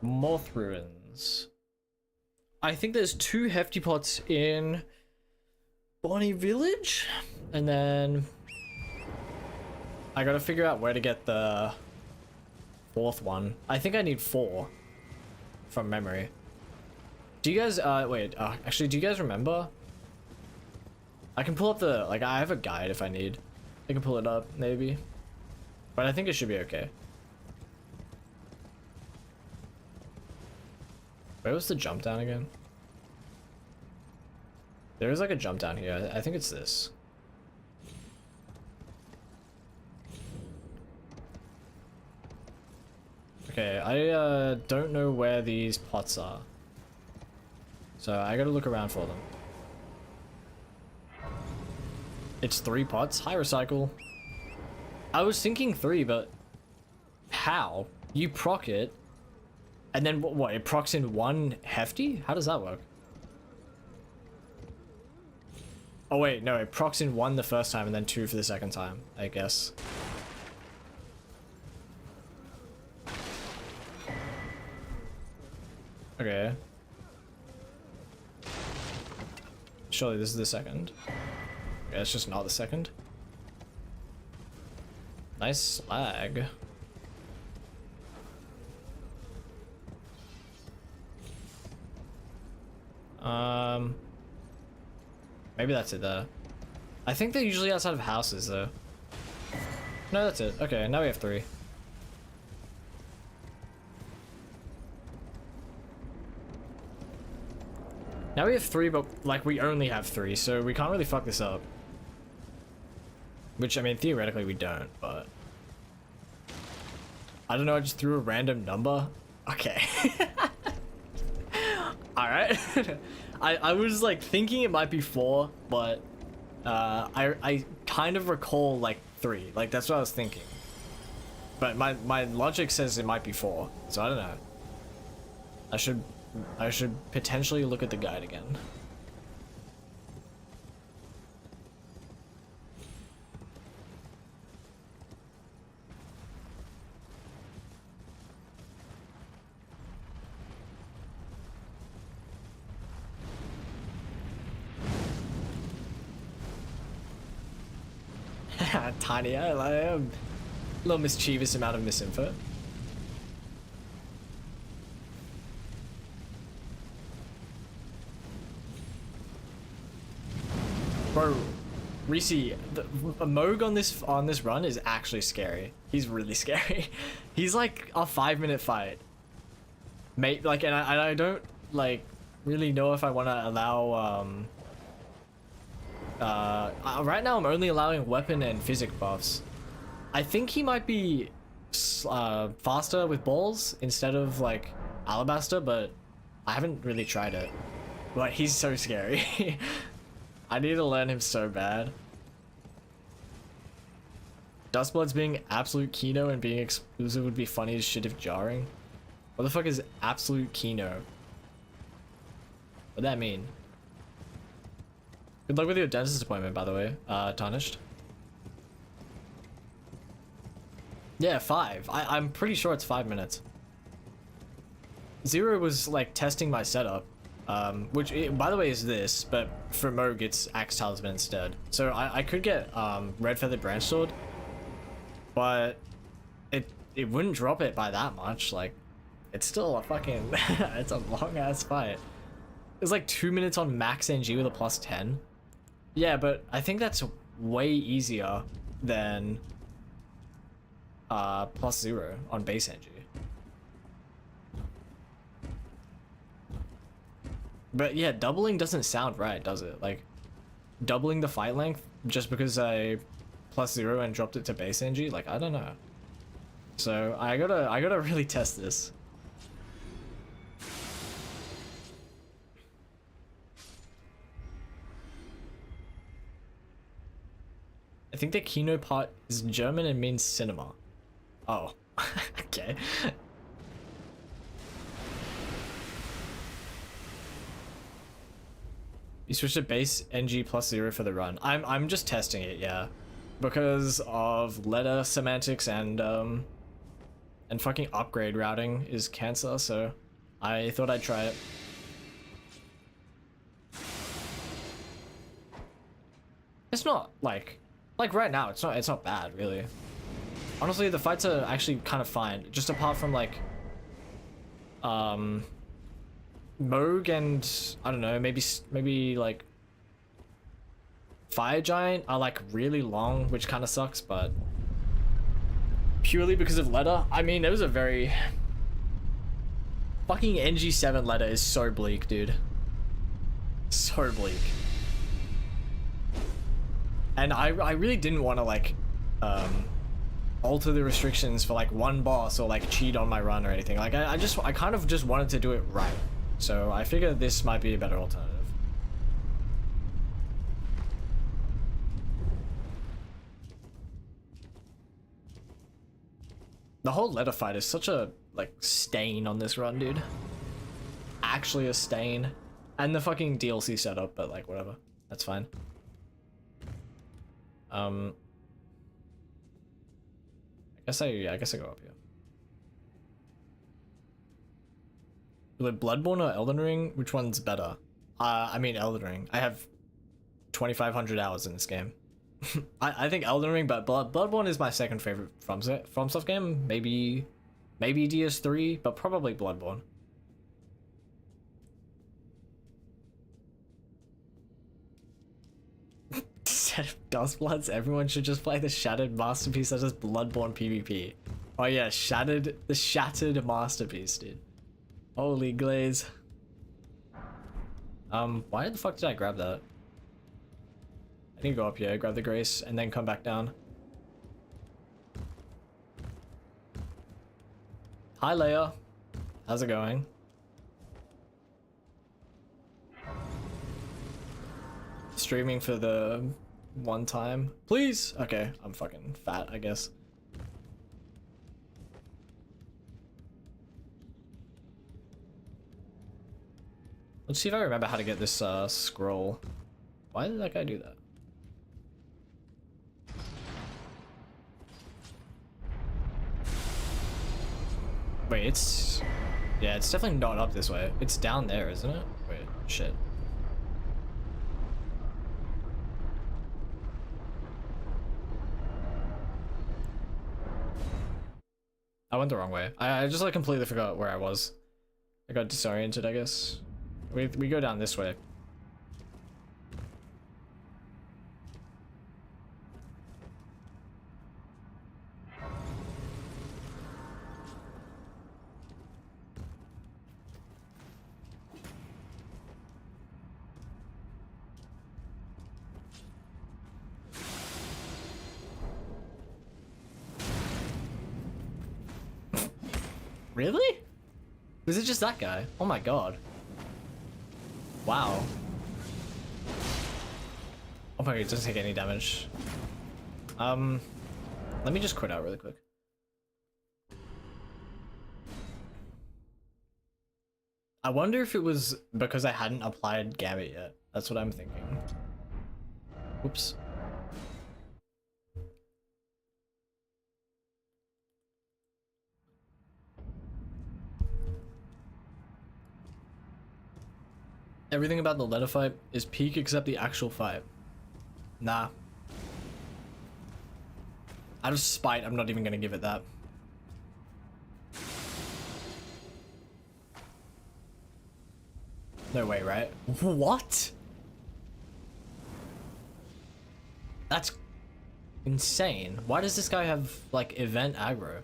Moth ruins. I think there's 2 hefty pots in Bonnie Village, and then I gotta figure out where to get the 4th one. I think I need 4 from memory. Do you guys wait, actually, do you guys remember? I can pull up the, like, I have a guide if I need. I can pull it up, maybe. But I think it should be okay. Where was the jump down again? There is like a jump down here. I think it's this. Okay, I don't know where these pots are. So I gotta look around for them. It's 3 pots. Hi, recycle. I was thinking 3, but how? You proc it, and then what? It procs in 1 hefty? How does that work? Oh wait, no, it procs in 1 the first time and then 2 for the second time, I guess. Okay. Surely this is the second. Yeah, it's just not the second. Nice slag. Maybe that's it there. I think they're usually outside of houses though. No, that's it. Okay, now we have 3. Now we have 3, but like we only have 3, so we can't really fuck this up. Which, I mean, theoretically we don't, but... I don't know, I just threw a random number. Okay. Alright. I was like thinking it might be 4, but I kind of recall like 3. Like that's what I was thinking. But my logic says it might be 4, so I don't know. I should potentially look at the guide again. Tiny, I am a little mischievous amount of misinfo. Bro, Reese, a Moog on this run is actually scary. He's really scary. He's like a 5-minute fight. Mate, like, and I don't like really know if I want to allow right now I'm only allowing weapon and physic buffs. I think he might be faster with balls instead of like Alabaster, but I haven't really tried it. But he's so scary. I need to learn him so bad. Dustbloods being absolute Kino and being exclusive would be funny as shit if jarring. What the fuck is absolute Kino? What'd that mean? Good luck with your dentist appointment, by the way, Tarnished. Yeah, 5. I'm pretty sure it's 5 minutes. Zero was like testing my setup, which by the way is this, but for Moog it's Axe Talisman instead. So I could get Red Feathered Branch Sword, but it wouldn't drop it by that much. Like, it's still a fucking it's a long ass fight. It's like 2 minutes on max NG with a +10. Yeah, but I think that's way easier than +0 on base NG. But yeah, doubling doesn't sound right, does it? Like, doubling the fight length just because I +0 and dropped it to base NG? Like, I don't know. So I gotta really test this. I think the Kino part is German and means cinema. Oh, okay. You switched to base NG +0 for the run. I'm just testing it, yeah, because of letter semantics and fucking upgrade routing is cancer. So I thought I'd try it. It's not like right now. It's not bad really. Honestly, the fights are actually kind of fine, just apart from like Moog and I don't know, maybe like Fire Giant are like really long, which kind of sucks, but purely because of letter. I mean, it was a very fucking NG7 ladder is so bleak, dude. So bleak. And I really didn't want to like alter the restrictions for like one boss or like cheat on my run or anything. Like I kind of just wanted to do it right. So I figured this might be a better alternative. The whole letter fight is such a like stain on this run, dude. Actually a stain. And the fucking DLC setup, but like whatever. That's fine. I guess I go up here. With Bloodborne or Elden Ring, which one's better? I mean Elden Ring. I have 2,500 hours in this game. I think Elden Ring, but Bloodborne is my second favorite FromSoft game. Maybe DS3, but probably Bloodborne. Instead of Dustbloods, everyone should just play the Shattered Masterpiece such as Bloodborne PvP. Oh yeah, the Shattered Masterpiece, dude. Holy glaze. Why the fuck did I grab that? I need to go up here, grab the Grace, and then come back down. Hi, Leia. How's it going? Streaming for the one time. Please! Okay, I'm fucking fat, I guess. Let's see if I remember how to get this scroll. Why did that guy do that? Wait, it's... Yeah, it's definitely not up this way. It's down there, isn't it? Wait, shit. I went the wrong way. I just like completely forgot where I was. I got disoriented, I guess. We go down this way. Really? Was it just that guy? Oh my god. Wow. Oh my god, it doesn't take any damage. Let me just quit out really quick. I wonder if it was because I hadn't applied Gambit yet. That's what I'm thinking. Oops. Everything about the letter fight is peak except the actual fight. Nah. Out of spite, I'm not even gonna give it that. No way, right? What? That's insane. Why does this guy have, like, event aggro?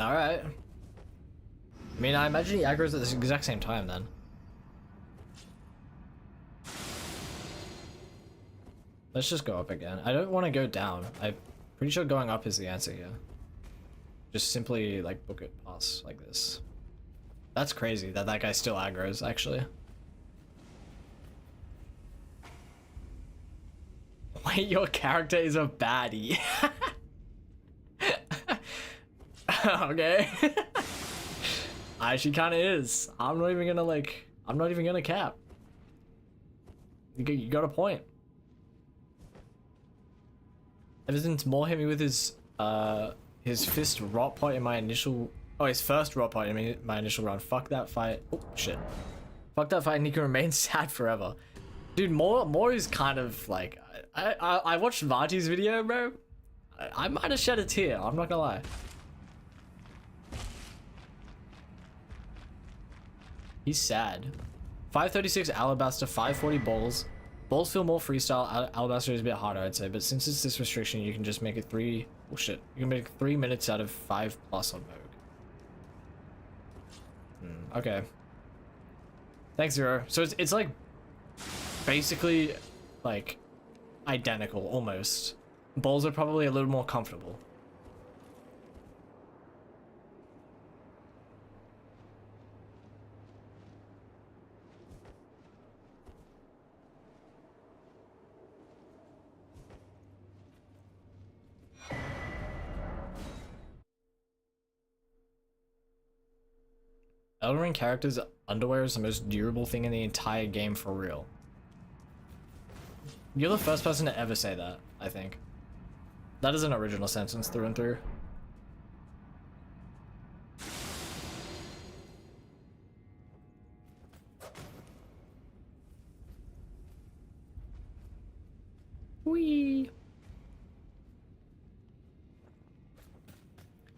Alright. I mean, I imagine he aggroes at the exact same time then. Let's just go up again. I don't want to go down. I'm pretty sure going up is the answer here. Just simply, like, book it pass like this. That's crazy that that guy still aggroes, actually. Wait, your character is a baddie. Okay. She kind of is. I'm not even gonna like. I'm not even gonna cap. You got a point. Everton's more hit me with his fist rot point in my initial. Oh, his first rot point in my initial round. Fuck that fight. Oh shit. Fuck that fight, and he can remain sad forever. Dude, more is kind of like. I watched Vati's video, bro. I might have shed a tear. I'm not gonna lie. He's sad. 536 Alabaster, 540 balls, Balls feel more freestyle. Alabaster is a bit harder, I'd say, but since it's this restriction, you can just make it 3. Oh shit! You can make 3 minutes out of 5+ on Vogue. Okay. Thanks, Zero. So it's like basically like identical almost. Balls are probably a little more comfortable. Elden Ring characters' underwear is the most durable thing in the entire game for real. You're the first person to ever say that, I think. That is an original sentence through and through. Whee!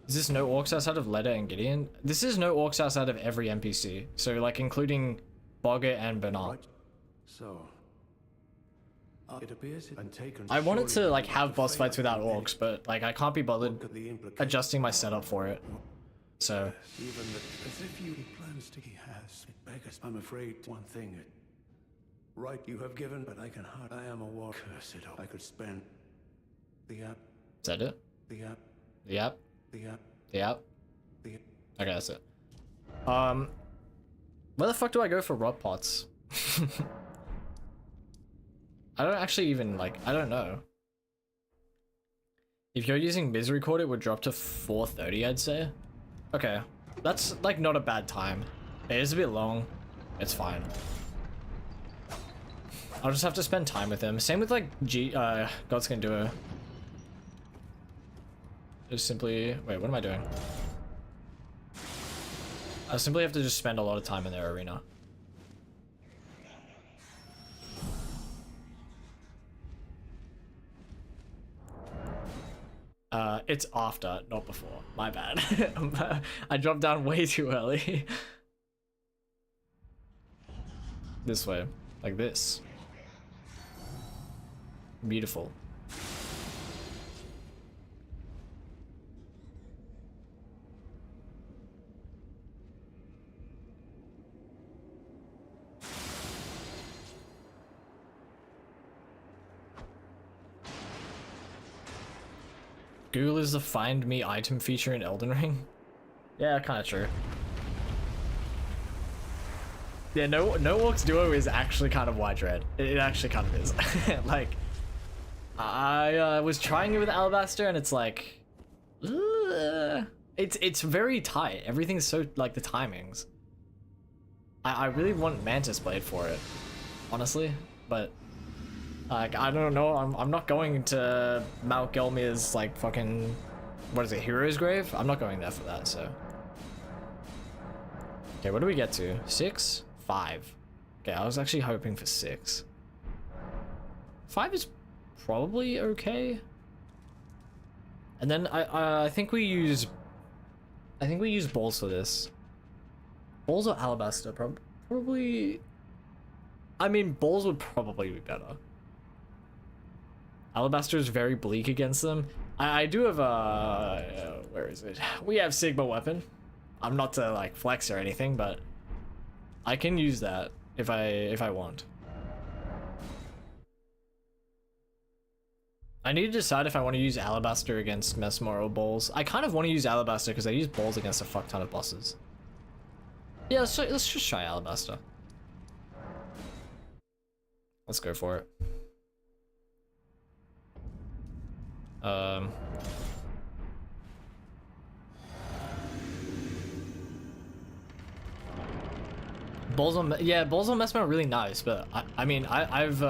Is this no orcs outside of Leda and Gideon? This is no orcs outside of every NPC. So like including Boggart and Bernard. Right. So, it appears it taken. I wanted to like have boss fights without orcs, but like I can't be bothered adjusting my setup for it. So Even as if you plans to he has. It beggars. I'm afraid one thing. Right, you have given, but I can hard. I am a war. Curse it all. I could spend the app. is that it? The app. The app? The app. The app? The Okay, that's it. Where the fuck do I go for rod pots? I don't actually even like, I don't know. If you're using Misery Court, it would drop to 430, I'd say. Okay, that's like not a bad time. It is a bit long. It's fine. I'll just have to spend time with him. Same with like Gods Can Do It. Just simply, wait, what am I doing? I simply have to just spend a lot of time in their arena. It's after, not before. My bad. I dropped down way too early. This way, like this. Beautiful. Google is the find me item feature in Elden Ring. Yeah, kind of true. Yeah, no Orcs Duo is actually kind of wide red. It actually kind of is. Like, I was trying it with Alabaster, and it's like, it's very tight. Everything's so like the timings. I really want Mantis Blade for it, honestly, but. Like, I don't know, I'm not going to Mount Gelmir's, like, fucking, what is it, Hero's Grave? I'm not going there for that, so. Okay, what do we get to? 6? 5. Okay, I was actually hoping for 6. 5 is probably okay. And then I think we use balls for this. Balls or Alabaster? Probably. I mean, balls would probably be better. Alabaster is very bleak against them. I do have a... where is it? We have Sigma Weapon. I'm not to like flex or anything, but I can use that if I want. I need to decide if I want to use Alabaster against Mesmer or Balls. I kind of want to use Alabaster because I use Balls against a fuck ton of bosses. Yeah, let's just try Alabaster. Let's go for it. Balls on Mesmer are really nice, but I mean I've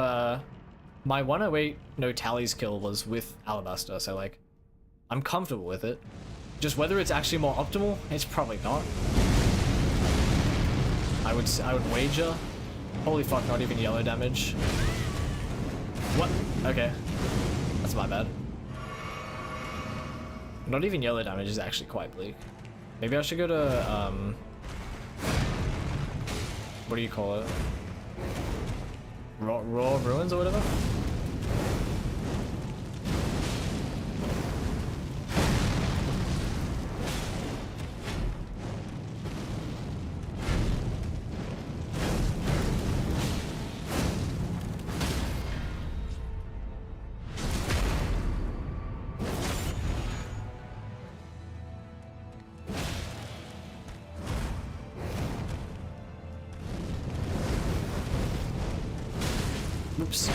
my 108 no tallies kill was with Alabaster, so like I'm comfortable with it. Just whether it's actually more optimal, it's probably not. I would wager. Holy fuck, not even yellow damage. What? Okay. That's my bad. Not even yellow damage is actually quite bleak. Maybe I should go to, what do you call it? Raw Ruins or whatever. Oops.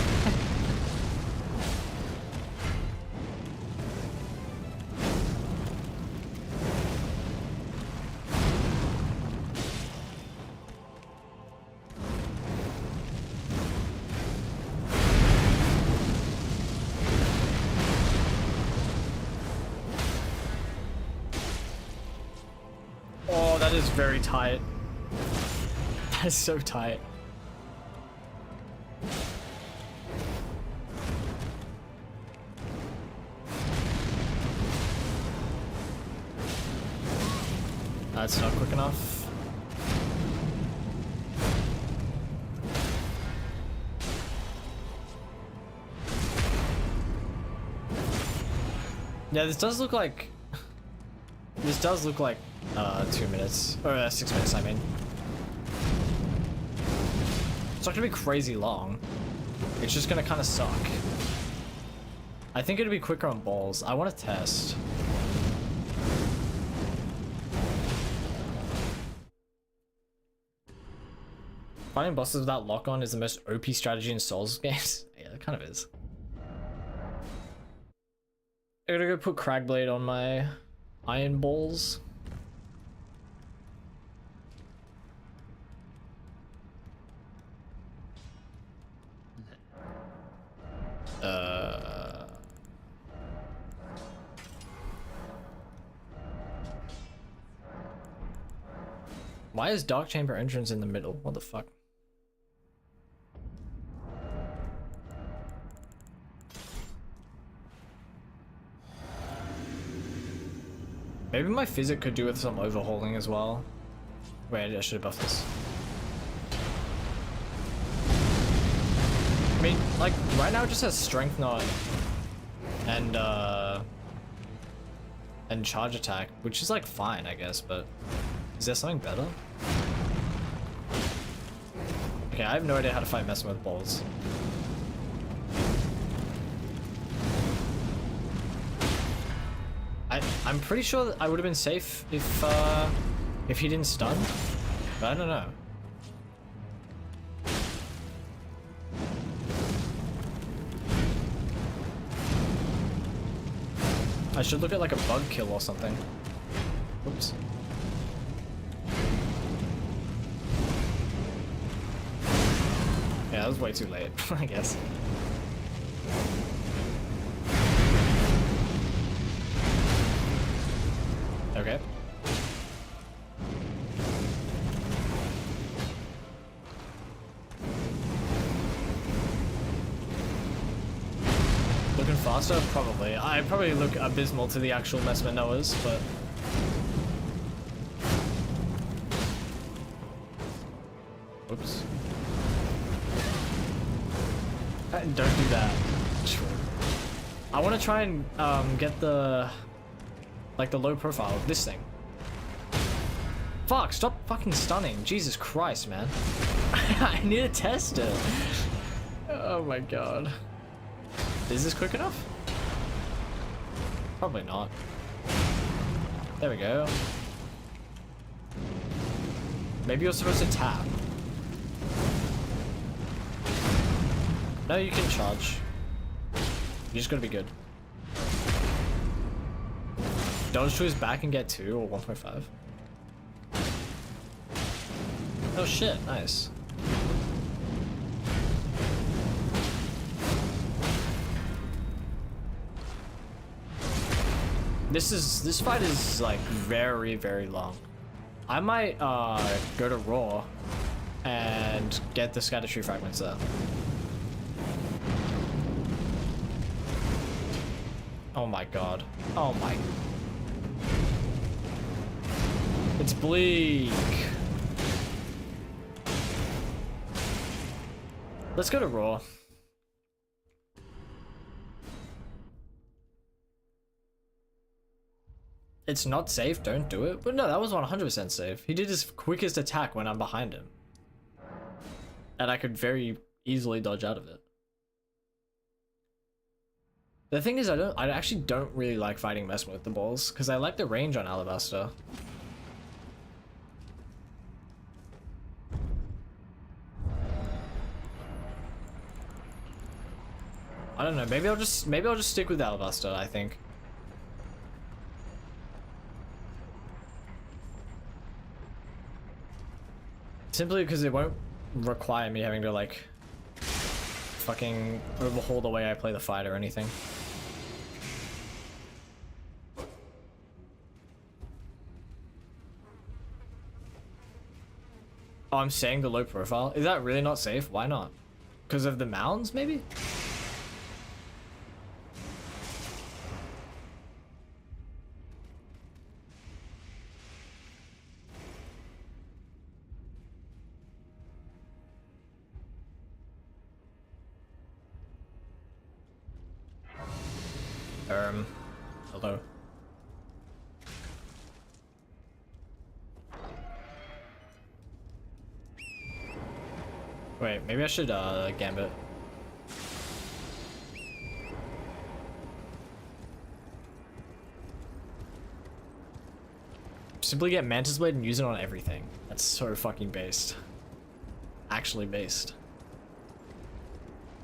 Oh, that is very tight. That is so tight. That's not quick enough. Yeah, this does look like 2 minutes or 6 minutes, I mean. It's not gonna be crazy long. It's just gonna kind of suck. I think it'd be quicker on balls. I want to test. Fighting bosses without lock-on is the most OP strategy in Souls games. Yeah, it kind of is. I gotta go put Cragblade on my iron balls. Why is Dark Chamber entrance in the middle? What the fuck? Maybe my physic could do with some overhauling as well. Wait, I should have buffed this. I mean, like, right now it just has Strength Knot and Charge Attack, which is like fine, I guess, but is there something better? Okay, I have no idea how to fight messing with balls. I'm pretty sure that I would have been safe if he didn't stun, but I don't know. I should look at like a bug kill or something. Oops. Yeah, that was way too late, I guess. Okay. Looking faster? Probably. I probably look abysmal to the actual Messmer Noahs, but... Whoops. Don't do that. I want to try and get the... like the low profile of this thing. Fuck, stop fucking stunning. Jesus Christ, man. I need to test it. Oh my god. Is this quick enough? Probably not. There we go. Maybe you're supposed to tap. No, you can charge. You just gotta be good. Dodge to his back and get 2 or 1.5. Oh shit, nice. This fight is like very, very long. I might go to Raw and get the Scatter Tree Fragments there. Oh my god. Oh my. It's bleak. Let's go to Raw. It's not safe, don't do it. But no, that was 100% safe. He did his quickest attack when I'm behind him. And I could very easily dodge out of it. The thing is, I actually don't really like fighting Messmer with the balls, because I like the range on Alabaster. I don't know, maybe I'll just stick with Alabaster, I think. Simply because it won't require me having to like fucking overhaul the way I play the fight or anything. Oh, I'm saying the low profile. Is that really not safe? Why not? Because of the mounds, maybe? Hello. Wait, maybe I should Gambit. Simply get Mantis Blade and use it on everything. That's so fucking based. Actually based.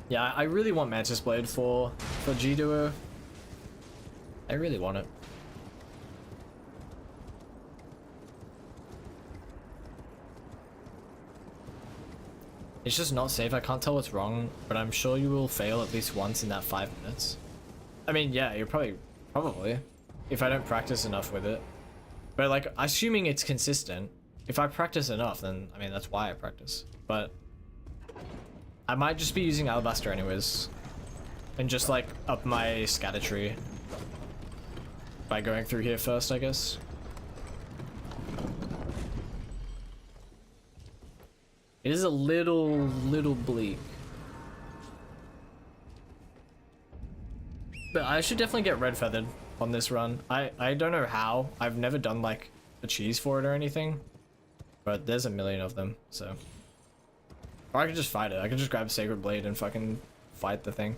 Yeah, I really want Mantis Blade for G-Duo. I really want it. It's just not safe. I can't tell what's wrong, but I'm sure you will fail at least once in that 5 minutes. I mean, yeah, you're probably, if I don't practice enough with it. But like, assuming it's consistent, if I practice enough, then, I mean, that's why I practice. But I might just be using Alabaster anyways, and just like up my scatter tree by going through here first, I guess. It is a little bleak. But I should definitely get red feathered on this run. I don't know how. I've never done like a cheese for it or anything. But there's a million of them, so. Or I could just fight it. I could just grab Sacred Blade and fucking fight the thing.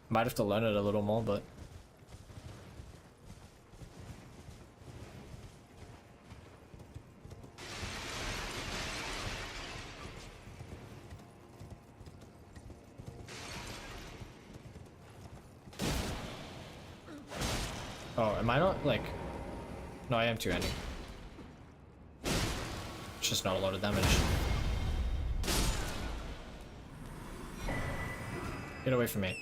Might have to learn it a little more, but. Oh, am I not like... No, I am 2-handing. It's just not a lot of damage. Get away from me.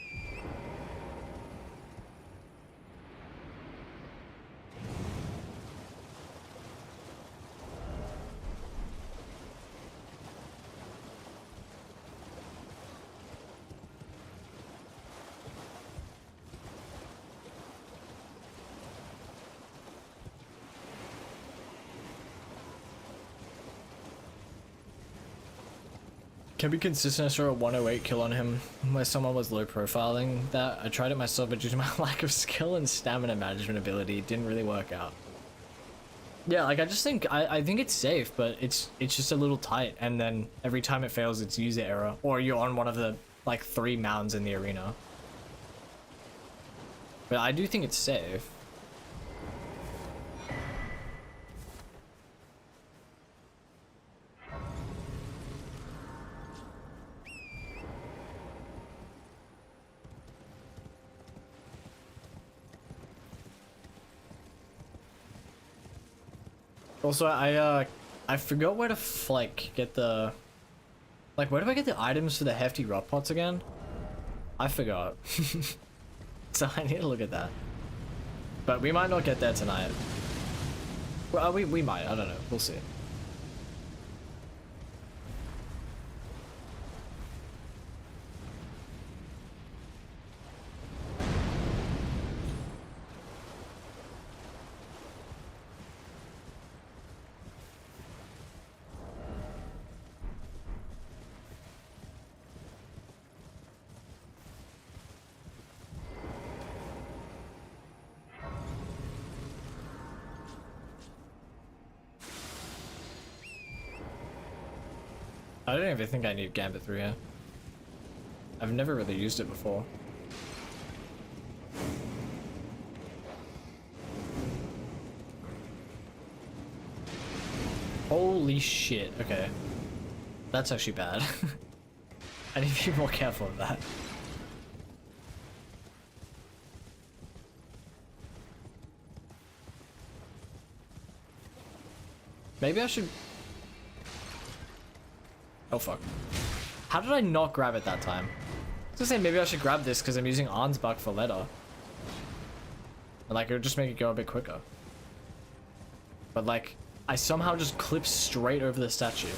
Can be consistent. I saw a 108 kill on him where someone was low profiling that. I tried it myself, but due to my lack of skill and stamina management ability, it didn't really work out. Yeah, like I just think I think it's safe, but it's just a little tight, and then every time it fails, it's user error, or you're on one of the like 3 mounds in the arena. But I do think it's safe. Also, I forgot where to like get the, like, where do I get the items for the hefty rock pots again? I forgot. So I need to look at that. But we might not get there tonight. Well, we might. I don't know. We'll see. I don't even think I need Gambit 3 here. I've never really used it before. Holy shit, okay. That's actually bad. I need to be more careful of that. Maybe I should... Oh fuck. How did I not grab it that time? I was gonna say maybe I should grab this because I'm using Ansbach for leather. And like it would just make it go a bit quicker. But like, I somehow just clipped straight over the statue.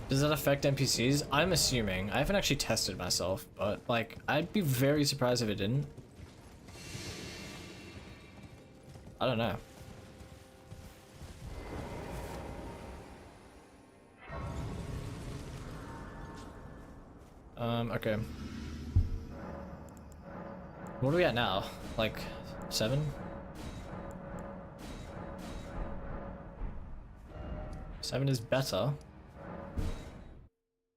Does that affect NPCs? I'm assuming. I haven't actually tested myself, but like, I'd be very surprised if it didn't. I don't know. Okay. What are we at now? Like, 7? 7 is better.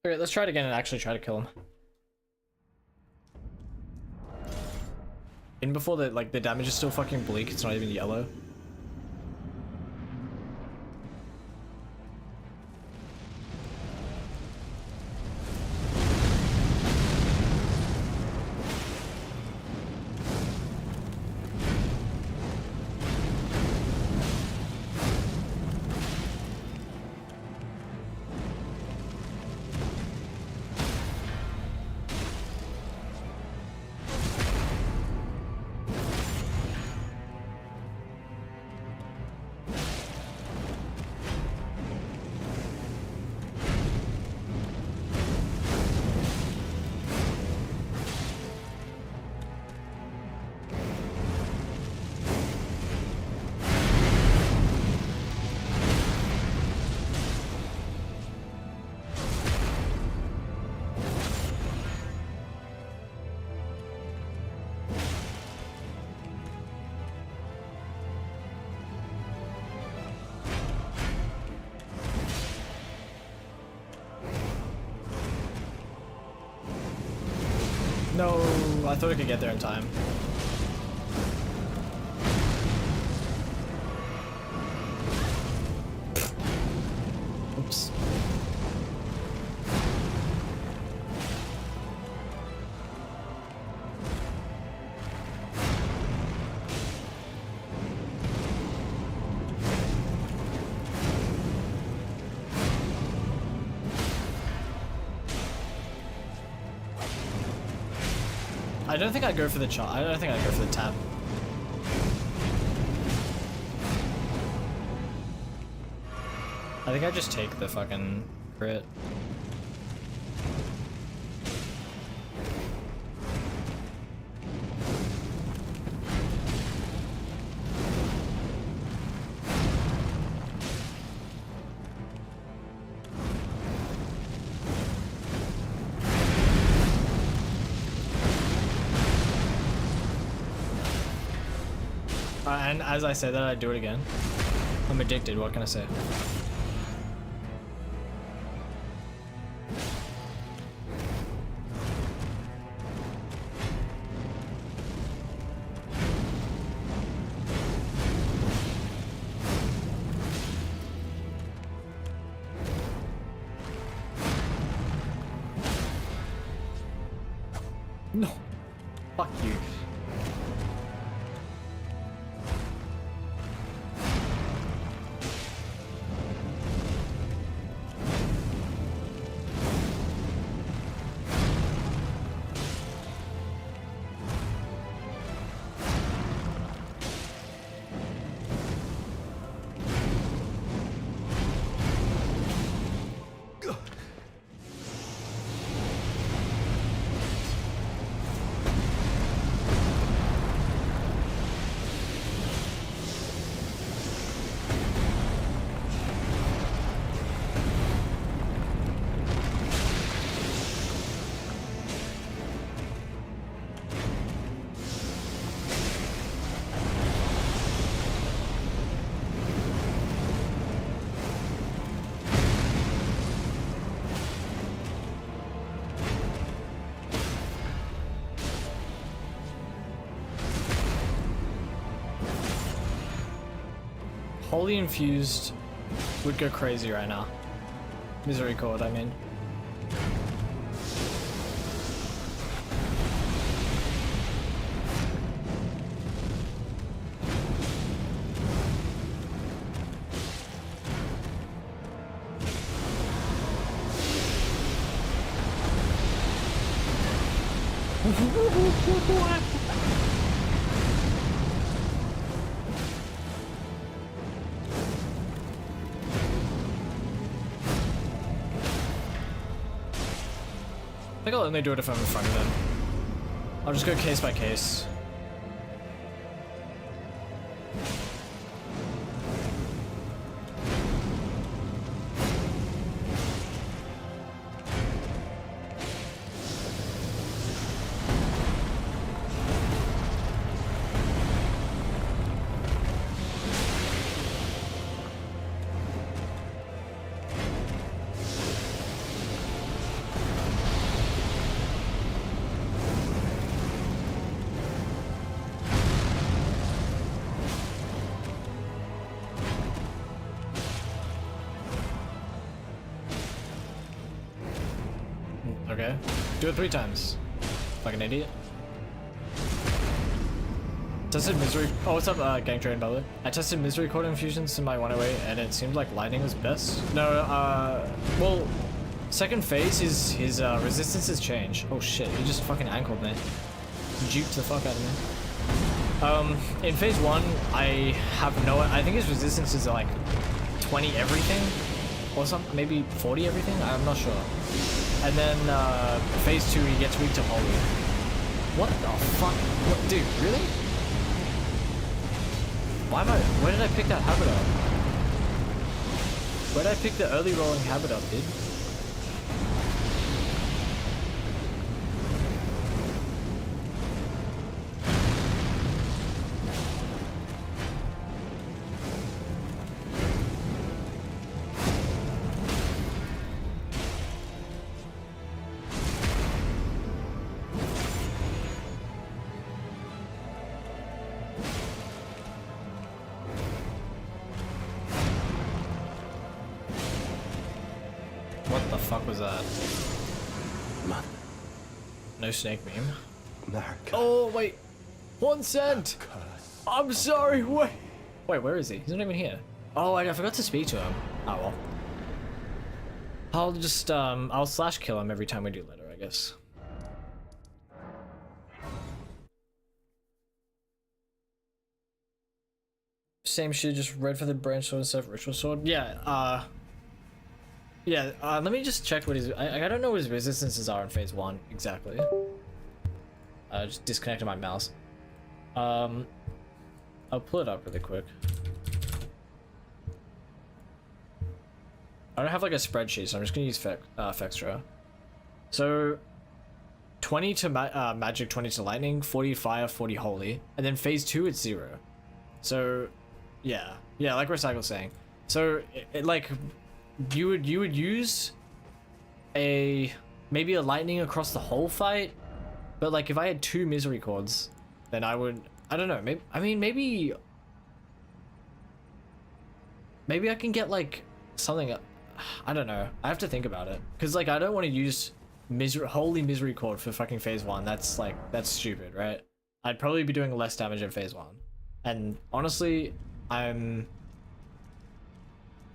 Okay, let's try it again and actually try to kill him. And before the the damage is still fucking bleak, it's not even yellow. No, I thought I could get there in time. Oops. I don't think I'd go for the chop. I don't think I'd go for the tap. I think I just take the fucking crit. And as I say that, I do it again. I'm addicted, what can I say? No. Fuck you. Holy Infused would go crazy right now. Misericord, I mean. I think I'll only do it if I'm in front of them. I'll just go case by case. Okay. Do it 3 times. Like an idiot. Tested Misery. Oh, what's up, Gang Train, by the way? I tested Misericord infusions in my 108 and it seemed like lightning was best. No, well, second phase, his resistance has changed. Oh shit, he just fucking ankled me. Juked the fuck out of me. In phase 1, I have no, I think his resistance is like 20 everything. Or something, maybe 40 everything? I'm not sure. And then phase 2 he gets weak to Holy. What the fuck? What, dude, really? Where did I pick that habit up? Where did I pick the early rolling habit up, dude? What the fuck was that? Man. No snake meme. Marcus. Oh, wait. 1 cent! I'm sorry, wait. Wait, where is he? He's not even here. Oh, I forgot to speak to him. Oh, well. I'll just, I'll slash kill him every time we do letter, I guess. Same shit, just red for the branch sword instead of ritual sword. Yeah, let me just check what his, I don't know what his resistances are in phase 1 exactly. Just disconnected my mouse. I'll pull it up really quick. I don't have like a spreadsheet, so I'm just gonna use Fextra. So 20 to magic, 20 to lightning, 40 fire, 40 holy, and then phase 2 it's 0. So yeah, like Recycle's saying. So like you would use maybe a lightning across the whole fight, but like if I had 2 Misericords, then I don't know, maybe I can get like something. I don't know. I have to think about it. Because, like, I don't want to use Holy Misericord for fucking phase 1. That's, like, that's stupid, right? I'd probably be doing less damage in phase 1. And, honestly, I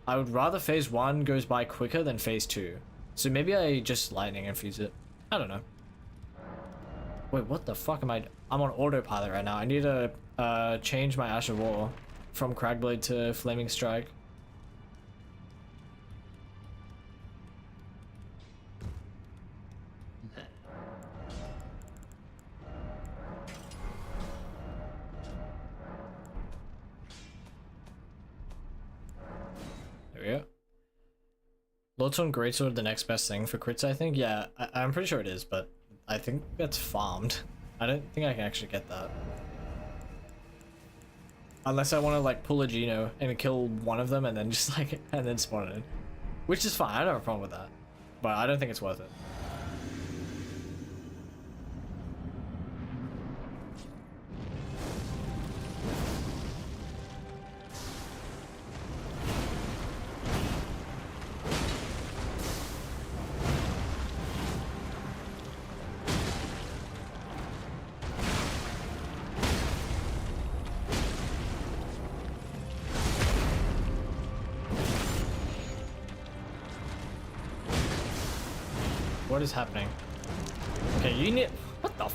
would rather phase 1 goes by quicker than phase 2. So maybe I just lightning infuse it. I don't know. Wait, what the fuck am I'm on autopilot right now. I need to, change my Ash of War from Cragblade to Flaming Strike. There we go. Lordstone Greatsword the next best thing for crits, I think? Yeah, I'm pretty sure it is, but I think that's farmed. I don't think I can actually get that. Unless I want to like pull a Geno and kill one of them and then just like, and then spawn it in. Which is fine, I don't have a problem with that. But I don't think it's worth it. what is happening? Okay, you need. What the?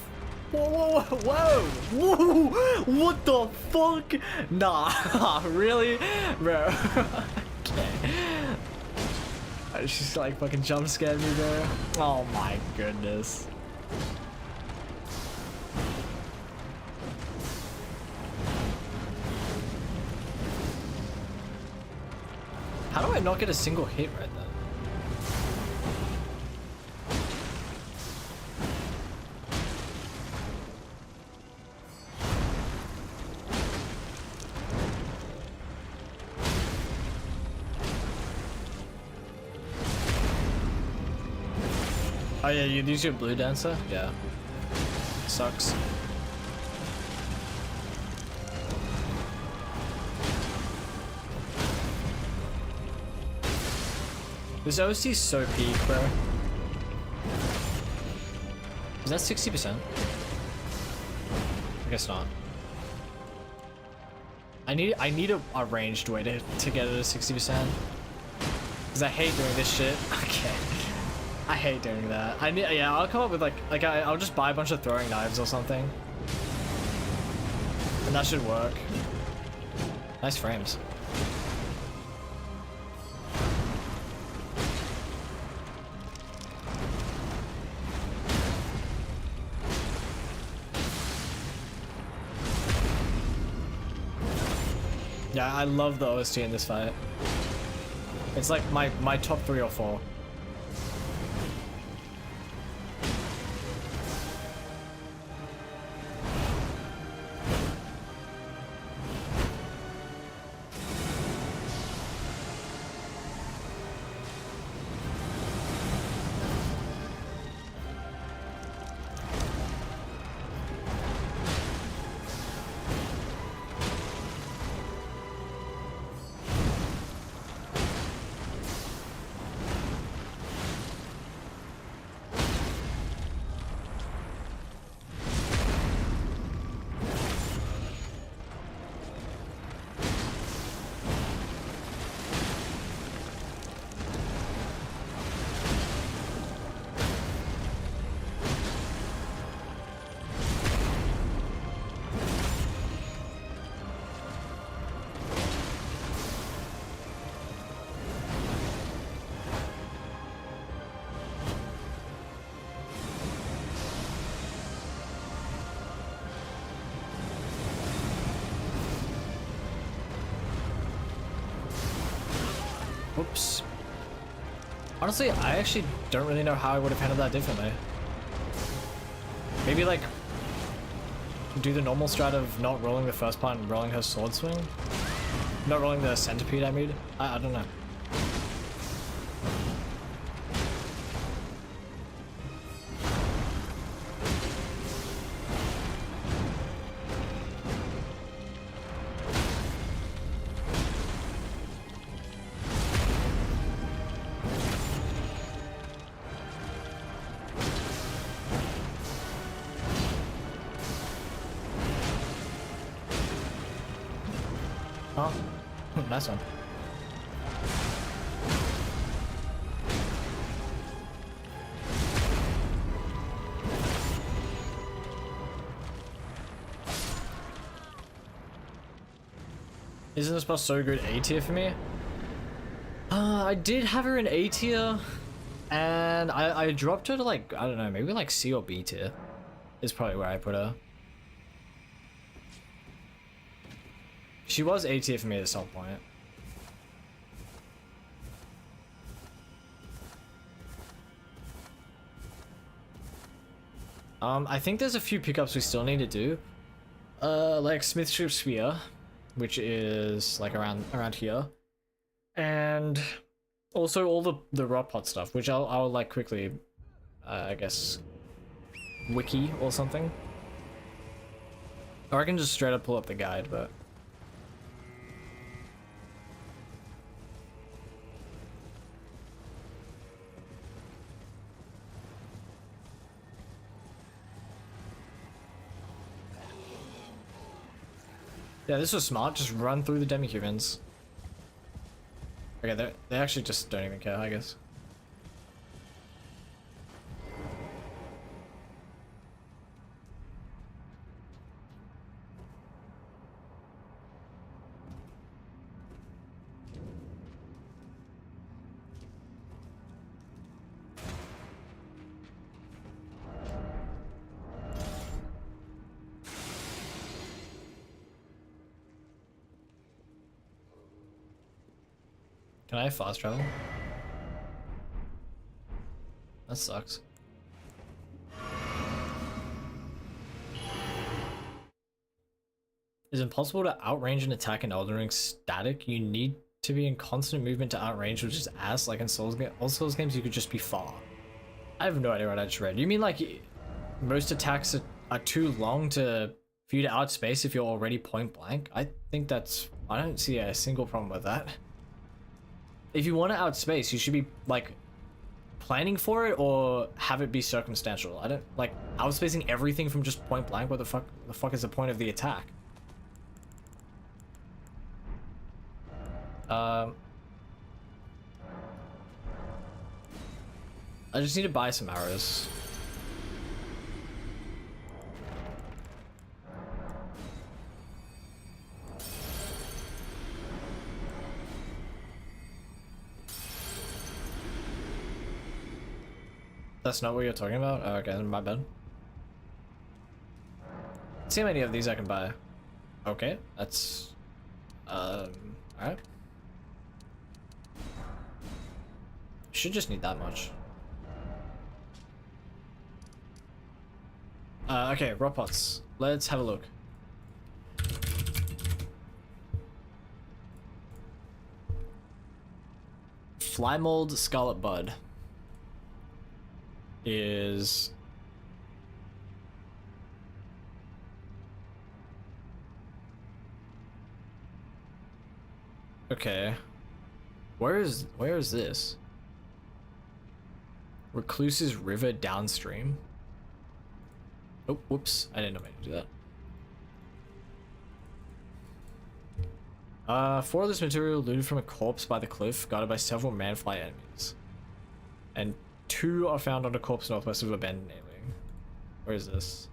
Whoa, whoa, whoa, whoa! What the fuck? Nah, really, bro. Okay. She's like fucking jump scared me there. Oh my goodness. How do I not get a single hit right there? Oh yeah, you use your blue dancer? Yeah. Sucks. This OC is so peak, bro. Is that 60%? I guess not. I need a ranged way to get it to 60%. Cause I hate doing this shit. Okay. I hate doing that. Yeah, I'll come up with I'll just buy a bunch of throwing knives or something. And that should work. Nice frames. Yeah, I love the OST in this fight. It's like my top 3 or 4. Oops. Honestly, I actually don't really know how I would have handled that differently. Maybe like do the normal strat of not rolling the first part and rolling her sword swing? Not rolling the centipede, I mean. I don't know. Oh, nice one. Isn't this boss so good A tier for me? I did have her in A tier, and I dropped her to like, I don't know, maybe like C or B tier is probably where I put her. She was A tier for me at some point. I think there's a few pickups we still need to do. Like Smith Strip Spear, which is like around here. And also all the raw pot stuff, which I'll like quickly, I guess, wiki or something. Or I can just straight up pull up the guide, but... Yeah, this was smart. Just run through the demi-humans. Okay, they actually just don't even care, I guess. Can I fast travel? That sucks. It's impossible to outrange an attack in Elden Ring static. You need to be in constant movement to outrange, which is ass. Like in all Souls games, you could just be far. I have no idea what I just read. You mean like most attacks are too long for you to outspace if you're already point blank? I think that's... I don't see a single problem with that. If you want to outspace, you should be like planning for it or have it be circumstantial. I don't like outspacing everything from just point blank. What the fuck is the point of the attack? I just need to buy some arrows. That's not what you're talking about? Oh, okay, my bad. See how many of these I can buy. Okay, that's... alright. Should just need that much. Okay, rot pots. Let's have a look. Fly mold Scarlet Bud is okay. Where is this? Recluse's River downstream. Oh, whoops! I didn't know I could do that. 4 of this material looted from a corpse by the cliff, guarded by several manfly enemies, and 2 are found on a corpse northwest of abandoned ailing. Where is this?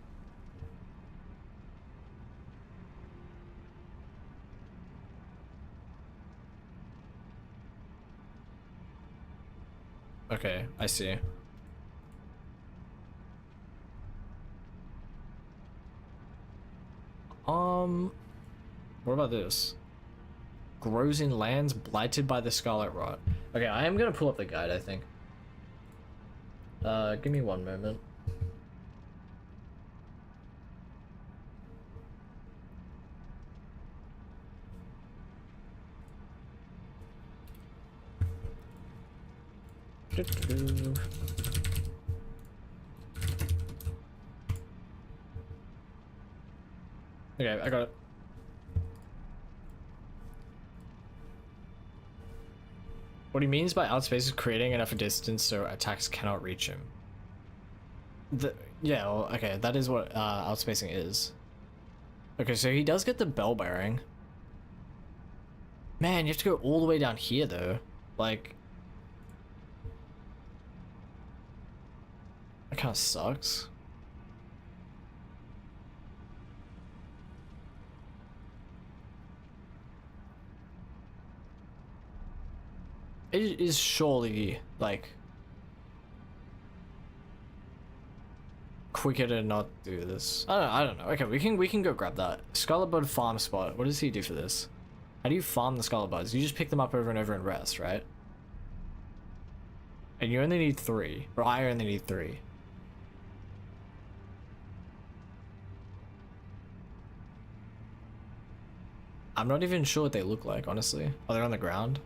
Okay, I see. What about this? Grows in lands blighted by the Scarlet Rot. Okay, I am gonna pull up the guide, I think. Give me one moment. Okay, I got it. What he means by outspace is creating enough distance so attacks cannot reach him. Yeah, well, okay, that is what outspacing is. Okay, so he does get the bell bearing. Man, you have to go all the way down here though. Like, that kind of sucks. It is surely like quicker to not do this. I don't know. Okay, we can go grab that. Scarlet Bud farm spot. What does he do for this? How do you farm the Scarlet Buds? You just pick them up over and over and rest, right? And you only need 3. Or I only need 3. I'm not even sure what they look like, honestly. Are they on the ground?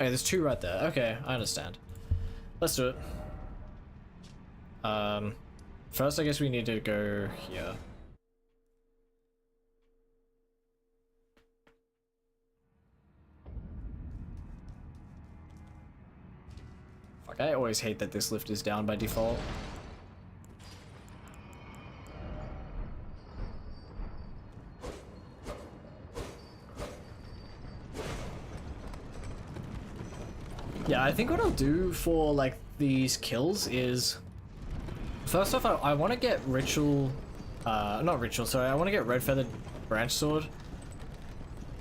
Okay, there's 2 right there. Okay, I understand. Let's do it. First I guess we need to go here. Fuck, I always hate that this lift is down by default. Yeah, I think what I'll do for like these kills is first off I want to get ritual not ritual, sorry, I want to get red feathered branch sword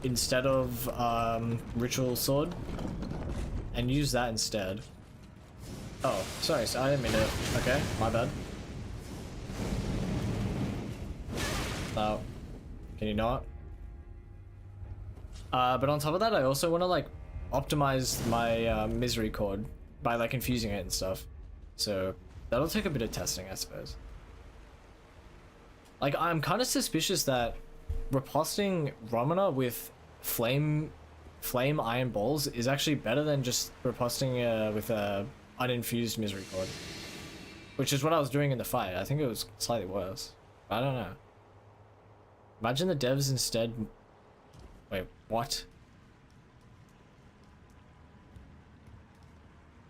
instead of ritual sword and use that instead. Oh, sorry, so I didn't mean to. Okay, my bad. Oh, can you not? But on top of that, I also want to like optimize my misery chord by like infusing it and stuff. So that'll take a bit of testing, I suppose. Like, I'm kind of suspicious that riposting Romana with flame iron balls is actually better than just riposting with a uninfused misery chord, which is what I was doing in the fight. I think it was slightly worse. I don't know. Imagine the devs instead. Wait, what?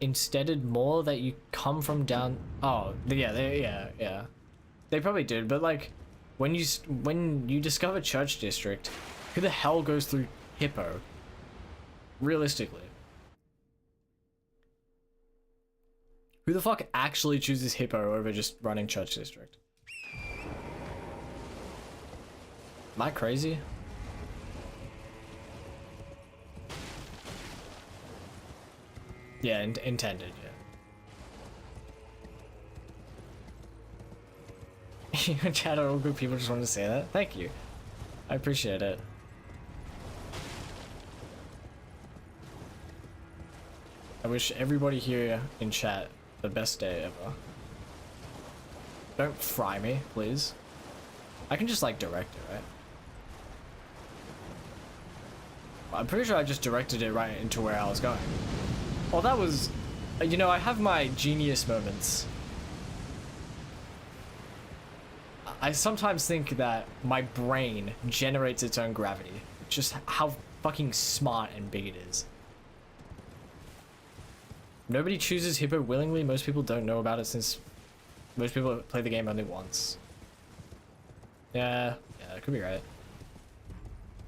Insteaded more that you come from down. Oh, yeah. They probably did, but like, when you discover Church District, who the hell goes through Hippo? Realistically, who the fuck actually chooses Hippo over just running Church District? Am I crazy? Yeah, intended, yeah. Chat, are all good people, just wanted to say that. Thank you. I appreciate it. I wish everybody here in chat the best day ever. Don't fry me, please. I can just like direct it, right? I'm pretty sure I just directed it right into where I was going. Well, that was... You know, I have my genius moments. I sometimes think that my brain generates its own gravity. Just how fucking smart and big it is. Nobody chooses Hippo willingly. Most people don't know about it since most people play the game only once. Yeah, that could be right.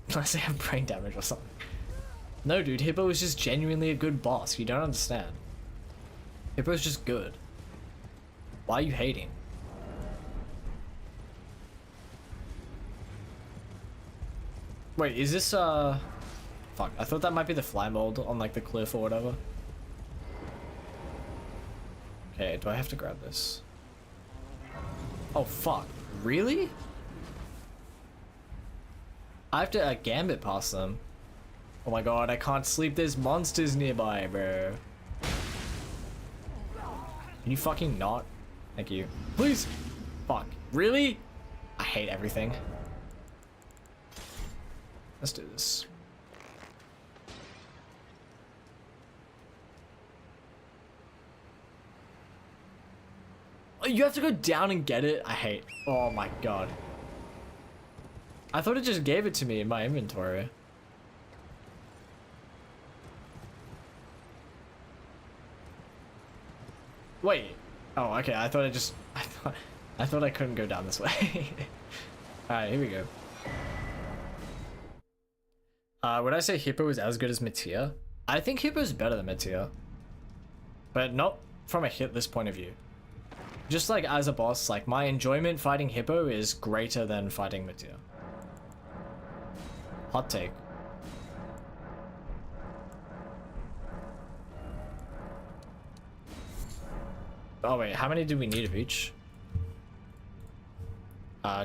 Unless they have brain damage or something. No, dude, Hippo is just genuinely a good boss. You don't understand. Hippo's just good. Why are you hating? Wait, is this, Fuck, I thought that might be the fly mold on, like, the cliff or whatever. Okay, do I have to grab this? Oh, fuck. Really? I have to, gambit past them. Oh my god, I can't sleep. There's monsters nearby, bro. Can you fucking not? Thank you. Please! Fuck. Really? I hate everything. Let's do this. Oh, you have to go down and get it? I hate. Oh my god. I thought it just gave it to me in my inventory. Wait. Oh, okay. I thought I thought I couldn't go down this way. All right, here we go. Would I say Hippo is as good as Meteor? I think Hippo is better than Meteor, but not from a hitless point of view. Just like as a boss, like my enjoyment fighting Hippo is greater than fighting Meteor. Hot take. Oh wait, how many do we need of each?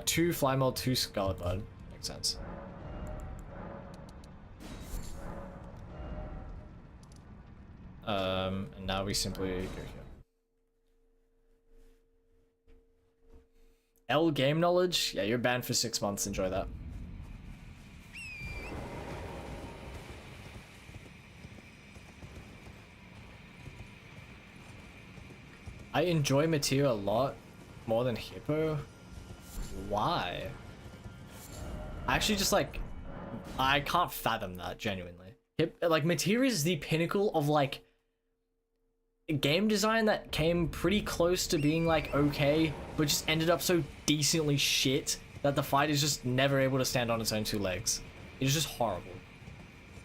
2 Fly Mold, 2 Scarlet Bud. Makes sense. And now we simply go here. L game knowledge? Yeah, you're banned for 6 months. Enjoy that. I enjoy Meteor a lot more than Hippo. Why? I actually just like... I can't fathom that, genuinely. Like, Meteor is the pinnacle of like... game design that came pretty close to being like okay, but just ended up so decently shit that the fight is just never able to stand on its own 2 legs. It's just horrible.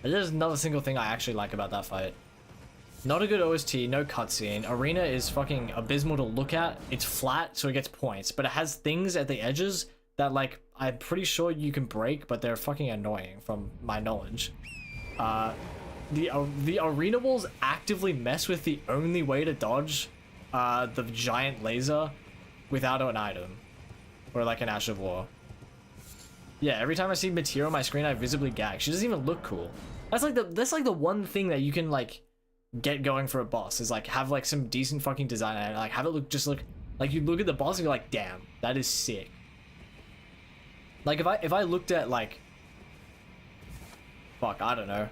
There's another single thing I actually like about that fight. Not a good OST, no cutscene. Arena is fucking abysmal to look at. It's flat, so it gets points, but it has things at the edges that like I'm pretty sure you can break, but they're fucking annoying from my knowledge. The arena walls actively mess with the only way to dodge the giant laser without an item or like an Ash of War. Yeah, every time I see Materia on my screen, I visibly gag. She doesn't even look cool. That's like the one thing that you can like get going for a boss is like have like some decent fucking design and like have it look like you look at the boss and you're like, damn, that is sick. Like if I looked at like, fuck, I don't know.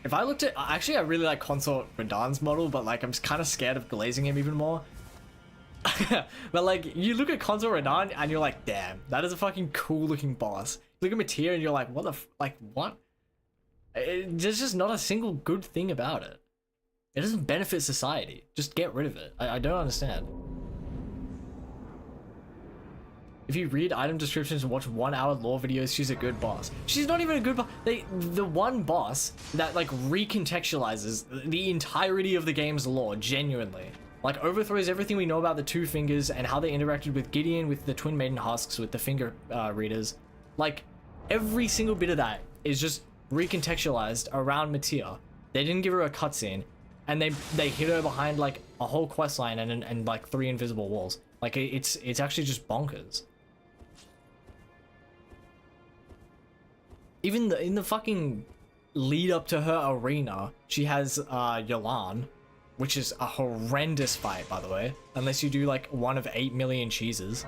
If I looked at, actually I really like Consort Radahn's model, but like I'm kind of scared of glazing him even more. But like you look at Consort Radahn and you're like, damn, that is a fucking cool looking boss. Look at Materia and you're like, what the like what? There's just not a single good thing about it. It doesn't benefit society. Just get rid of it. I don't understand. If you read item descriptions and watch 1 hour lore videos, she's a good boss. She's not even a good boss. The one boss that like recontextualizes the entirety of the game's lore, genuinely. Like overthrows everything we know about the Two Fingers and how they interacted with Gideon, with the Twin Maiden Husks, with the Finger Readers. Like every single bit of that is just recontextualized around Materia. They didn't give her a cutscene, and they hid her behind like a whole quest line and like 3 invisible walls. Like it's actually just bonkers. Even in the fucking lead up to her arena, she has Yelan, which is a horrendous fight, by the way, unless you do like one of 8 million cheeses.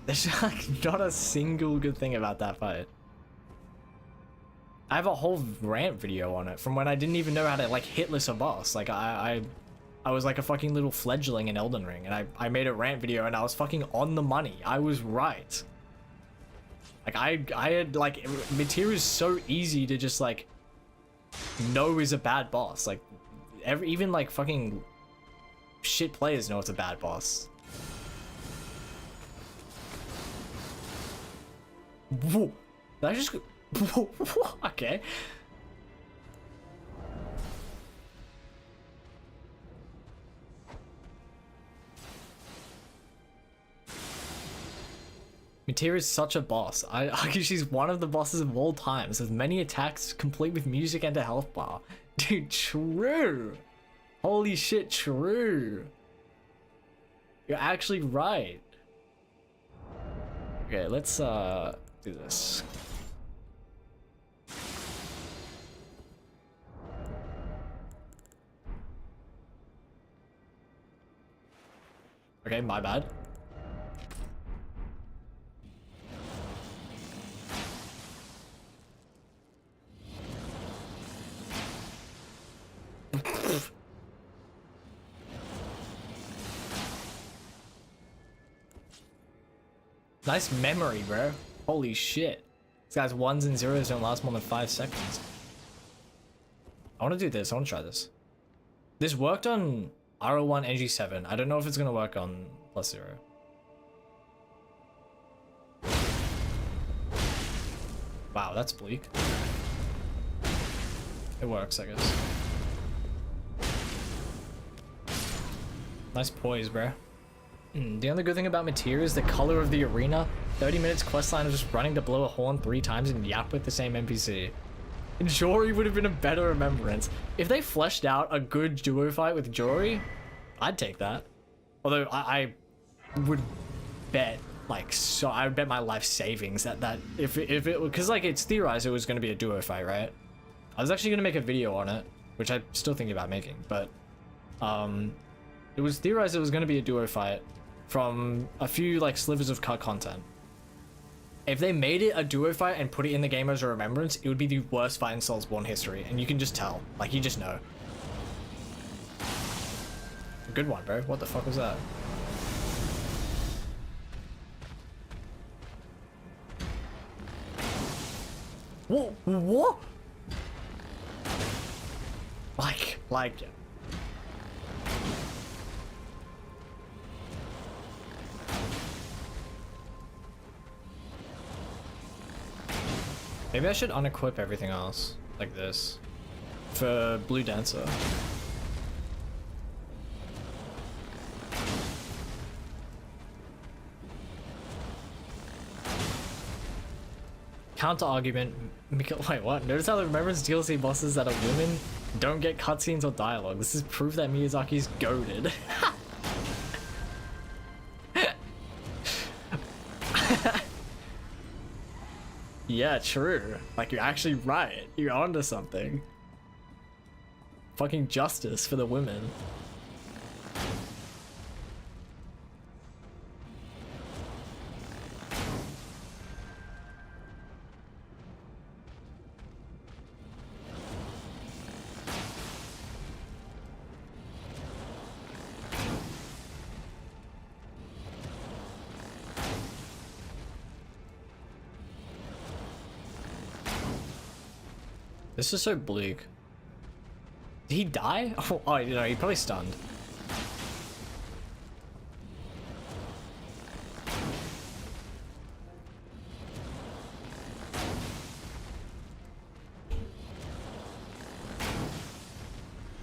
There's like not a single good thing about that fight. I have a whole rant video on it from when I didn't even know how to like hitless a boss. Like I was like a fucking little fledgling in Elden Ring, and I made a rant video and I was fucking on the money. I was right. Like I had like, Materia is so easy to just like know is a bad boss. Like even like fucking shit players know it's a bad boss. Whoa, did I just go? Okay. Materia is such a boss. I argue she's one of the bosses of all times, with many attacks complete with music and a health bar. Dude, true. Holy shit, true. You're actually right. Okay, let's do this. Okay, my bad. Nice memory, bro. Holy shit. This guy's 1s and 0s don't last more than 5 seconds. I want to do this. I want to try this. This worked on RL1 NG7. I don't know if it's going to work on +0. Wow, that's bleak. It works, I guess. Nice poise, bro. The only good thing about Materia is the color of the arena. 30 minutes questline of just running to blow a horn 3 times and yap with the same NPC. Jory would have been a better remembrance. If they fleshed out a good duo fight with Jory, I'd take that. Although I would bet, like, so I would bet my life savings that if it, because like it's theorized it was going to be a duo fight, right? I was actually going to make a video on it, which I'm still thinking about making, but it was theorized it was going to be a duo fight from a few like slivers of cut content. If they made it a duo fight and put it in the game as a remembrance, it would be the worst fight in Soulsborne history, and you can just tell. Like, you just know. Good one, bro. What the fuck was that? What? What? Like... Maybe I should unequip everything else, like this, for Blue Dancer. Counter argument. Wait, what? Notice how the Remembrance DLC bosses that are women don't get cutscenes or dialogue. This is proof that Miyazaki's goated. Yeah, true. Like, you're actually right. You're onto something. Fucking justice for the women. This is so bleak. Did he die? Oh, you know, he probably stunned.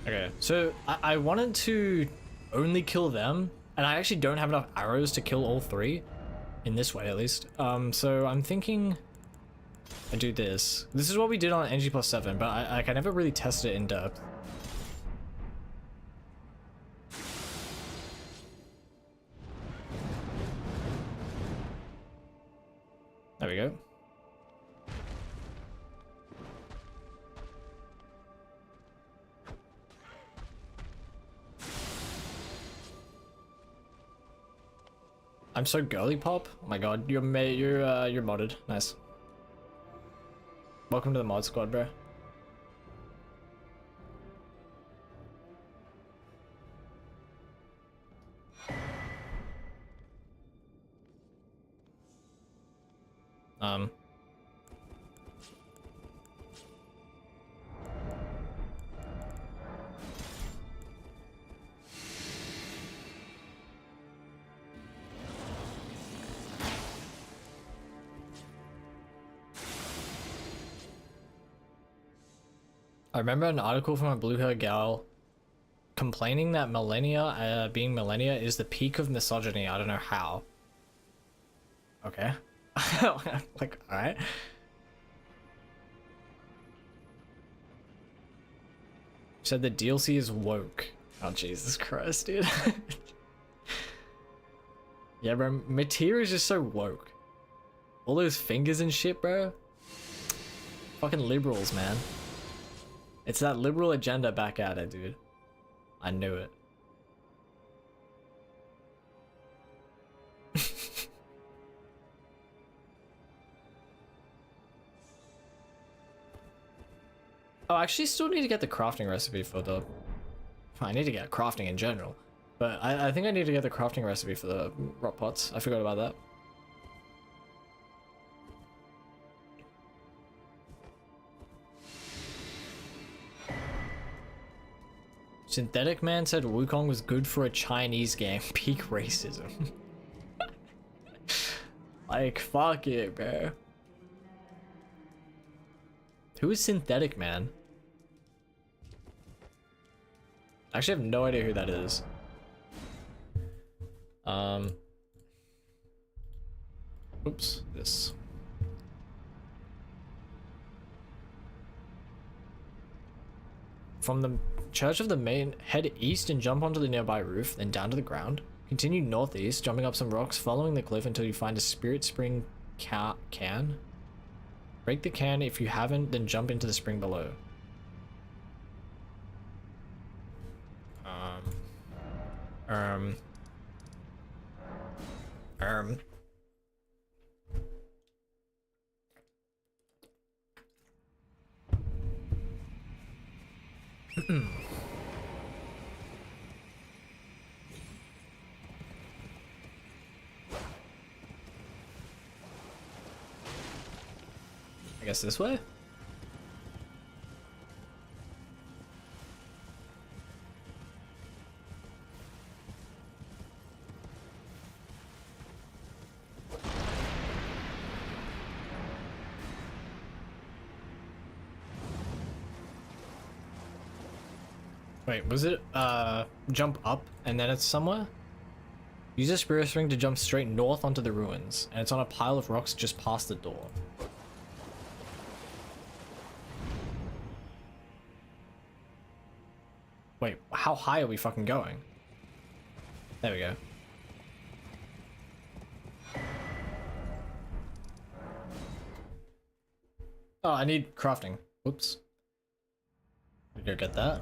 Okay, so I wanted to only kill them, and I actually don't have enough arrows to kill all three, in this way at least. So I'm thinking I do this. This is what we did on NG+7, but I never really tested it in depth. There we go. I'm so girly pop. Oh my god, you're modded. Nice. Welcome to the mod squad, bro. I remember an article from a blue-haired gal complaining that millennia, being millennia, is the peak of misogyny. I don't know how. Okay. Like, alright. Said the DLC is woke. Oh, Jesus Christ, dude. Yeah, bro, Materia is just so woke. All those fingers and shit, bro. Fucking liberals, man. It's that liberal agenda back at it, dude. I knew it. Oh, I actually still need to get the crafting recipe for the... I need to get crafting in general. But I think I need to get the crafting recipe for the rot pots. I forgot about that. Synthetic Man said Wukong was good for a Chinese game. Peak racism. Like, fuck it, bro. Who is Synthetic Man? I actually have no idea who that is. Oops, this. From the Church of the Main, head east and jump onto the nearby roof, then down to the ground. Continue northeast, jumping up some rocks, following the cliff until you find a spirit spring can. Break the can. If you haven't, then jump into the spring below. I guess this way? Wait, was it jump up and then it's somewhere? Use a spirit string to jump straight north onto the ruins, and it's on a pile of rocks just past the door. Wait, how high are we fucking going? There we go. Oh, I need crafting. Whoops. We go get that.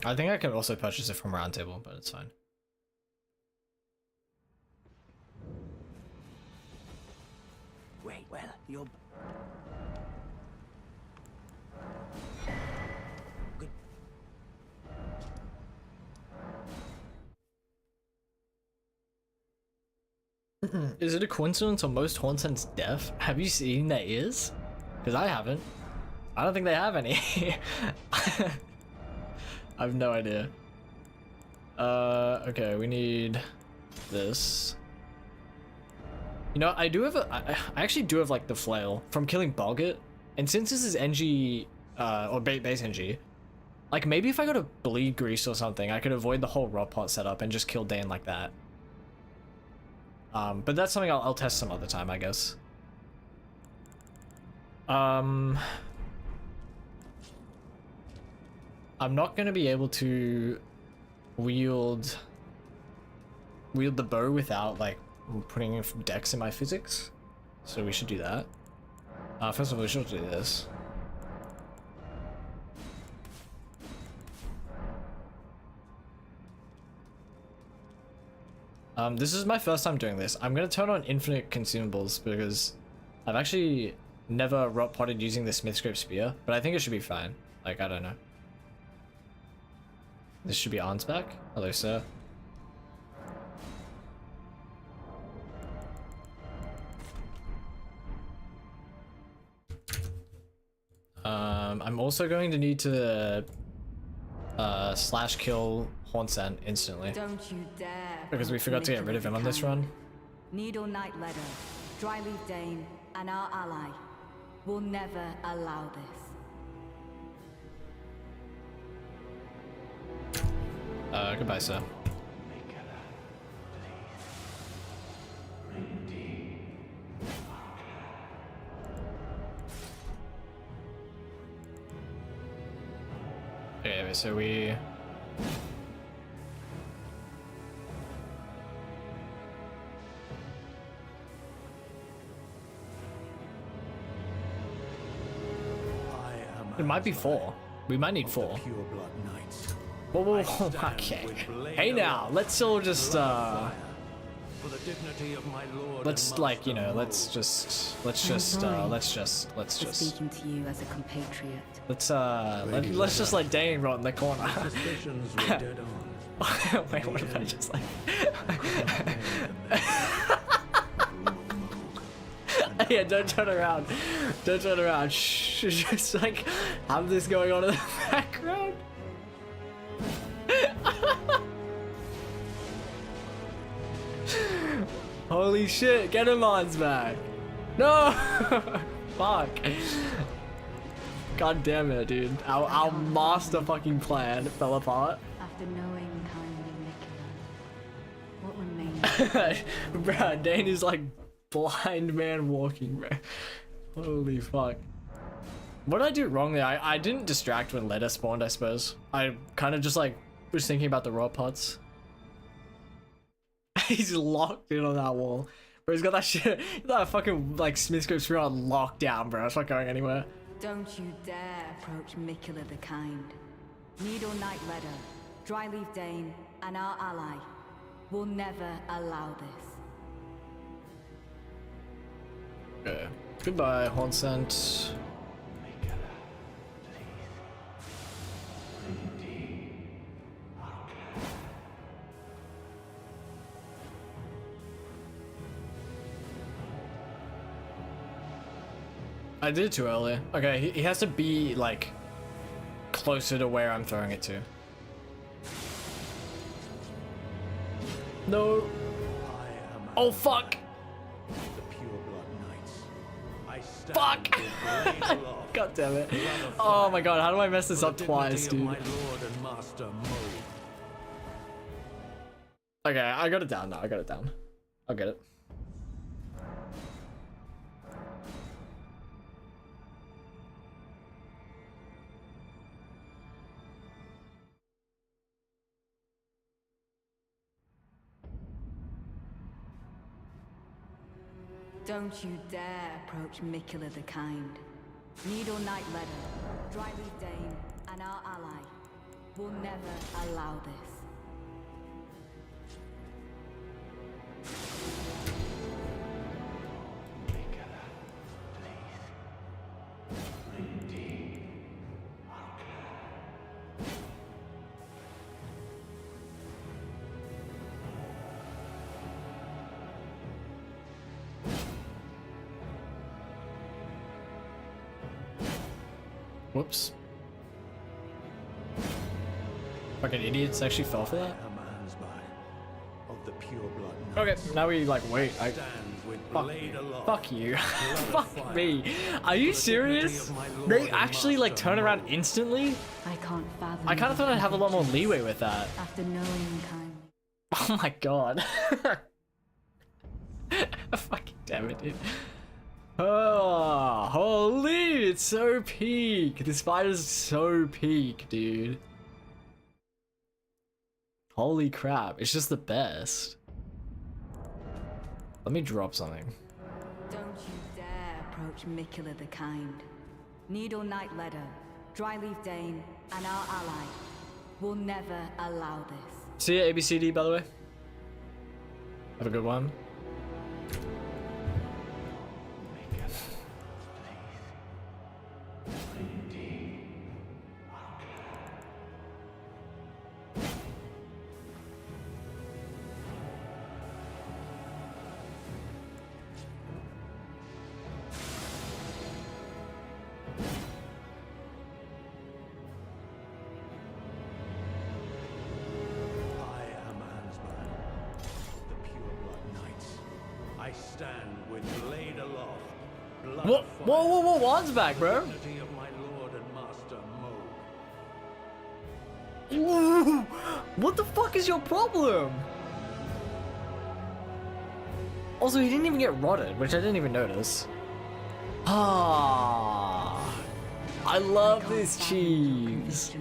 I think I can also purchase it from Round Table, but it's fine. Wait, well, you're... Good. Is it a coincidence on most Hornsent's deaf? Have you seen their ears? Because I haven't. I don't think they have any. I have no idea. Okay, we need this. You know, I do have I actually do have like the flail from killing Boggart, and since this is NG, or base NG, like maybe if I got a bleed grease or something, I could avoid the whole rot pot setup and just kill Dane like that. But that's something I'll test some other time, I guess. I'm not gonna be able to wield the bow without like putting in dex in my physics, so we should do that. First of all, we should do this. This is my first time doing this. I'm gonna turn on infinite consumables because I've actually never rot potted using the Smithscrape spear, but I think it should be fine. Like, I don't know. This should be Arn's back. Hello, sir. I'm also going to need to slash kill Hornsent instantly. Don't you dare. Because we forgot to get rid of him on this run. Needle Knight Ledder, Dryleaf Dane, and our ally will never allow this. Goodbye, sir. Okay, so we... It might be 4. We might need 4. Whoa, whoa, whoa, okay. Hey now, let's all just, let's like, you know, let's just Speaking to you as a compatriot. let's just let Dane rot in the corner. Suspicions were dead on. Wait, what if I just like... Yeah, don't turn around. Don't turn around. Shh, just like have this going on in the background. Holy shit, get him on's back. No! Fuck. God damn it, dude. Our master fucking plan fell apart. After knowing kindly Nicola, what remains? Bruh, Dane is like blind man walking, bro. Holy fuck. What did I do wrong there? I didn't distract when Ledder spawned, I suppose. I kind of just like was thinking about the raw pots. He's locked in on that wall. Bro, he's got that shit, that fucking like Smithscrape spear on lockdown, bro. It's not going anywhere. Don't you dare approach Miquella the Kind. Needle Knight Ledder, Dryleaf Dane, and our ally will never allow this. Okay. Goodbye, Hornsent. I did it too early. Okay, he has to be like closer to where I'm throwing it to. No. Oh fuck. Fuck! God damn it. Oh my god, how do I mess this up twice, dude? Okay, I got it down now. I got it down. I'll get it. Don't you dare approach Mikula the Kind. Needle Knight Ledder, Dryleaf Dane, and our ally will never allow this. Whoops. Fucking idiots actually fell for that? I am Ansbach of the pure blood. Okay, now we like, wait, I... Stand with Fuck blade you. aloft. Fuck you. Blood of Fuck fire. me. Are you For the dignity serious? of my lord They and actually like master turn around Mo. instantly? I can't fathom. I kind of thought I'd have a lot more leeway with that. After knowing kindly. Oh my god. Fucking damn it, dude. Oh, holy, it's so peak. This fight is so peak, dude. Holy crap, it's just the best. Let me drop something. Don't you dare approach Mikula the Kind. Needle Knight Ledder, Dryleaf Dane, and our ally will never allow this. See ya, ABCD, by the way. Have a good one. I am Ansbach of the pure blood knights. I stand with blade aloft. Blood Whoa, of fire. whoa, Juan's back, bro. Dignity of my lord and master Mo. Ooh, what the fuck is your problem? Also, he didn't even get rotted, which I didn't even notice. Ah, I love this cheese.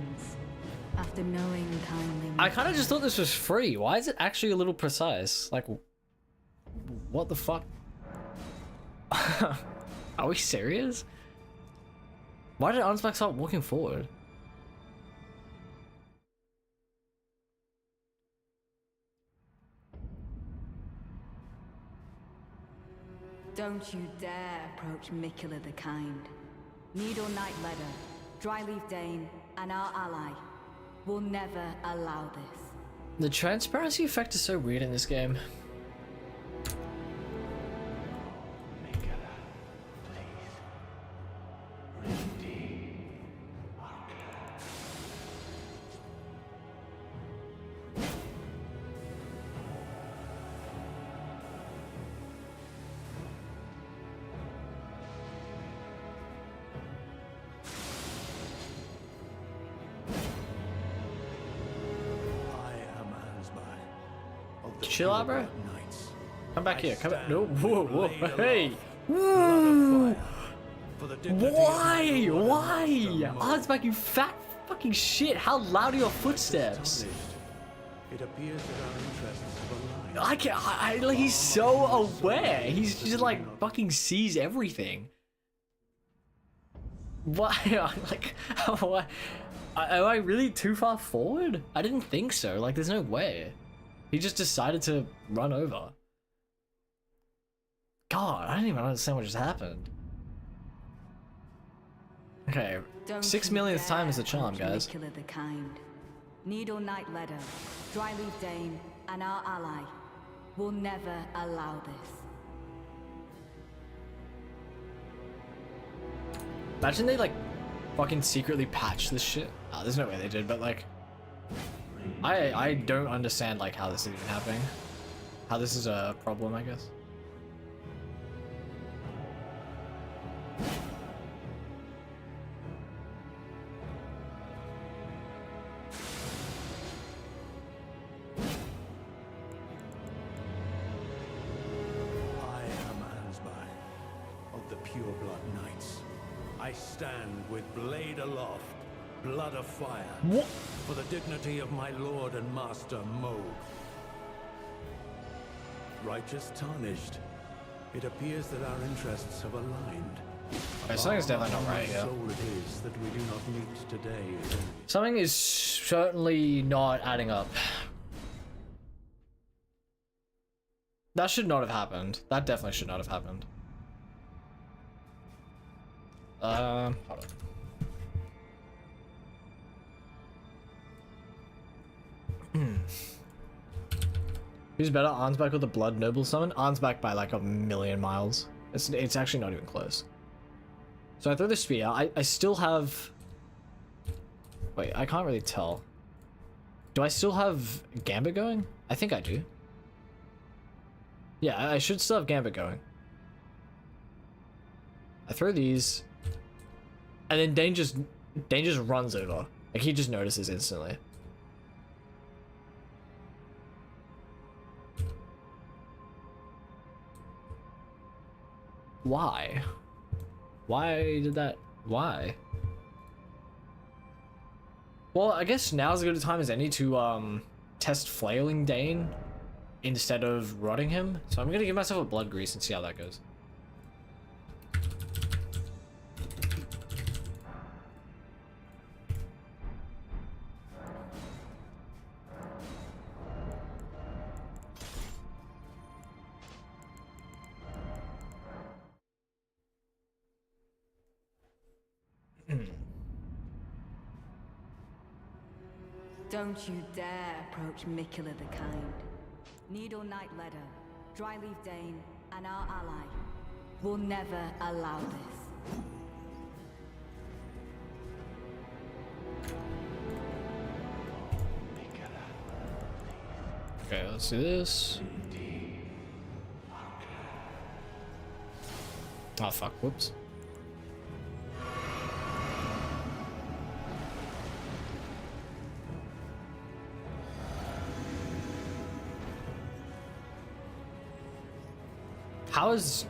After knowing kindly. I kind of just thought this was free. Why is it actually a little precise? Like, what the fuck? Are we serious? Why did Ansbach start walking forward? Don't you dare approach Mikula the Kind. Needle Knight Ledder, Dryleaf Dane, and our ally will never allow this. The transparency effect is so weird in this game. I am Ansbach of the Chill pure out, bro. blood knights. Come back I here. Come back. stand No, with whoa, whoa, blade hey. aloft. Blood of fire. For the dignity of my Why? lord and Why? master Mo. Ansbach, you fat fucking shit. How loud are your footsteps? Astonished. It appears that our interests have aligned. I can't. Like, he's so aware. He's just like fucking sees everything. Why? Like, why? Am I really too far forward? I didn't think so. Like, there's no way. He just decided to run over. God, I don't even understand what just happened. Okay, Don't 6 you millionth time is the dare charm, approach guys. Mikula the Kind. Needle Knight Ledder, Dryleaf Dane, and our ally will never allow this. Imagine they like fucking secretly patched this shit. Oh, there's no way they did, but like, I don't understand like how this is even happening. How this is a problem, I guess. I am Ansbach of the pure blood knights. I stand with blade aloft, blood of fire. What? For the dignity of my lord and master Mo. Righteous tarnished. It appears that our interests have aligned. Okay, something's definitely not right here. So it is that we do not meet today. is only Something is certainly not adding up. That should not have happened. That definitely should not have happened. Hold on. Who's better, Arnsback or the Blood Noble Summon? Arnsback by like 1,000,000 miles. It's actually not even close. So I throw the spear. I still have... Wait, I can't really tell. Do I still have Gambit going? I think I do. Yeah, I should still have Gambit going. I throw these. And then Dane just runs over. Like, he just notices instantly. Why? Why did that? Why? Well, I guess now's as good a time as any to test flailing Dane instead of rotting him. So I'm gonna give myself a blood grease and see how that goes. Don't you dare approach Mikula the Kind. Needle Knight Ledder, Dryleaf Dane, and our ally will never allow this. Okay, let's do this. Oh fuck, whoops. How is...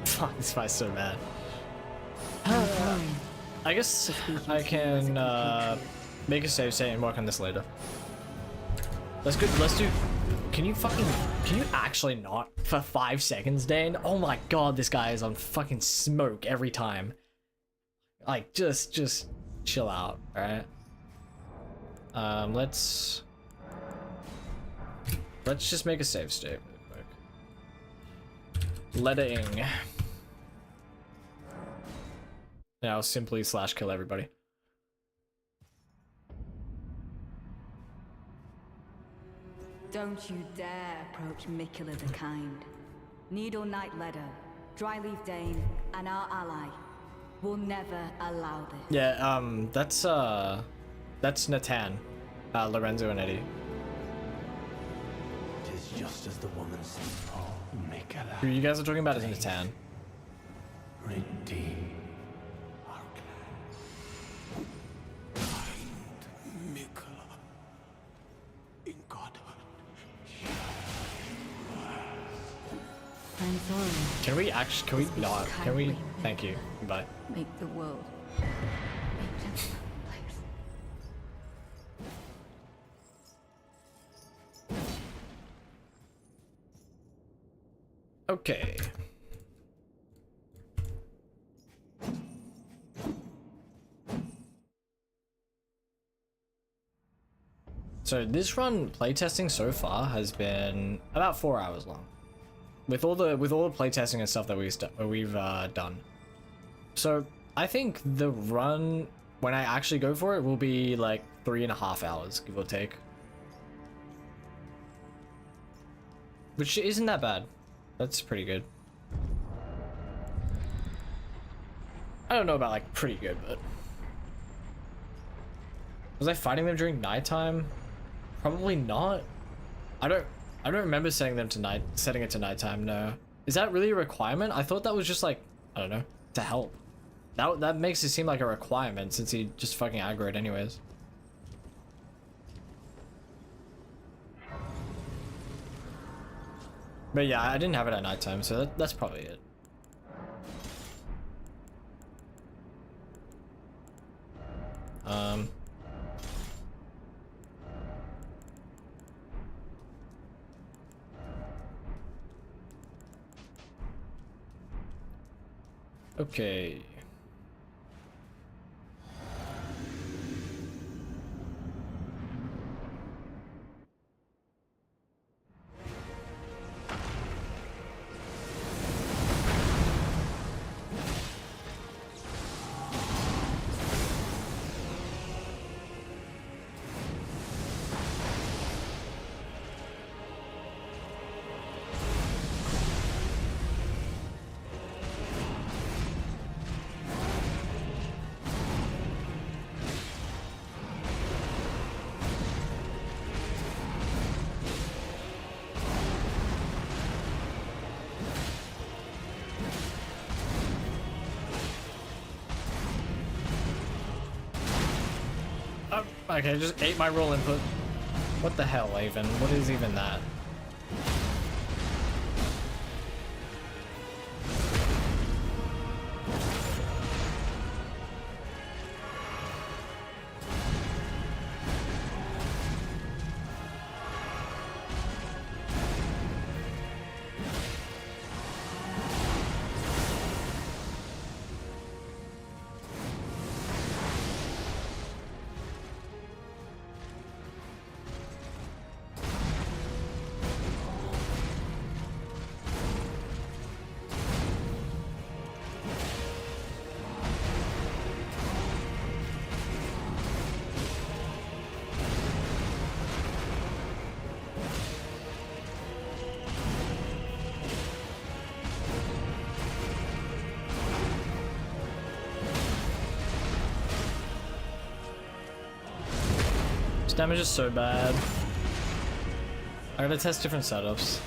Fuck, this fight's so bad. I guess I can make a save state and work on this later. Let's do... Can you actually not for 5 seconds, Dane? Oh my god, this guy is on fucking smoke every time. Like, just chill out, alright? Let's just make a save state real quick. Letting. Now simply / kill everybody. Don't you dare approach Mikula the Kind. Needle Knight Ledder, Dryleaf Dane, and our ally will never allow this. Yeah, that's Natan, Lorenzo and Eddie. It is just as the woman said. Oh, Mikula. Who you guys are talking about is Natan. redeem our clan. Kind Mikula. In godhood. I'm sorry. Can we not? Can we? Thank you. Goodbye. Make the world a gentler place. Okay. So this run playtesting so far has been about 4 hours long. With all the playtesting and stuff that we've done. So I think the run, when I actually go for it, will be like 3.5 hours, give or take. Which isn't that bad. That's pretty good. I don't know about like pretty good, but... Was I fighting them during nighttime? Probably not. I don't remember setting it to nighttime, no. Is that really a requirement? I thought that was just like, I don't know, to help. That makes it seem like a requirement since he just fucking aggroed anyways. But yeah, I didn't have it at nighttime, so that's probably it. Okay. Okay, just ate my roll input. What the hell, even? What is even that? This damage is so bad. I gotta test different setups.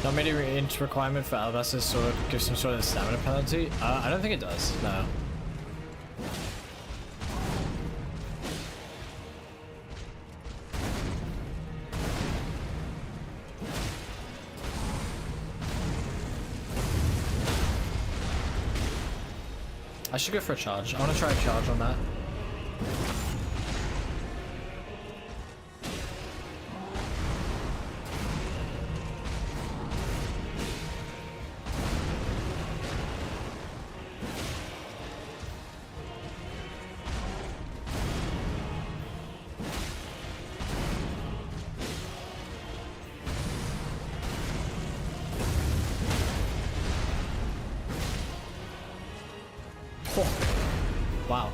Not many requirement for Alabaster's sword gives some sort of stamina penalty. I don't think it does, no. I should go for a charge. I want to try a charge on that. Wow.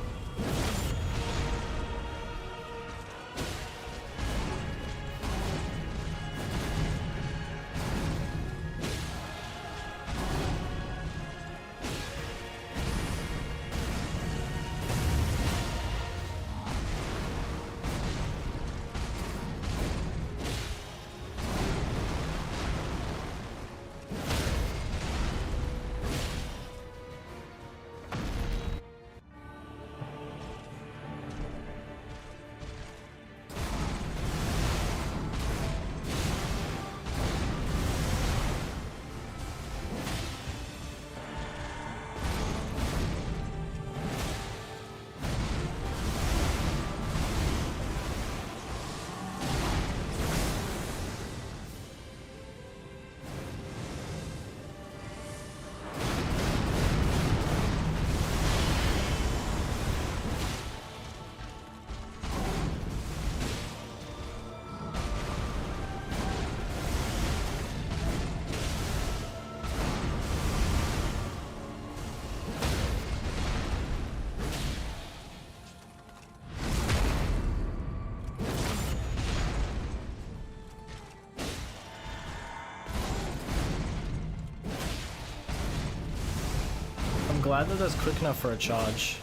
I'm glad that that's quick enough for a charge.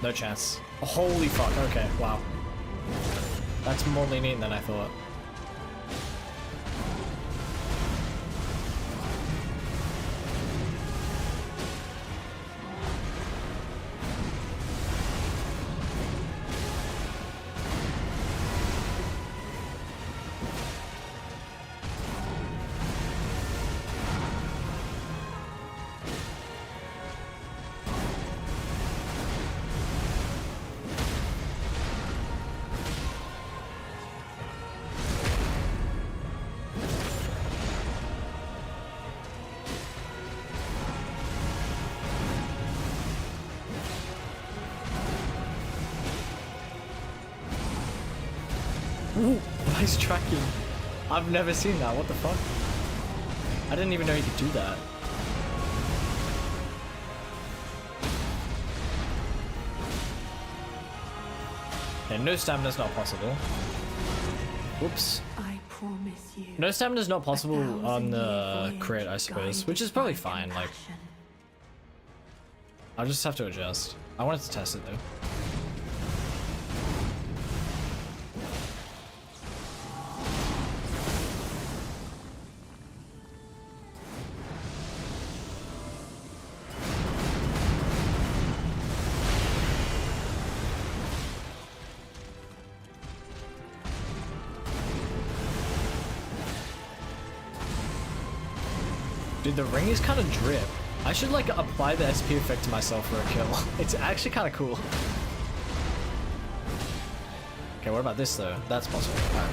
No chance. Holy fuck, okay, wow. That's more lenient than I thought. Ooh, nice tracking. I've never seen that. What the fuck? I didn't even know you could do that. And no stamina's not possible. Whoops. I promise you. No stamina's not possible on the crit, I suppose, which is probably fine. Like, I'll just have to adjust. I wanted to test it though. Dude, the ring is kind of drip. I should like apply the SP effect to myself for a kill. It's actually kind of cool. Okay, what about this though? That's possible. All right.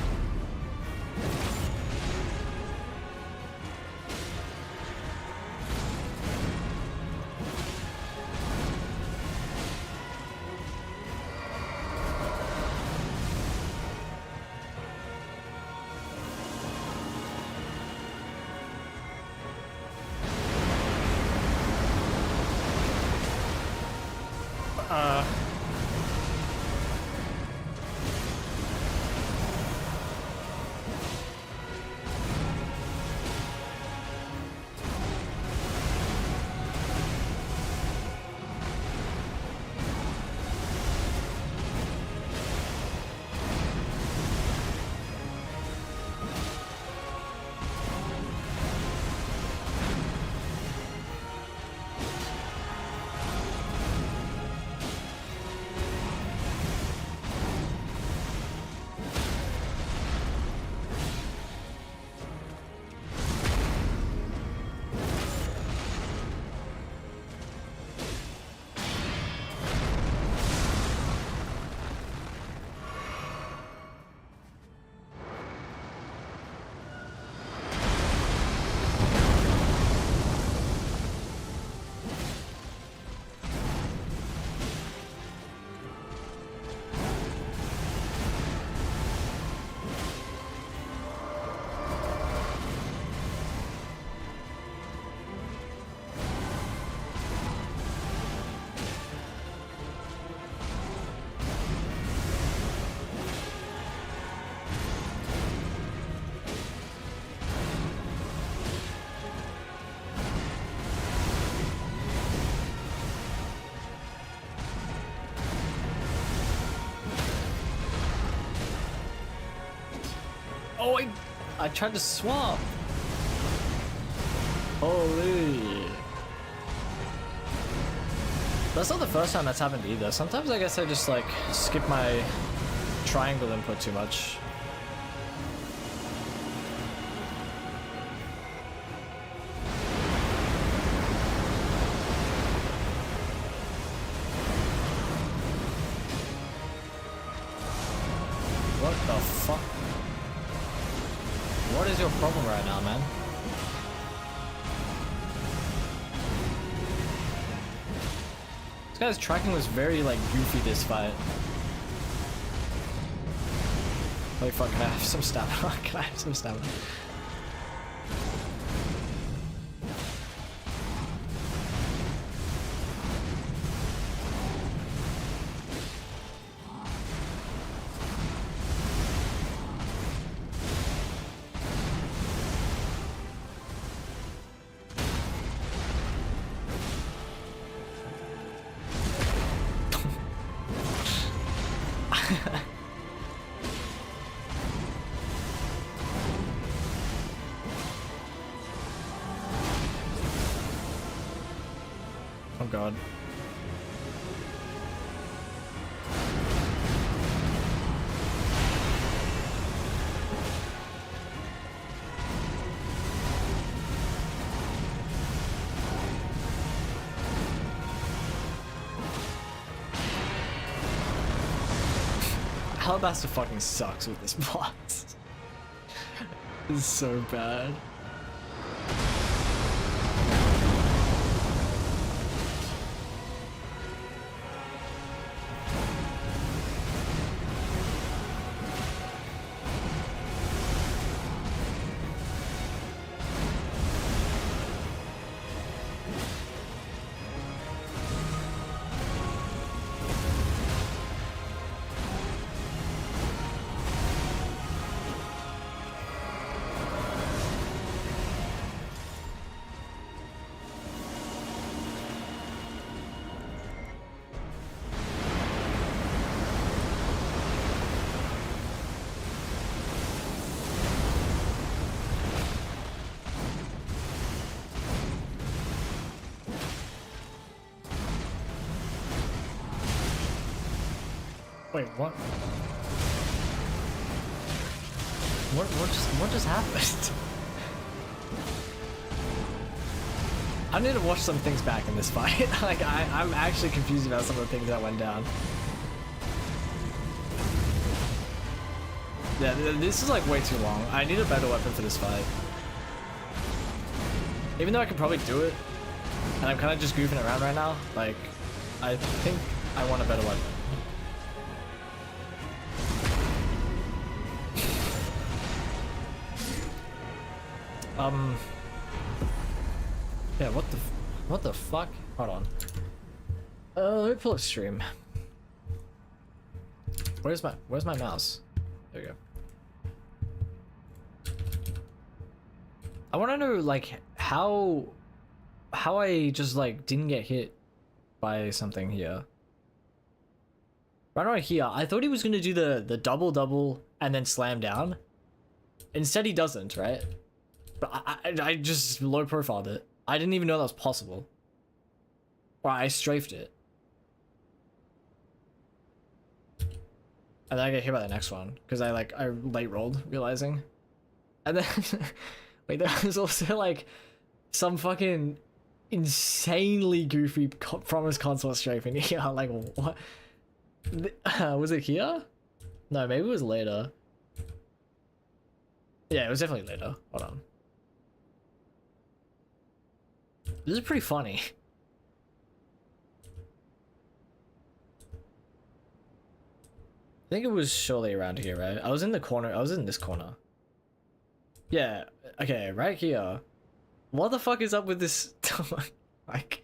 Oh, I tried to swap. Holy. That's not the first time that's happened either. Sometimes I guess I just like skip my triangle input too much. What the fuck? What is your problem right now, man? This guy's tracking was very, like, goofy this fight. Wait, fuck, can I have some stamina? Can I have some stamina? god. Alabaster fucking sucks with this boss. This is so bad. Wait, what? What just happened? I need to watch some things back in this fight. Like, I'm actually confused about some of the things that went down. Yeah, this is like way too long. I need a better weapon for this fight. Even though I could probably do it, and I'm kind of just goofing around right now, like, I think I want a better weapon. Yeah, what the fuck? Hold on. Let me pull up stream. Where's my mouse? There we go. I want to know, like, how I just, like, didn't get hit by something here. Right here, I thought he was gonna do the double and then slam down. Instead he doesn't, right? But I just low profiled it. I didn't even know that was possible. Or I strafed it. And then I get hit by the next one. Because I late rolled, realizing. And then wait, there was also like some fucking insanely goofy promise consort strafing here. Like, what? Was it here? No, maybe it was later. Yeah, it was definitely later. Hold on. This is pretty funny. I think it was surely around here, right? I was in the corner. I was in this corner. Yeah. Okay, right here. What the fuck is up with this? Like,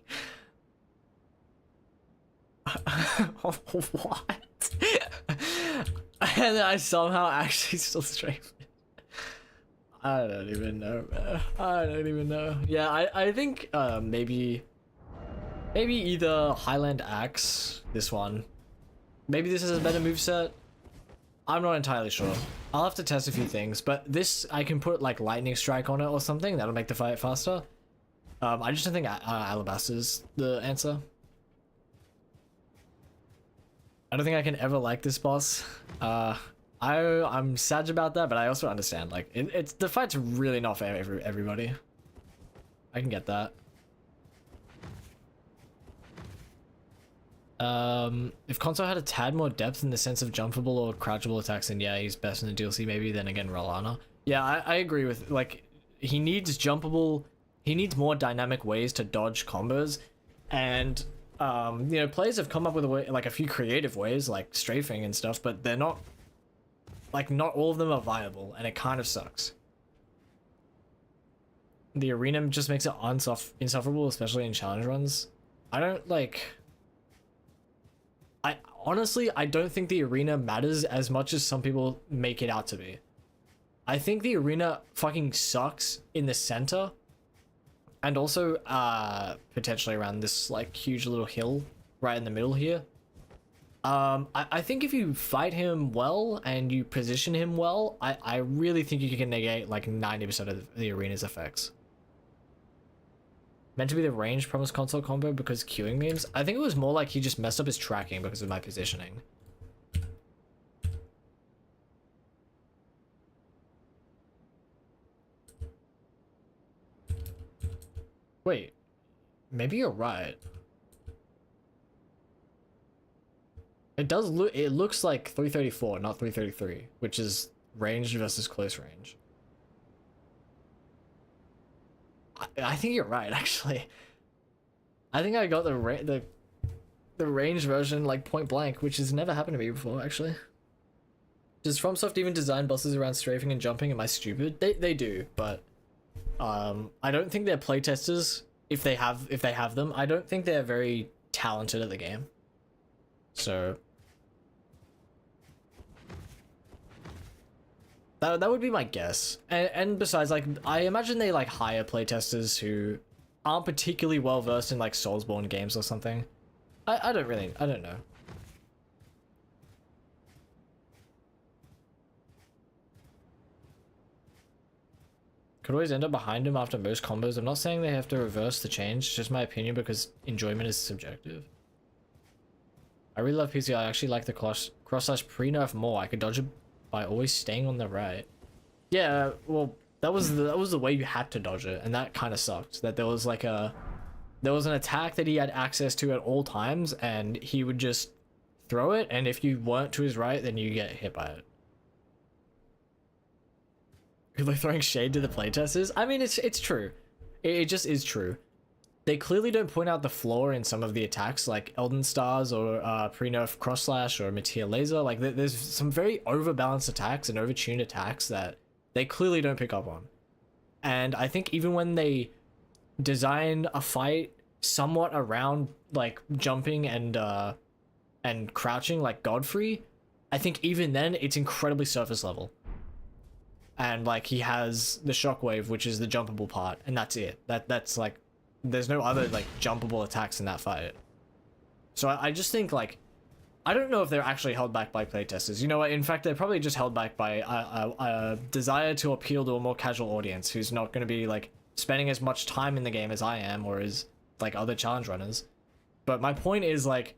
what? And then I somehow actually still strafed. I don't even know, man. I don't even know. Yeah, I think maybe either Highland Axe, this one. Maybe this is a better moveset. I'm not entirely sure. I'll have to test a few things, but this I can put like Lightning Strike on it or something. That'll make the fight faster. I just don't think Alabaster's the answer. I don't think I can ever like this boss. I'm sad about that, but I also understand, like, it's the fight's really not fair for everybody. I can get that. If Conso had a tad more depth in the sense of jumpable or crouchable attacks, then yeah, he's best in the DLC maybe. Then again, Rolana. Yeah, I agree with, like, he needs jumpable, he needs more dynamic ways to dodge combos, and you know, players have come up with a way, like a few creative ways, like strafing and stuff, but they're not, like, not all of them are viable, and it kind of sucks. The arena just makes it insufferable, especially in challenge runs. I don't, like... Honestly, I don't think the arena matters as much as some people make it out to be. I think the arena fucking sucks in the center, and also, potentially around this, like, huge little hill right in the middle here. I think if you fight him well and you position him well, I really think you can negate like 90% of the arena's effects. meant to be the range promised console combo because queuing memes. I think it was more like he just messed up his tracking because of my positioning. Wait, maybe you're right. It does look, it looks like 334, not 333, which is range versus close range. I think you're right, actually. I think I got the range version like point blank, which has never happened to me before, actually. Does FromSoft even design bosses around strafing and jumping? Am I stupid? They do, but I don't think they're playtesters. If they have them, I don't think they're very talented at the game. So that would be my guess. And besides, like, I imagine they like hire playtesters who aren't particularly well versed in like Soulsborne games or something. I don't know. Could always end up behind him after most combos. I'm not saying they have to reverse the change, it's just my opinion because enjoyment is subjective. I really love PCI. I actually like the cross-slash pre-nerf more. I could dodge it by always staying on the right. Yeah, well, that was the way you had to dodge it, and that kind of sucked. That there was an attack that he had access to at all times, and he would just throw it, and if you weren't to his right, then you get hit by it. People are throwing shade to the playtesters. I mean, it's true. It just is true. They clearly don't point out the flaw in some of the attacks, like Elden Stars or pre-nerf cross slash or Materia Laser. Like there's some very overbalanced attacks and overtuned attacks that they clearly don't pick up on. And I think even when they design a fight somewhat around like jumping and crouching like Godfrey, I think even then it's incredibly surface level. And like he has the shockwave, which is the jumpable part, and that's it. That's like, there's no other like jumpable attacks in that fight. So I just think like, I don't know if they're actually held back by playtesters. You know what? In fact, they're probably just held back by a desire to appeal to a more casual audience who's not going to be like spending as much time in the game as I am or as like other challenge runners. But my point is like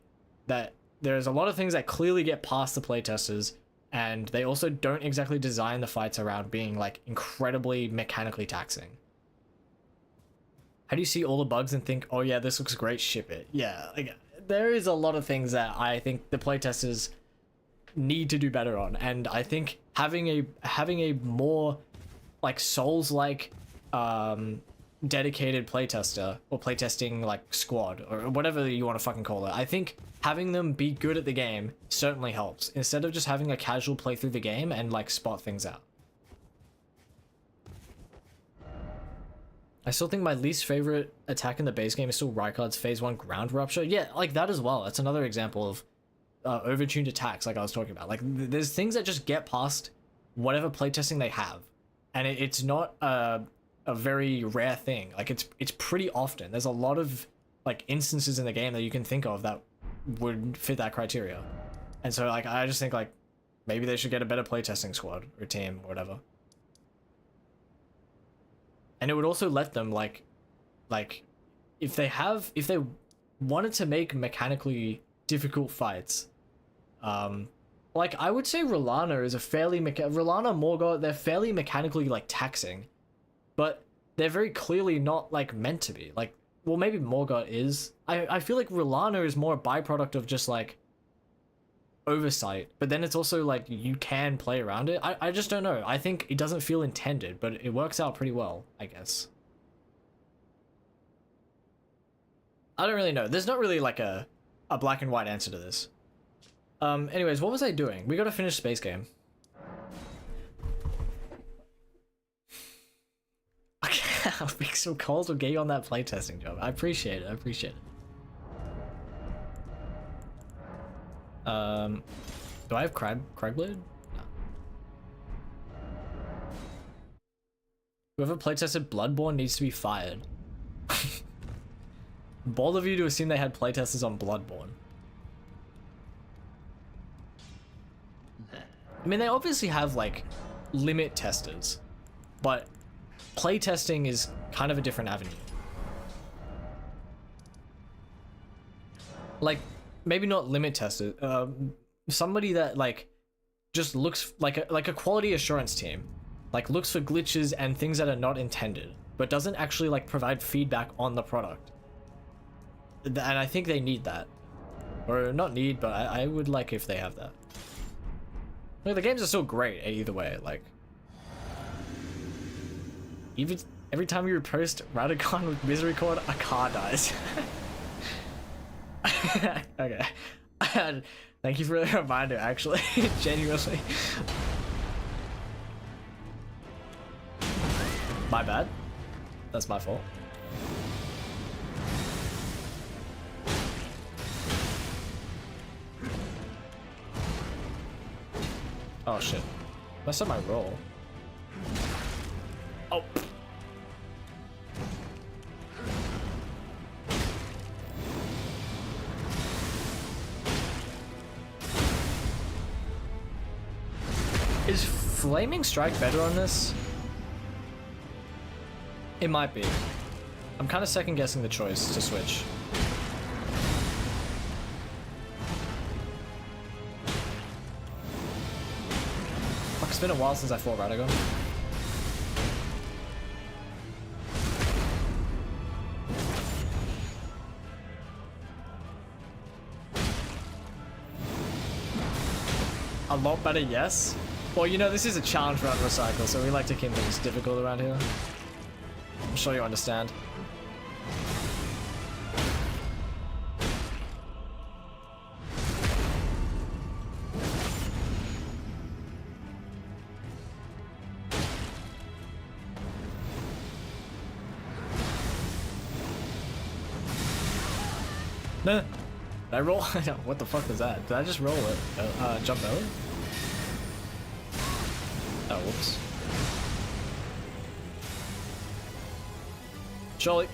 that there's a lot of things that clearly get past the playtesters, and they also don't exactly design the fights around being like incredibly mechanically taxing. How do you see all the bugs and think, oh yeah, this looks great, ship it? Yeah, like there is a lot of things that I think the playtesters need to do better on, and I think having a more like Souls-like dedicated playtester or playtesting like squad or whatever you want to fucking call it, I think having them be good at the game certainly helps, instead of just having a casual play through the game and like spot things out. I still think my least favorite attack in the base game is still Rykard's phase 1 ground rupture. Yeah, like that as well. That's another example of overtuned attacks like I was talking about. Like there's things that just get past whatever playtesting they have, and it's not a very rare thing. Like it's pretty often. There's a lot of like instances in the game that you can think of that would fit that criteria. And so like I just think like maybe they should get a better playtesting squad or team or whatever. And it would also let them like if they wanted to make mechanically difficult fights, like I would say R'Larna is a fairly R'Larna, Morgott, they're fairly mechanically like taxing, but they're very clearly not like meant to be. Like, well, maybe Morgott is. I feel like R'Larna is more a byproduct of just like oversight, but then it's also like you can play around it. I just don't know. I think it doesn't feel intended, but it works out pretty well, I guess. I don't really know. There's not really like a black and white answer to this. Anyways, what was I doing? We gotta finish Space Game. I'll make some calls with Gay on that playtesting job. I appreciate it. Do I have Craigblade? No. Whoever playtested Bloodborne needs to be fired. Bold of you to assume they had playtesters on Bloodborne. I mean, they obviously have like limit testers, but playtesting is kind of a different avenue. like maybe not limit tested, somebody that like just looks like a quality assurance team, like looks for glitches and things that are not intended, but doesn't actually like provide feedback on the product. And I think they need that, or not need, but I would like if they have that. Like, the games are still great either way. Like, even every time you post Radagon with Misericorde, a car dies. Okay. Thank you for the reminder, actually. Genuinely. My bad. That's my fault. Oh shit. Messed up my roll. Oh. Is Flaming Strike better on this? It might be. I'm kind of second guessing the choice to switch. Fuck, it's been a while since I fought Radagon. A lot better, yes. Well, you know, this is a challenge round recycle, so we like to keep things difficult around here. I'm sure you understand. No. Did I roll? What the fuck was that? Did I just roll it? Jump belly? Oh, whoops. Surely.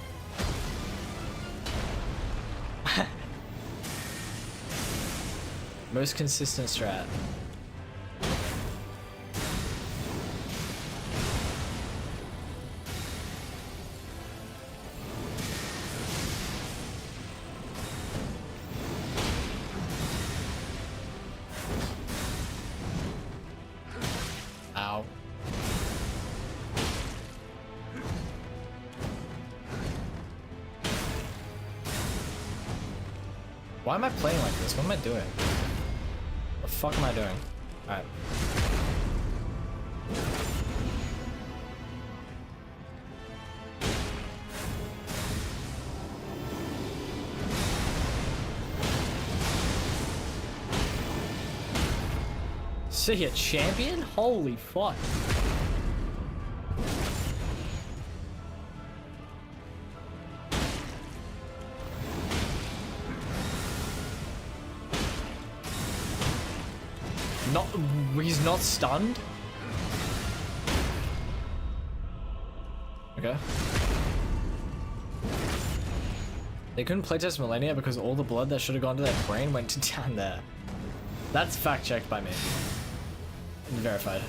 Most consistent strat. Ow. Why am I playing like this? What am I doing? What the fuck am I doing? Alright. See a champion? Holy fuck. Not, he's not stunned? Okay. They couldn't playtest Millennia because all the blood that should have gone to their brain went to down there. That's fact checked by me. And verified.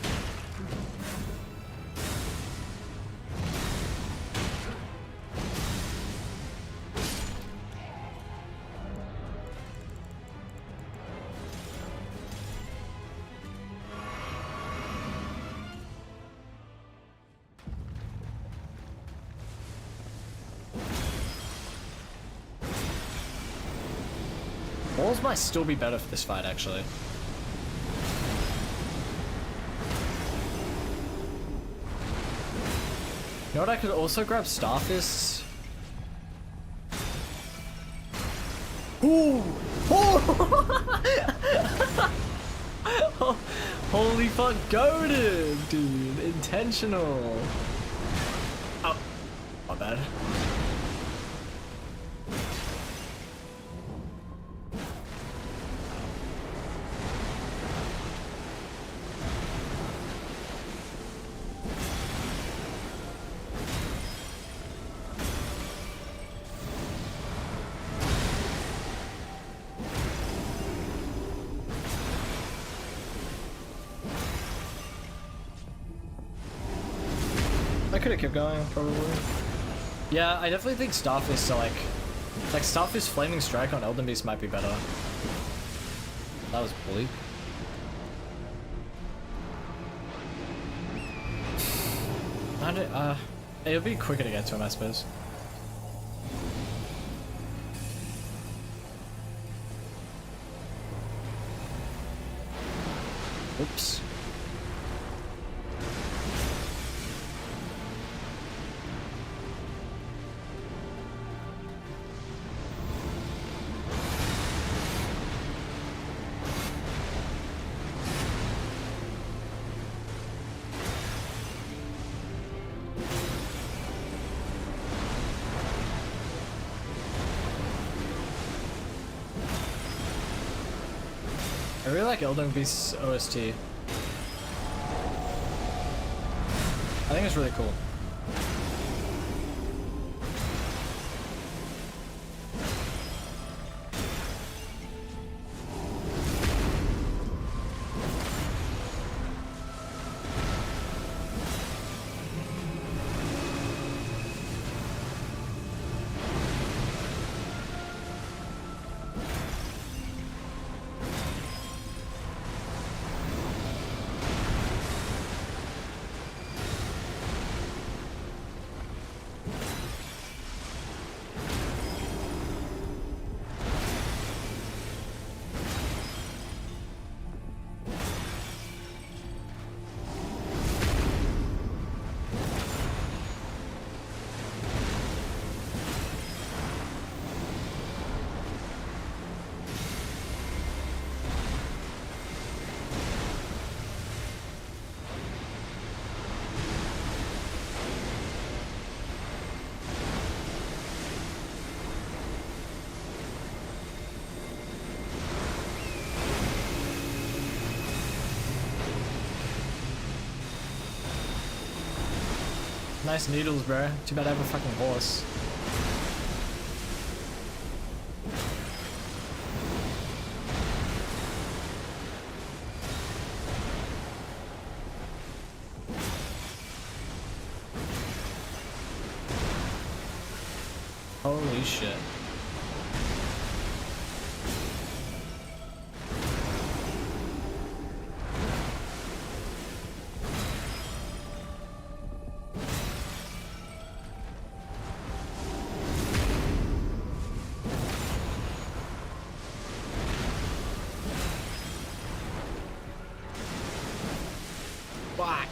Balls might still be better for this fight, actually. You know what, I could also grab Starfists. Ooh! Oh! Holy fuck, goated, dude. Intentional. Oh, my bad. I could have kept going, probably. Yeah, I definitely think Starfists are like Like Starfist Flaming Strike on Elden Beast might be better. That was bleak. It'll be quicker to get to him, I suppose. Oops. I really like Elden Beast's OST. I think it's really cool. Nice needles, bro. Too bad I have a fucking horse. Holy shit. Fuck.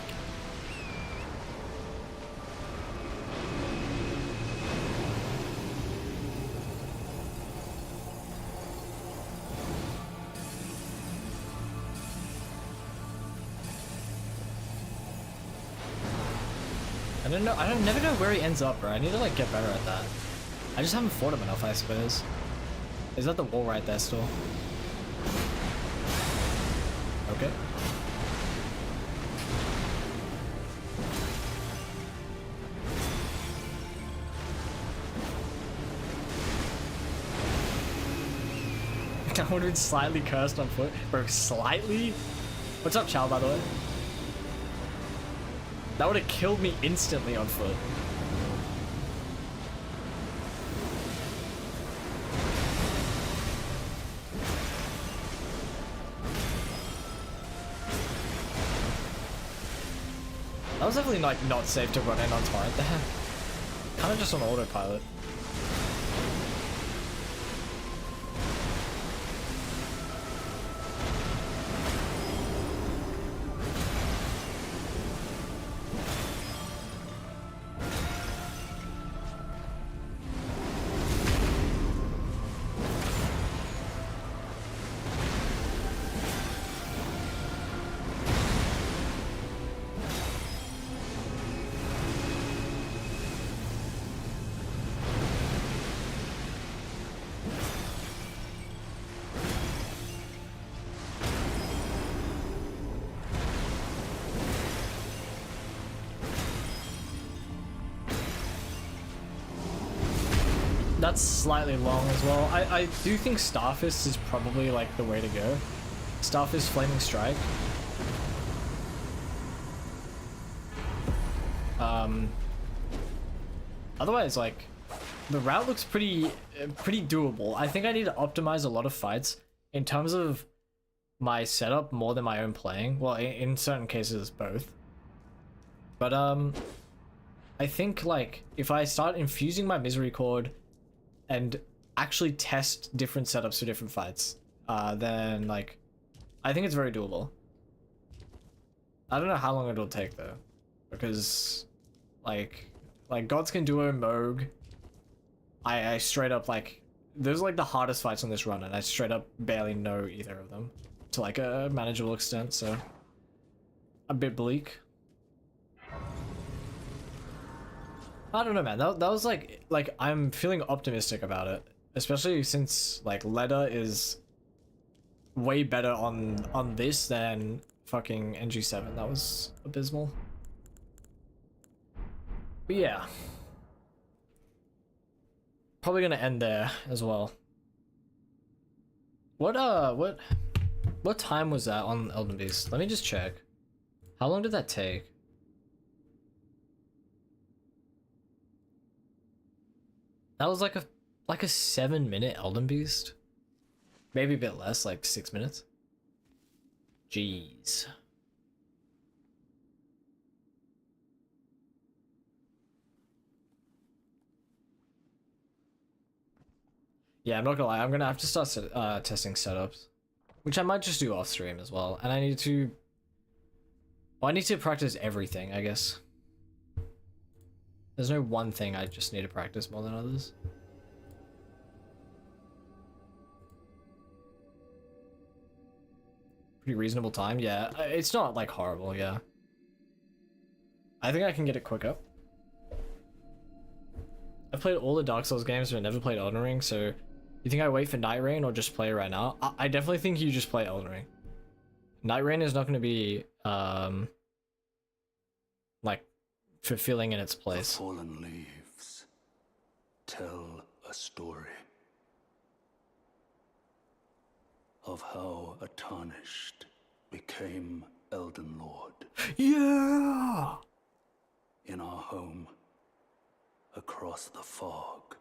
I don't know. I don't never know where he ends up, bro. I need to like get better at that. I just haven't fought him enough, I suppose. Is that the wall right there still? Okay. I would have been slightly cursed on foot. Bro, slightly? What's up, Chow, by the way? That would have killed me instantly on foot. That was definitely like not safe to run in on torrent there. Kind of just on autopilot. That's slightly long as well. I do think Starfist is probably like the way to go. Starfist Flaming Strike. Otherwise, like, the route looks pretty doable. I think I need to optimize a lot of fights in terms of my setup more than my own playing. Well, in certain cases, both. But I think like if I start infusing my misery chord and actually test different setups for different fights, then like I think it's very doable. I don't know how long it'll take though, because like Gods Can Duo, Moog, I straight up like those are like the hardest fights on this run, and I straight up barely know either of them to like a manageable extent, so a bit bleak. I don't know, man. That was like I'm feeling optimistic about it, especially since like Leda is way better on this than fucking NG7. That was abysmal. But yeah, probably gonna end there as well. What time was that on Elden Beast? Let me just check. How long did that take? That was like a 7-minute Elden Beast. Maybe a bit less, like 6 minutes. Jeez. Yeah, I'm not gonna lie, I'm gonna have to start testing setups, which I might just do off stream as well. And I need to practice everything, I guess. There's no one thing I just need to practice more than others. Pretty reasonable time, yeah. It's not like horrible, yeah. I think I can get it quicker. I've played all the Dark Souls games, but never played Elden Ring, so you think I wait for Night Rain or just play right now? I definitely think you just play Elden Ring. Night Rain is not going to be like fulfilling in its place. The fallen leaves tell a story of how a tarnished became Elden Lord. Yeah! In our home, across the fog,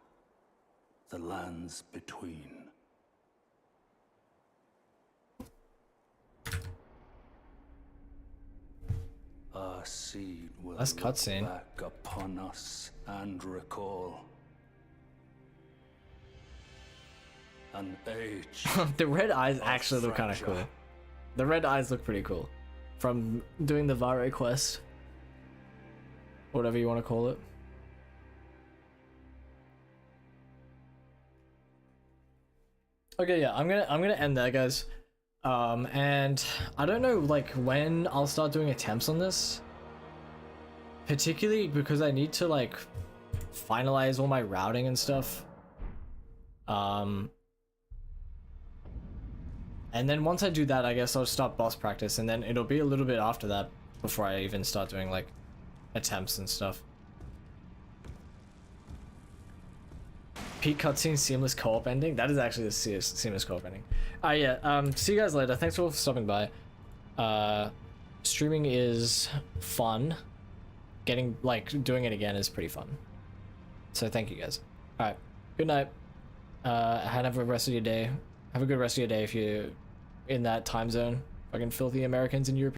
the lands between. Our seed will That's look cutscene. back upon us and recall an age. The red eyes actually look kind of fracture. cool. The red eyes look pretty cool. From doing the Vare quest. Whatever you want to call it. Okay, yeah, I'm gonna end there, guys. And I don't know like when I'll start doing attempts on this. Particularly because I need to like finalize all my routing and stuff. And then once I do that, I guess I'll start boss practice, and then it'll be a little bit after that before I even start doing like attempts and stuff. Peak cutscene, seamless co-op ending. That is actually a seamless co-op ending. Yeah. See you guys later. Thanks for stopping by. Streaming is fun. Doing it again is pretty fun. So thank you guys. All right. Good night. Have a rest of your day. Have a good rest of your day if you're in that time zone. Fucking filthy Americans in Europe.